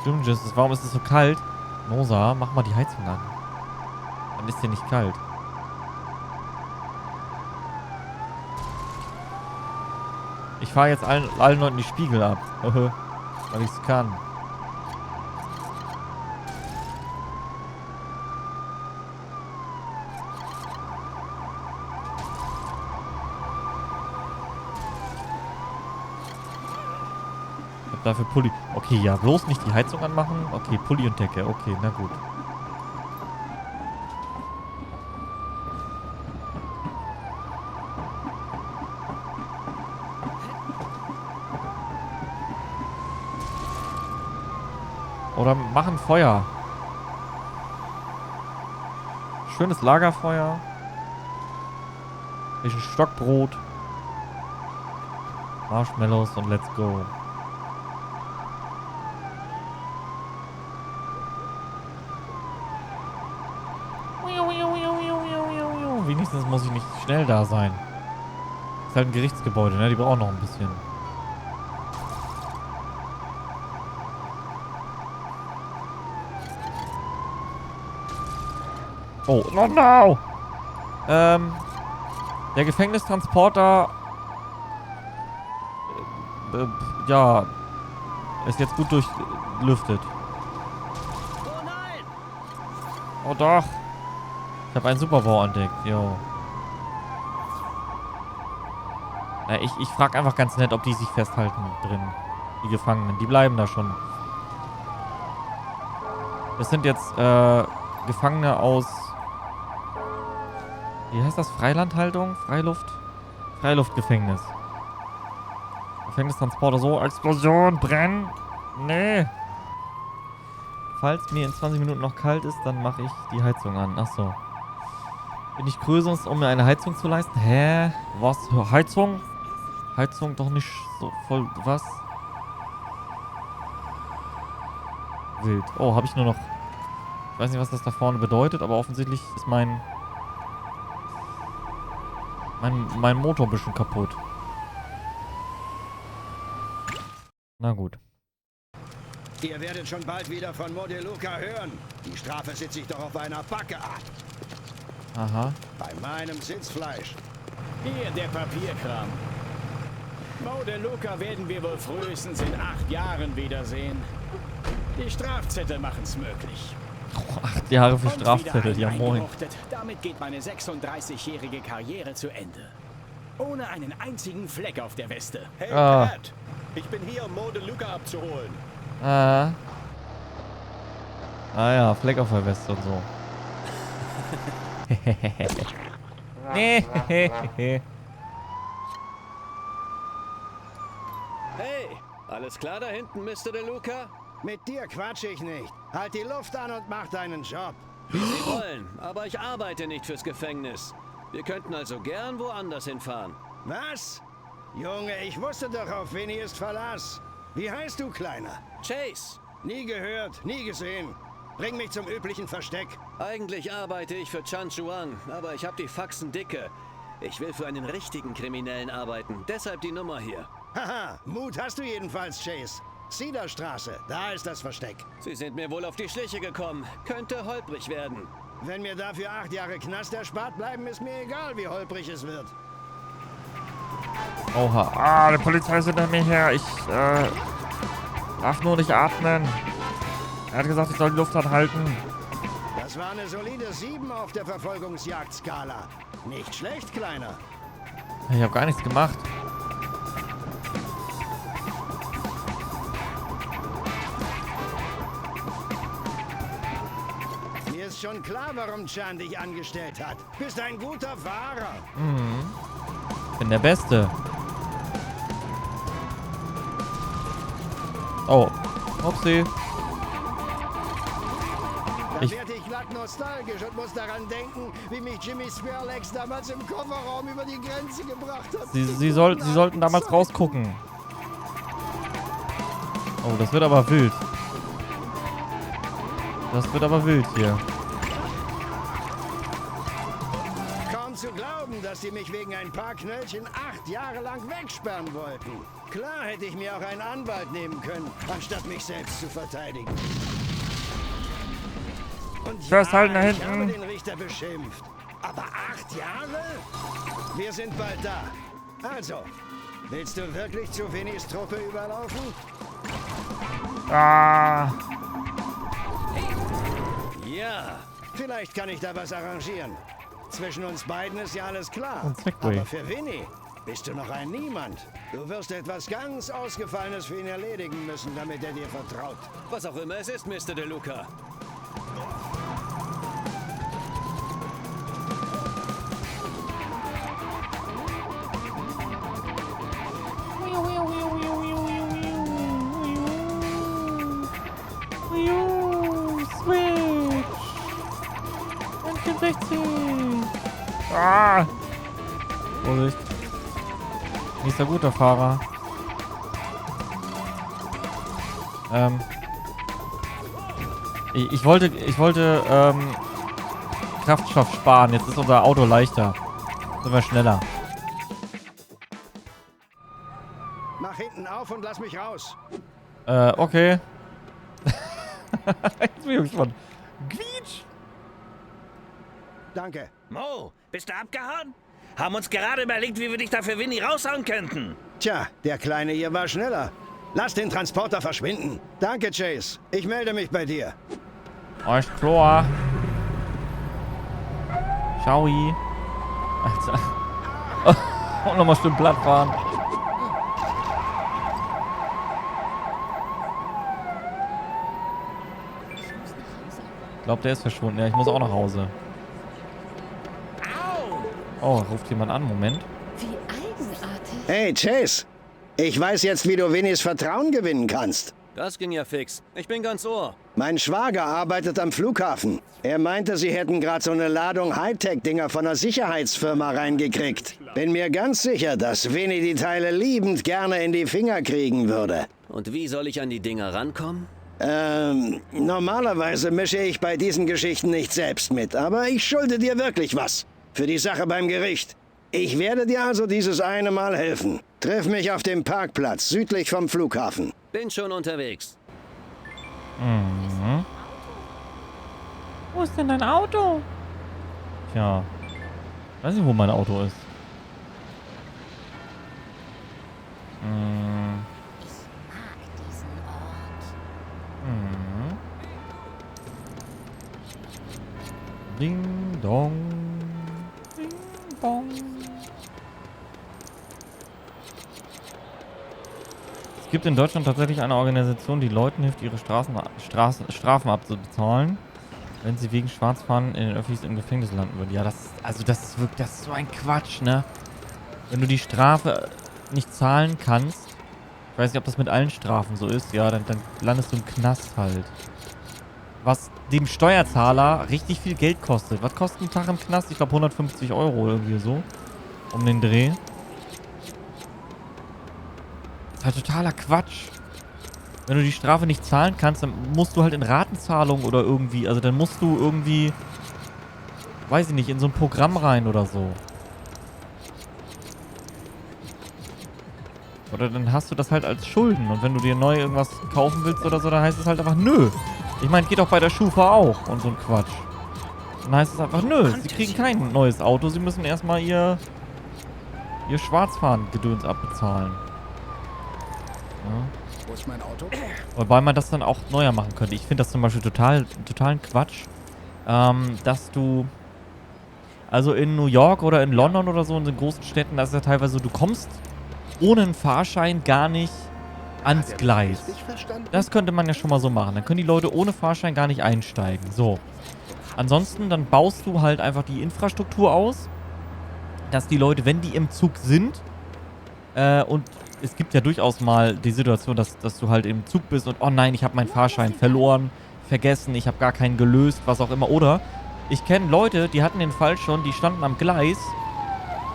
Stimmt, Justice. Warum ist es so kalt? Nosa, mach mal die Heizung an. Dann ist dir nicht kalt. Ich fahre jetzt allen Leuten die Spiegel ab. Weil ich's kann. Ich hab dafür Pulli. Okay, ja, bloß nicht die Heizung anmachen. Okay, Pulli und Decke. Okay, na gut. Oder machen Feuer. Schönes Lagerfeuer. Bisschen Stockbrot. Marshmallows und let's go. Wenigstens muss ich nicht schnell da sein. Ist halt ein Gerichtsgebäude, ne? Die brauchen noch ein bisschen. Oh, no! Der Gefängnistransporter ja, ist jetzt gut durchlüftet.
Oh nein!
Oh doch! Ich habe einen Superbau entdeckt, yo. Na, ich frage einfach ganz nett, ob die sich festhalten drin. Die Gefangenen, die bleiben da schon. Das sind jetzt Gefangene aus... Wie heißt das? Freilandhaltung? Freiluft? Freiluftgefängnis. Gefängnistransporter. So, Explosion, brennen. Nee. Falls mir in 20 Minuten noch kalt ist, dann mache ich die Heizung an. Achso. Bin ich größer, um mir eine Heizung zu leisten? Hä? Was? Heizung? Heizung doch nicht so voll... Was? Wild. Oh, habe ich nur noch... Ich weiß nicht, was das da vorne bedeutet, aber offensichtlich ist mein Motor ein bisschen kaputt. Na gut.
Ihr werdet schon bald wieder von Modeluca hören. Die Strafe sitze ich doch auf einer Backe ab.
Aha.
Bei meinem Sitzfleisch.
Hier der Papierkram. Modeluca werden wir wohl frühestens in 8 Jahren wiedersehen. Die Strafzettel machen's möglich.
8 Jahre für Strafzettel, ja moin.
Damit geht meine 36-jährige Karriere zu Ende. Ohne einen einzigen Fleck auf der Weste.
Hey, Pat! Ich bin hier, um Modeluca abzuholen.
Ah ja, Fleck auf der Weste und so.
Hey, alles klar da hinten, Mr. De Luca?
Mit dir quatsch ich nicht. Halt die Luft an und mach deinen Job.
Wie Sie wollen, aber ich arbeite nicht fürs Gefängnis. Wir könnten also gern woanders hinfahren.
Was? Junge, ich wusste doch, auf wen hier ist Verlass. Wie heißt du, Kleiner?
Chase.
Nie gehört, nie gesehen. Bring mich zum üblichen Versteck.
Eigentlich arbeite ich für Chan Chuang, aber ich habe die Faxen dicke. Ich will für einen richtigen Kriminellen arbeiten, deshalb die Nummer hier.
Haha, Mut hast du jedenfalls, Chase. Cedarstraße, da ist das Versteck.
Sie sind mir wohl auf die Schliche gekommen. Könnte holprig werden.
Wenn mir dafür 8 Jahre Knast erspart bleiben, ist mir egal, wie holprig es wird.
Oha.
Ah, die Polizei ist hinter mir her. Ich, darf nur nicht atmen. Er hat gesagt, ich soll die Luft anhalten.
Das war eine solide 7 auf der Verfolgungsjagdskala. Nicht schlecht, Kleiner.
Ich habe gar nichts gemacht.
Mir ist schon klar, warum Chan dich angestellt hat. Bist ein guter Fahrer.
Mhm. Bin der Beste. Oh. Upsi.
Da werde ich glatt nostalgisch und muss daran denken, wie mich Jimmy Squirrelegs damals im Kofferraum über die Grenze gebracht hat.
Sie sollten damals rausgucken. Oh, das wird aber wild. Das wird aber wild hier.
Kaum zu glauben, dass sie mich wegen ein paar Knöllchen 8 Jahre lang wegsperren wollten. Klar hätte ich mir auch einen Anwalt nehmen können, anstatt mich selbst zu verteidigen. Und
Festhalten da
ich habe
hinten.
den Richter beschimpft. Aber 8 Jahre? Wir sind bald da. Also, Willst du wirklich zu Vinnys Truppe überlaufen?
Ah.
Ja, vielleicht kann ich da was arrangieren. Zwischen uns beiden ist ja alles klar.
Und Segway.
Aber für Vinny bist du noch ein Niemand. Du wirst etwas ganz Ausgefallenes für ihn erledigen müssen, damit er dir vertraut.
Was auch immer es ist, Mr. De Luca.
Switch. 64.
Ah.
Vorsicht. Nächster guter Fahrer. Ich wollte Kraftstoff sparen. Jetzt ist unser Auto leichter. Sind wir schneller.
Mach hinten auf und lass mich raus.
Okay. Jetzt bin ich gespannt. Quietsch!
Danke.
Mo, bist du abgehauen? Haben uns gerade überlegt, wie wir dich da für Vinny raushauen könnten.
Tja, der Kleine hier war schneller. Lass den Transporter verschwinden. Danke, Chase. Ich melde mich bei dir.
Alles klar. Ciao. Alter. Und nochmal schön platt fahren. Ich glaube, der ist verschwunden. Ja, ich muss auch nach Hause. Oh, ruft jemand an. Moment.
Wie eigenartig.
Hey, Chase. Ich weiß jetzt, wie du Vinnys Vertrauen gewinnen kannst.
Das ging ja fix. Ich bin ganz ohr.
Mein Schwager arbeitet am Flughafen. Er meinte, sie hätten gerade so eine Ladung Hightech-Dinger von einer Sicherheitsfirma reingekriegt. Bin mir ganz sicher, dass Vinny die Teile liebend gerne in die Finger kriegen würde.
Und wie soll ich an die Dinger rankommen?
Normalerweise mische ich bei diesen Geschichten nicht selbst mit, aber ich schulde dir wirklich was. Für die Sache beim Gericht. Ich werde dir also dieses eine Mal helfen. Triff mich auf dem Parkplatz südlich vom Flughafen.
Bin schon unterwegs.
Mhm. Wo ist denn dein Auto? Tja. Weiß nicht, wo mein Auto ist. Mhm. Mhm. Ding dong. Ding dong. Es gibt in Deutschland tatsächlich eine Organisation, die Leuten hilft, ihre Strafen abzubezahlen, wenn sie wegen Schwarzfahren in den Öffis im Gefängnis landen würden. Ja, das ist so ein Quatsch, ne? Wenn du die Strafe nicht zahlen kannst, ich weiß nicht, ob das mit allen Strafen so ist, ja, dann landest du im Knast halt. Was dem Steuerzahler richtig viel Geld kostet. Was kostet ein Tag im Knast? Ich glaube 150 Euro irgendwie so. Um den Dreh. Das ist halt totaler Quatsch. Wenn du die Strafe nicht zahlen kannst, dann musst du halt in Ratenzahlung oder irgendwie, also dann musst du irgendwie, weiß ich nicht, in so ein Programm rein oder so. Oder dann hast du das halt als Schulden. Und wenn du dir neu irgendwas kaufen willst oder so, dann heißt es halt einfach, nö. Ich meine, geht auch bei der Schufa auch und so ein Quatsch. Dann heißt es einfach, nö, sie kriegen kein neues Auto. Sie müssen erstmal ihr Schwarzfahren-Gedöns abbezahlen. Ja.
Wo ist mein Auto?
Wobei man das dann auch neuer machen könnte. Ich finde das zum Beispiel totalen Quatsch, dass du, also in New York oder in London oder so, in den großen Städten, da ist ja teilweise so, du kommst ohne einen Fahrschein gar nicht ans Gleis. Das könnte man ja schon mal so machen. Dann können die Leute ohne Fahrschein gar nicht einsteigen. So. Ansonsten, dann baust du halt einfach die Infrastruktur aus, dass die Leute, wenn die im Zug sind, und es gibt ja durchaus mal die Situation, dass du halt im Zug bist und, oh nein, ich habe meinen Fahrschein verloren, vergessen, ich habe gar keinen gelöst, was auch immer. Oder ich kenne Leute, die hatten den Fall schon, die standen am Gleis,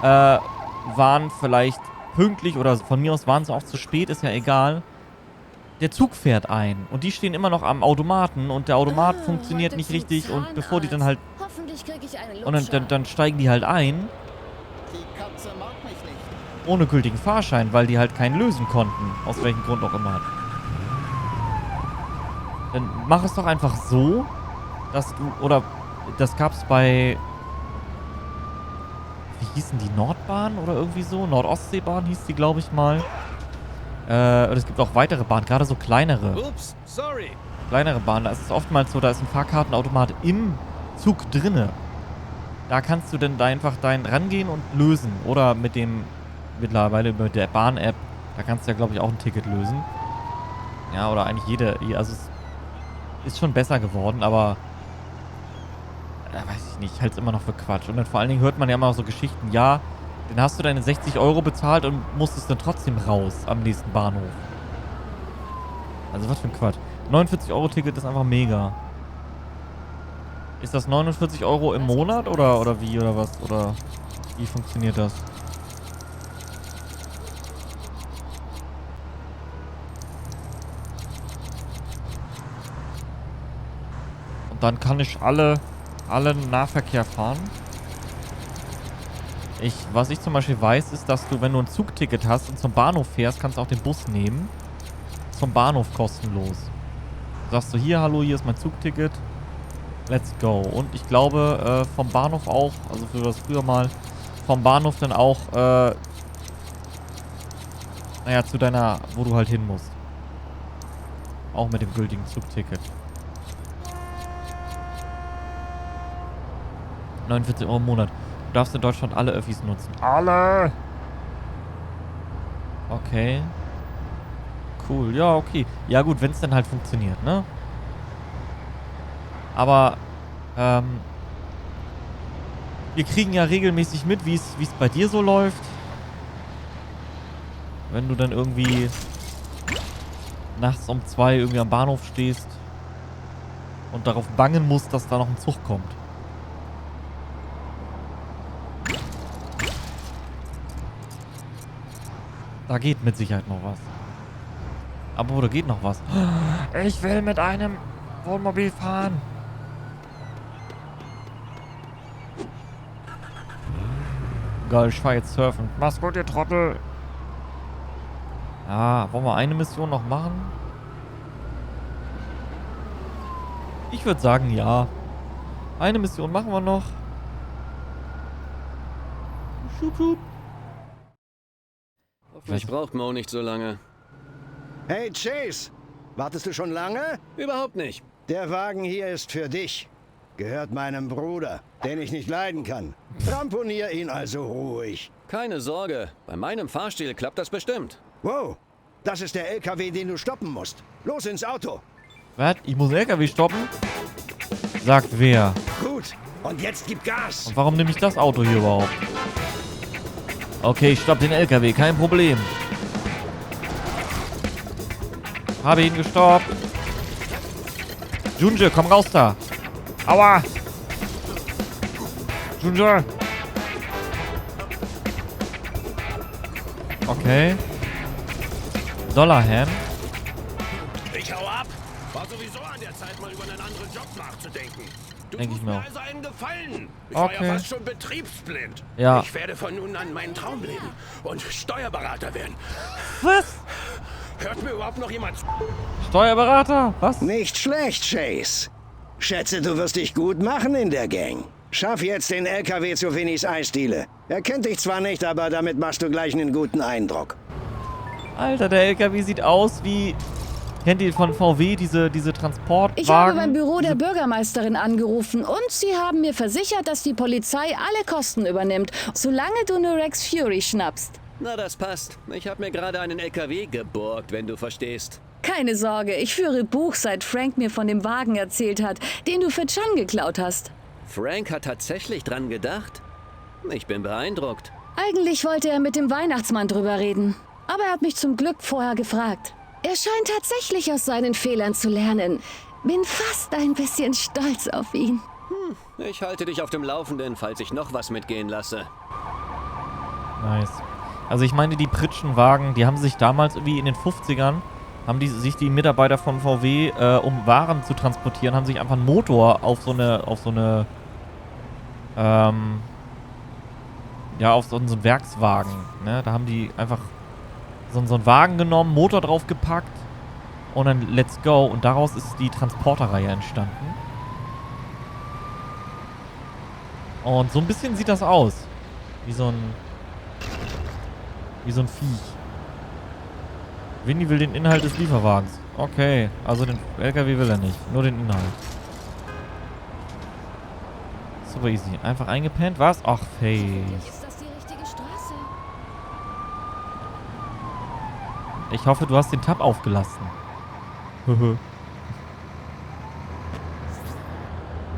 waren vielleicht pünktlich oder von mir aus waren sie auch zu spät, ist ja egal. Der Zug fährt ein und die stehen immer noch am Automaten und der Automat funktioniert nicht richtig und bevor die dann halt... Und dann steigen die halt ein. Ohne gültigen Fahrschein, weil die halt keinen lösen konnten. Aus welchem Grund auch immer. Dann mach es doch einfach so, dass du... Oder das gab's bei... wie hießen die? Nordbahn oder irgendwie so? Nordostseebahn hieß die, glaube ich mal. Und es gibt auch weitere Bahnen, gerade so kleinere.
Ups, sorry.
Kleinere Bahnen, da ist es oftmals so, da ist ein Fahrkartenautomat im Zug drinne. Da kannst du dann da einfach rangehen und lösen. Oder mittlerweile mit der Bahn-App, da kannst du ja, glaube ich, auch ein Ticket lösen. Ja, oder eigentlich also es ist schon besser geworden, aber weiß ich nicht, ich halte es immer noch für Quatsch. Und dann vor allen Dingen hört man ja immer so Geschichten, ja, dann hast du deine 60 € bezahlt und musstest dann trotzdem raus am nächsten Bahnhof. Also was für ein Quatsch. 49-€-Ticket ist einfach mega. Ist das 49 € im Monat oder wie oder was? Oder wie funktioniert das? Und dann kann ich alle Nahverkehr fahren. Was ich zum Beispiel weiß, ist, dass du, wenn du ein Zugticket hast und zum Bahnhof fährst, kannst du auch den Bus nehmen. Zum Bahnhof kostenlos. Sagst du, hier, hallo, hier ist mein Zugticket. Let's go. Und ich glaube, vom Bahnhof auch, also für das früher mal, vom Bahnhof dann auch, naja, zu deiner, wo du halt hin musst. Auch mit dem gültigen Zugticket. 49 € im Monat. Du darfst in Deutschland alle Öffis nutzen. Alle! Okay. Cool, ja, okay. Ja gut, wenn es dann halt funktioniert, ne? Aber, wir kriegen ja regelmäßig mit, wie es bei dir so läuft. Wenn du dann irgendwie nachts um 2 irgendwie am Bahnhof stehst und darauf bangen musst, dass da noch ein Zug kommt. Da geht mit Sicherheit noch was. Aber da geht noch was.
Ich will mit einem Wohnmobil fahren.
Geil, ich fahr jetzt surfen.
Mach's gut, ihr Trottel.
Ja, wollen wir eine Mission noch machen? Ich würde sagen, ja. Eine Mission machen wir noch.
Schub, schub. Hoffentlich braucht Mo nicht so lange.
Hey Chase, wartest du schon lange?
Überhaupt nicht.
Der Wagen hier ist für dich. Gehört meinem Bruder, den ich nicht leiden kann. Ramponier ihn also ruhig.
Keine Sorge, bei meinem Fahrstil klappt das bestimmt.
Wow, das ist der LKW, den du stoppen musst. Los ins Auto.
Was? Ich muss den LKW stoppen? Sagt wer?
Gut, und jetzt gib Gas.
Und warum nehme ich das Auto hier überhaupt? Okay, ich stopp den LKW, kein Problem. Habe ihn gestoppt. Junge, komm raus da.
Aua. Junge.
Okay. Dollarham.
Ich hau ab. War sowieso an der Zeit, mal über einen anderen Job nachzudenken. Du
Denk ich
tust
mir
mir
auch.
also einen Gefallen. Ich war ja
Okay.
fast schon betriebsblind.
Ja.
Ich werde von nun an meinen Traum leben und Steuerberater werden.
Was?
Hört mir überhaupt noch jemand zu?
Steuerberater? Was?
Nicht schlecht, Chase. Schätze, du wirst dich gut machen in der Gang. Schaff jetzt den LKW zu Vinnys Eisdiele. Er kennt dich zwar nicht, aber damit machst du gleich einen guten Eindruck.
Alter, der LKW sieht aus wie... Kennt ihr von VW diese Transportwagen?
Ich habe beim Büro der Bürgermeisterin angerufen und sie haben mir versichert, dass die Polizei alle Kosten übernimmt, solange du nur Rex Fury schnappst.
Na, das passt. Ich habe mir gerade einen LKW geborgt, wenn du verstehst.
Keine Sorge, ich führe Buch, seit Frank mir von dem Wagen erzählt hat, den du für Chan geklaut hast.
Frank hat tatsächlich dran gedacht? Ich bin beeindruckt.
Eigentlich wollte er mit dem Weihnachtsmann drüber reden, aber er hat mich zum Glück vorher gefragt. Er scheint tatsächlich aus seinen Fehlern zu lernen. Bin fast ein bisschen stolz auf ihn.
Ich halte dich auf dem Laufenden, falls ich noch was mitgehen lasse.
Nice. Also ich meine, die Pritschenwagen, die haben sich damals irgendwie in den 50ern, haben die Mitarbeiter von VW, um Waren zu transportieren, haben sich einfach einen Motor auf so einen Werkswagen, ne? Da haben die einfach so einen Wagen genommen, Motor drauf gepackt und dann let's go. Und daraus ist die Transporterreihe entstanden. Und so ein bisschen sieht das aus. Wie so ein Viech. Winnie will den Inhalt des Lieferwagens. Okay, also den LKW will er nicht. Nur den Inhalt. Super easy. Einfach eingepennt. Was? Ach, Face.
Ist das die richtige Straße?
Ich hoffe, du hast den Tab aufgelassen.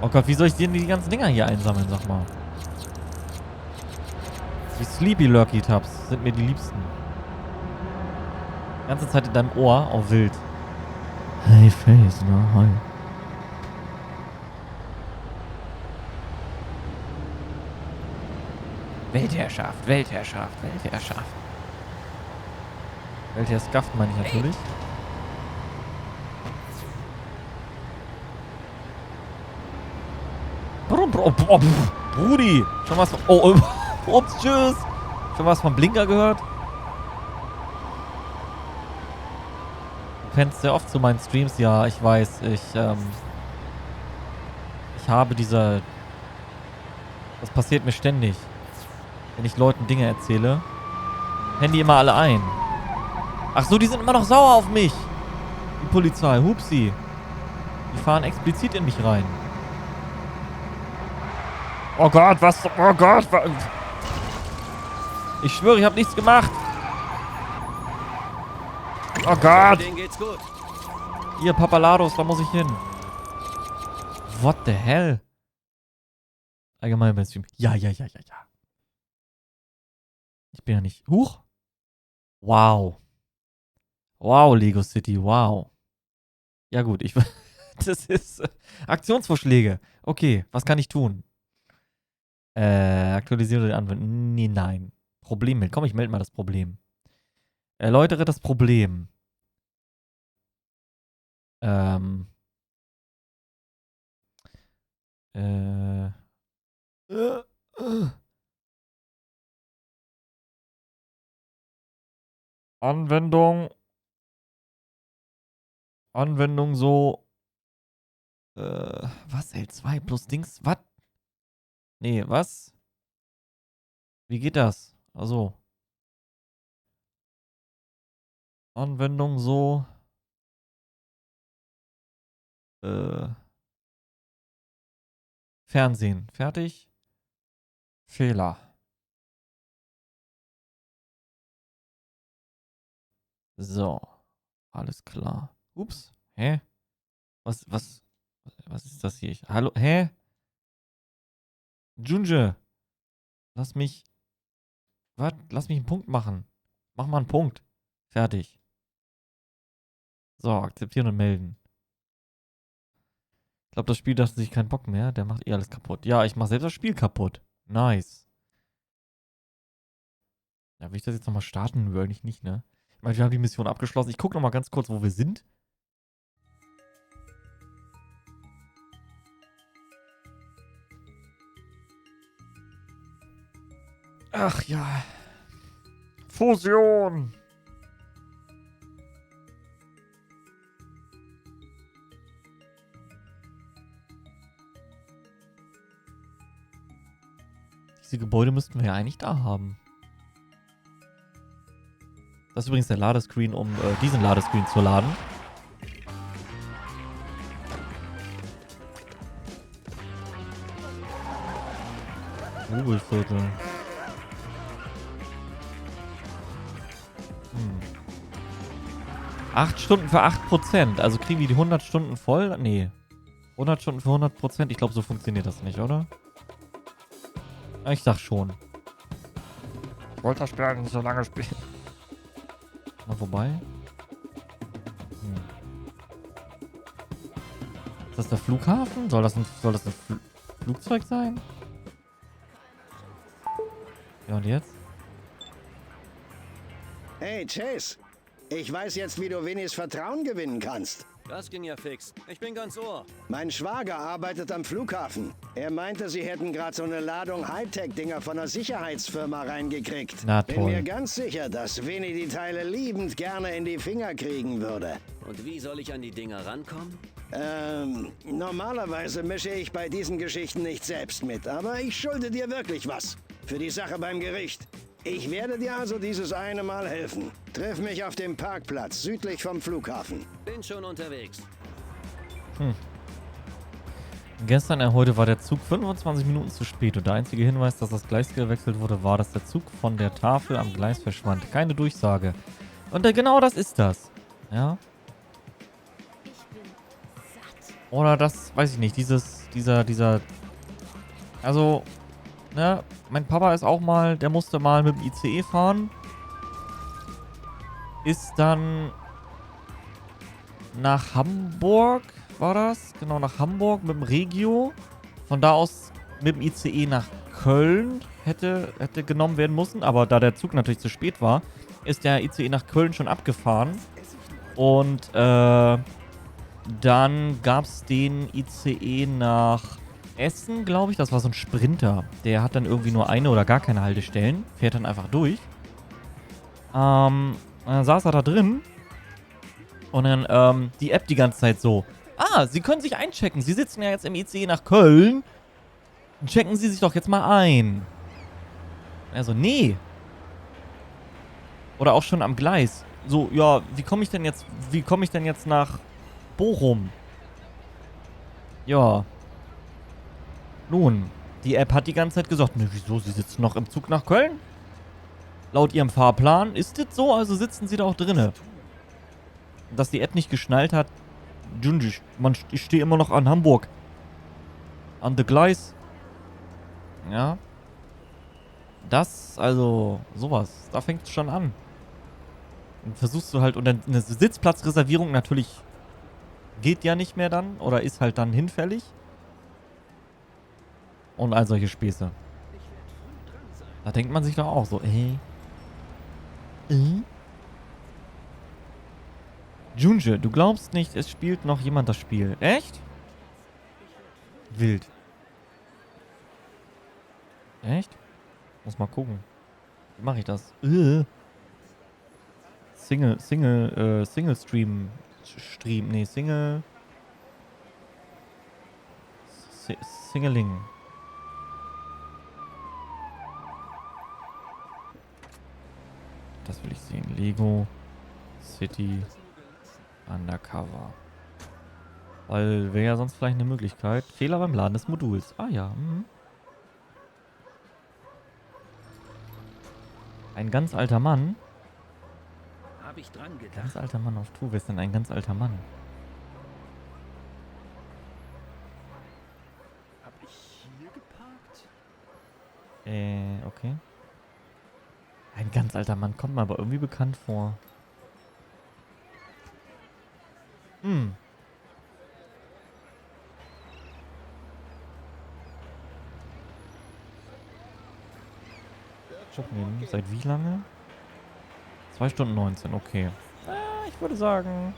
Oh Gott, wie soll ich denn die ganzen Dinger hier einsammeln, sag mal? Die Sleepy Lurky Tabs sind mir die liebsten. Die ganze Zeit in deinem Ohr, auf wild. Hey Face, na, hi. Weltherrschaft, Weltherrschaft, Weltherrschaft. Weltherrschaft meine ich natürlich. Brudi, schon was von... Oh, ups, tschüss. Schon was von Blinker gehört? Du kennst sehr oft zu meinen Streams. Ja, ich weiß. Ich habe diese... Das passiert mir ständig. Wenn ich Leuten Dinge erzähle. Handy immer alle ein. Ach so, die sind immer noch sauer auf mich. Die Polizei, hupsi. Die fahren explizit in mich rein.
Oh Gott, was? Oh Gott, was?
Ich schwöre, ich habe nichts gemacht.
Oh Gott.
Denen geht's gut.
Hier, Papalados, da muss ich hin. What the hell? Allgemein beim Stream. Ja. Ich bin ja nicht... Huch. Wow. Wow, Lego City, wow. Ja gut, das ist... Aktionsvorschläge. Okay, was kann ich tun? Aktualisiere den Anwendung. Nee, nein. Problem mit. Komm, ich melde mal das Problem. Erläutere das Problem. Anwendung so. Was? L2 plus Dings? Was? Nee, was? Wie geht das? Also. Anwendung so. Fernsehen. Fertig? Fehler. So. Alles klar. Ups. Hä? Was ist das hier? Hallo? Hä? Junge. Lass mich. Was? Lass mich einen Punkt machen. Mach mal einen Punkt. Fertig. So, akzeptieren und melden. Ich glaube, das Spiel dachte sich keinen Bock mehr. Der macht eh alles kaputt. Ja, ich mache selbst das Spiel kaputt. Nice. Ja, will ich das jetzt nochmal starten? Nö, eigentlich nicht, ne? Ich meine, wir haben die Mission abgeschlossen. Ich gucke nochmal ganz kurz, wo wir sind. Ach ja.
Fusion.
Diese Gebäude müssten wir ja eigentlich da haben. Das ist übrigens der Ladescreen, um diesen Ladescreen zu laden. Rubelviertel. 8 Stunden für 8%. Also kriegen wir die 100 Stunden voll? Nee. 100 Stunden für 100%. Ich glaube, so funktioniert das nicht, oder? Ich sag schon.
Ich wollte das Spiel eigentlich nicht so lange spielen.
Mal vorbei. Ist das der Flughafen? Soll das ein Flugzeug sein? Ja, und jetzt?
Hey, Chase. Ich weiß jetzt, wie du Winnies Vertrauen gewinnen kannst.
Das ging ja fix. Ich bin ganz ohr.
Mein Schwager arbeitet am Flughafen. Er meinte, sie hätten gerade so eine Ladung Hightech-Dinger von einer Sicherheitsfirma reingekriegt.
Na toll.
Bin mir ganz sicher, dass Winnie die Teile liebend gerne in die Finger kriegen würde.
Und wie soll ich an die Dinger rankommen?
Normalerweise mische ich bei diesen Geschichten nicht selbst mit, aber ich schulde dir wirklich was. für die Sache beim Gericht. Ich werde dir also dieses eine Mal helfen. Triff mich auf dem Parkplatz südlich vom Flughafen.
Bin schon unterwegs.
Gestern, heute war der Zug 25 Minuten zu spät und der einzige Hinweis, dass das Gleis gewechselt wurde, war, dass der Zug von der Tafel am Gleis verschwand. Keine Durchsage. Und genau das ist das. Ja. Oder das, weiß ich nicht, dieser, also, ne, mein Papa ist auch mal, der musste mal mit dem ICE fahren. Ist dann nach Hamburg, war das? Genau, nach Hamburg mit dem Regio. Von da aus mit dem ICE nach Köln hätte genommen werden müssen. Aber da der Zug natürlich zu spät war, ist der ICE nach Köln schon abgefahren. Und dann gab es den ICE nach Essen, glaube ich. Das war so ein Sprinter. Der hat dann irgendwie nur eine oder gar keine Haltestellen. Fährt dann einfach durch. Dann saß er da drin. Und dann die App die ganze Zeit so. Sie können sich einchecken. Sie sitzen ja jetzt im ICE nach Köln. Checken Sie sich doch jetzt mal ein. Also, nee. Oder auch schon am Gleis. So, ja, wie komme ich denn jetzt nach Bochum? Ja. Nun, die App hat die ganze Zeit gesagt, ne, wieso, Sie sitzen noch im Zug nach Köln? Laut Ihrem Fahrplan ist das so, also sitzen Sie da auch drinne. Dass die App nicht geschnallt hat, ich stehe immer noch an Hamburg. An the Gleis. Ja. Das, also, sowas. Da fängt es schon an. Und versuchst du halt, und dann eine Sitzplatzreservierung natürlich geht ja nicht mehr dann, oder ist halt dann hinfällig. Und all solche Späße. Da denkt man sich doch auch so, Junge, du glaubst nicht, es spielt noch jemand das Spiel. Echt? Wild. Echt? Muss mal gucken. Wie mache ich das? Single Stream. Nee, Singling. Das will ich sehen. Lego City Undercover. Weil wäre ja sonst vielleicht eine Möglichkeit. Fehler beim Laden des Moduls. Ah ja. Ein ganz alter Mann.
Hab ich dran gedacht.
Ganz alter Mann auf Tour. Wer ist denn ein ganz alter Mann?
Hab ich hier geparkt?
Okay. Ein ganz alter Mann kommt mir aber irgendwie bekannt vor. Gucken, seit wie lange? 2 Stunden 19, okay. Ich würde sagen,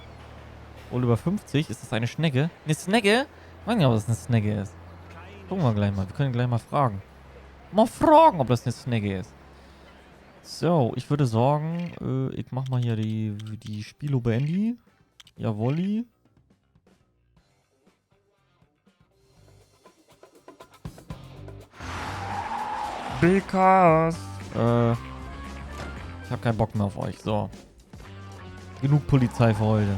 wohl über 50. Ist das eine Schnecke? Eine Snecke? Ich weiß nicht, ob das eine Snecke ist. Gucken wir gleich mal. Wir können gleich mal fragen. Mal fragen, ob das eine Snecke ist. So, ich würde sagen, ich mach mal hier die Spielo Bandy. Jawolli.
BKs.
Ich habe keinen Bock mehr auf euch. So. Genug Polizei für heute.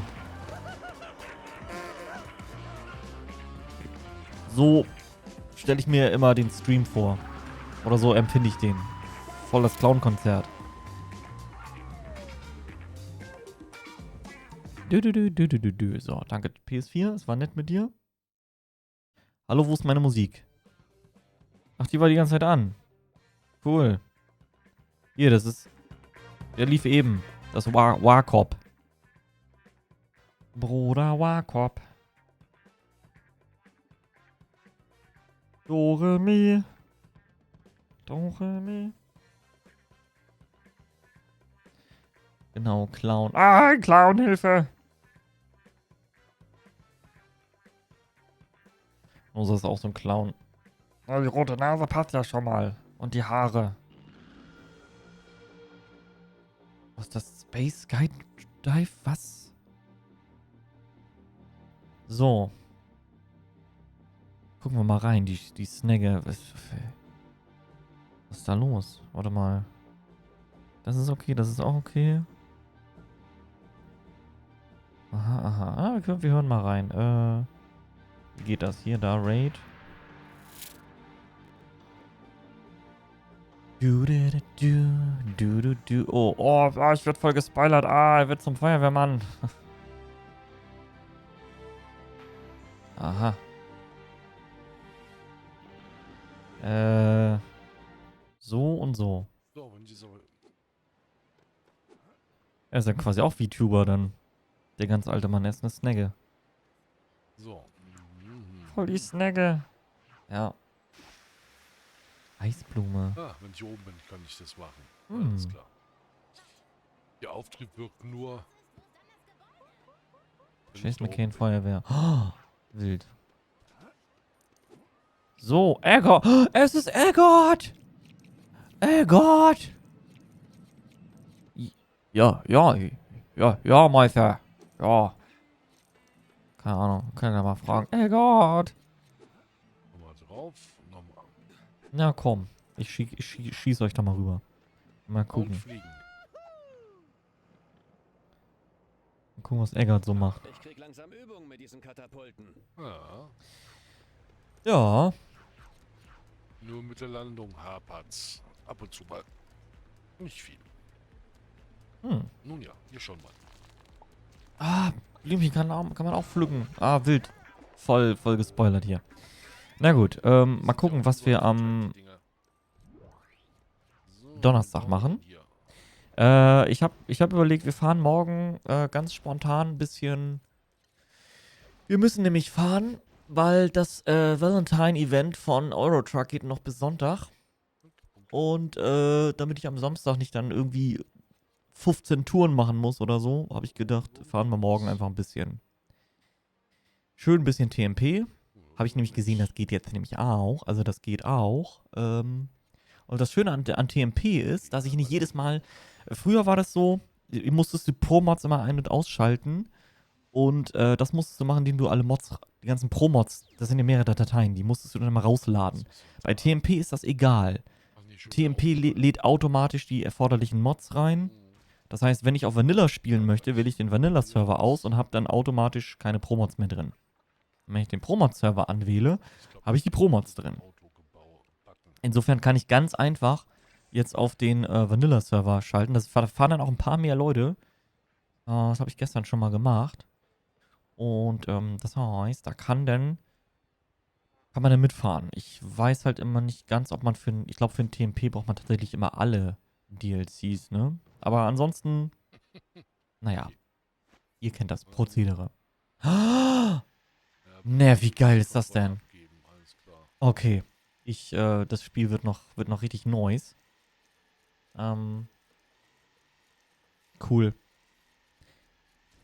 So stelle ich mir immer den Stream vor. Oder so empfinde ich den. Voll das Clown-Konzert. So, danke PS4. Es war nett mit dir. Hallo, wo ist meine Musik? Ach, die war die ganze Zeit an. Cool. Hier, das ist... Der lief eben. Das war Warkop. Bruder Warkop. Doremi. Doremi. Genau, Clown.
Ah, Clown, Hilfe.
Oh, das ist auch so ein Clown.
Oh, die rote Nase passt ja schon mal.
Und die Haare. Was ist das? Space Guide Dive? Was? So. Gucken wir mal rein, die Snagge. Was ist da los? Warte mal. Das ist okay, das ist auch okay. Aha, aha. Ah, wir hören mal rein. Wie geht das hier? Da, Raid. Oh, ich werde voll gespoilert. Er wird zum Feuerwehrmann. Aha. So und so. Er ist ja quasi auch VTuber dann. Der ganz alte Mann, er ist eine Snagge.
So.
Voll die Snagge. Ja. Eisblume.
Wenn ich oben bin, kann ich das machen.
Hm.
Alles klar. Der Auftrieb wirkt nur...
Chase McCain Feuerwehr. Oh, wild. So, Eggott. Es ist Eggott. Eggott. Ja, Meister. Ja. Keine Ahnung, kann ich mal fragen. Eggott.
Nochmal drauf, nochmal.
Na komm, ich schieß euch da mal rüber. Mal gucken. Mal gucken, was Eggott so macht.
Ich krieg langsam Übung mit diesen Katapulten.
Ja.
Nur mit der Landung hapert's. Ab und zu mal. Nicht viel. Nun ja, hier schon mal.
Blümchen kann man auch pflücken. Wild. Voll gespoilert hier. Na gut, mal gucken, was wir am Donnerstag machen. Ich hab überlegt, wir fahren morgen ganz spontan ein bisschen. Wir müssen nämlich fahren, weil das Valentine-Event von Eurotruck geht noch bis Sonntag. Und damit ich am Samstag nicht dann irgendwie 15 Touren machen muss oder so, habe ich gedacht, fahren wir morgen einfach ein bisschen. Schön ein bisschen TMP. Habe ich nämlich gesehen, das geht jetzt nämlich auch. Also das geht auch. Und das Schöne an TMP ist, dass ich nicht jedes Mal... Früher war das so, du musstest die Pro-Mods immer ein- und ausschalten. Und das musstest du machen, indem du alle Mods, die ganzen Pro-Mods, das sind ja mehrere Dateien, die musstest du dann mal rausladen. Bei TMP ist das egal. TMP lädt automatisch die erforderlichen Mods rein. Das heißt, wenn ich auf Vanilla spielen möchte, wähle ich den Vanilla-Server aus und habe dann automatisch keine Pro-Mods mehr drin. Und wenn ich den Pro-Mod-Server anwähle, habe ich die Pro-Mods drin. Insofern kann ich ganz einfach jetzt auf den Vanilla-Server schalten. Das fahren dann auch ein paar mehr Leute. Das habe ich gestern schon mal gemacht. Und das heißt, da kann man dann mitfahren. Ich weiß halt immer nicht ganz, ob man ich glaube für ein TMP braucht man tatsächlich immer alle DLCs, ne? Aber ansonsten, naja, ihr kennt das Prozedere. Ne, wie geil ist das denn? Okay, das Spiel wird noch richtig nice. Cool.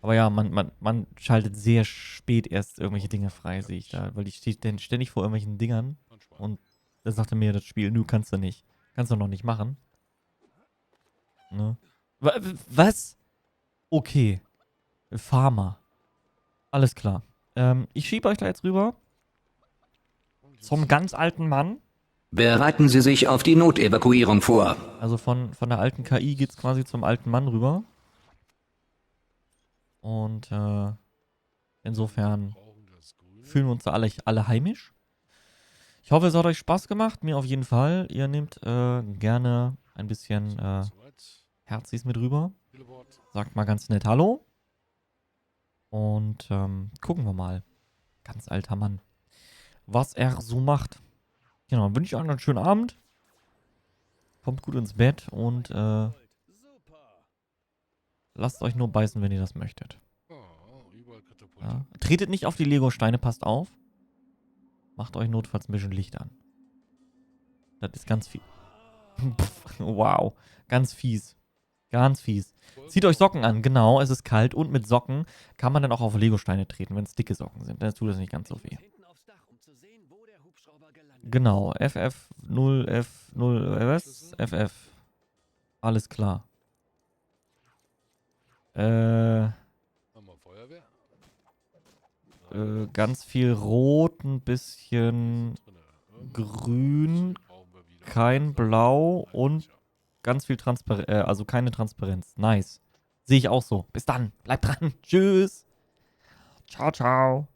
Aber ja, man schaltet sehr spät erst irgendwelche Dinge frei, sehe ich da. Weil ich stehe dann ständig vor irgendwelchen Dingern. Und da sagte mir das Spiel, kannst du nicht. Kannst du noch nicht machen. Ne? Was? Okay. Farmer. Alles klar. Ich schiebe euch da jetzt rüber. Zum ganz alten Mann.
Bereiten Sie sich auf die Notevakuierung vor.
Also von der alten KI geht's quasi zum alten Mann rüber. Und insofern fühlen wir uns da alle heimisch. Ich hoffe, es hat euch Spaß gemacht. Mir auf jeden Fall. Ihr nehmt gerne ein bisschen Herzis mit rüber. Sagt mal ganz nett Hallo. Und gucken wir mal. Ganz alter Mann. Was er so macht. Genau, wünsche ich euch einen schönen Abend. Kommt gut ins Bett und lasst euch nur beißen, wenn ihr das möchtet. Ja. Tretet nicht auf die Lego-Steine, passt auf. Macht euch notfalls ein bisschen Licht an. Das ist ganz fies. Wow, ganz fies. Ganz fies. Zieht euch Socken an, genau, es ist kalt und mit Socken kann man dann auch auf Lego-Steine treten, wenn es dicke Socken sind. Dann tut das nicht ganz so weh. Genau, FF0, F0, was? FF. Alles klar. Ganz viel Rot, ein bisschen Grün, kein Blau und ganz viel Transparenz, also keine Transparenz. Nice. Sehe ich auch so. Bis dann. Bleibt dran. Tschüss.
Ciao, ciao.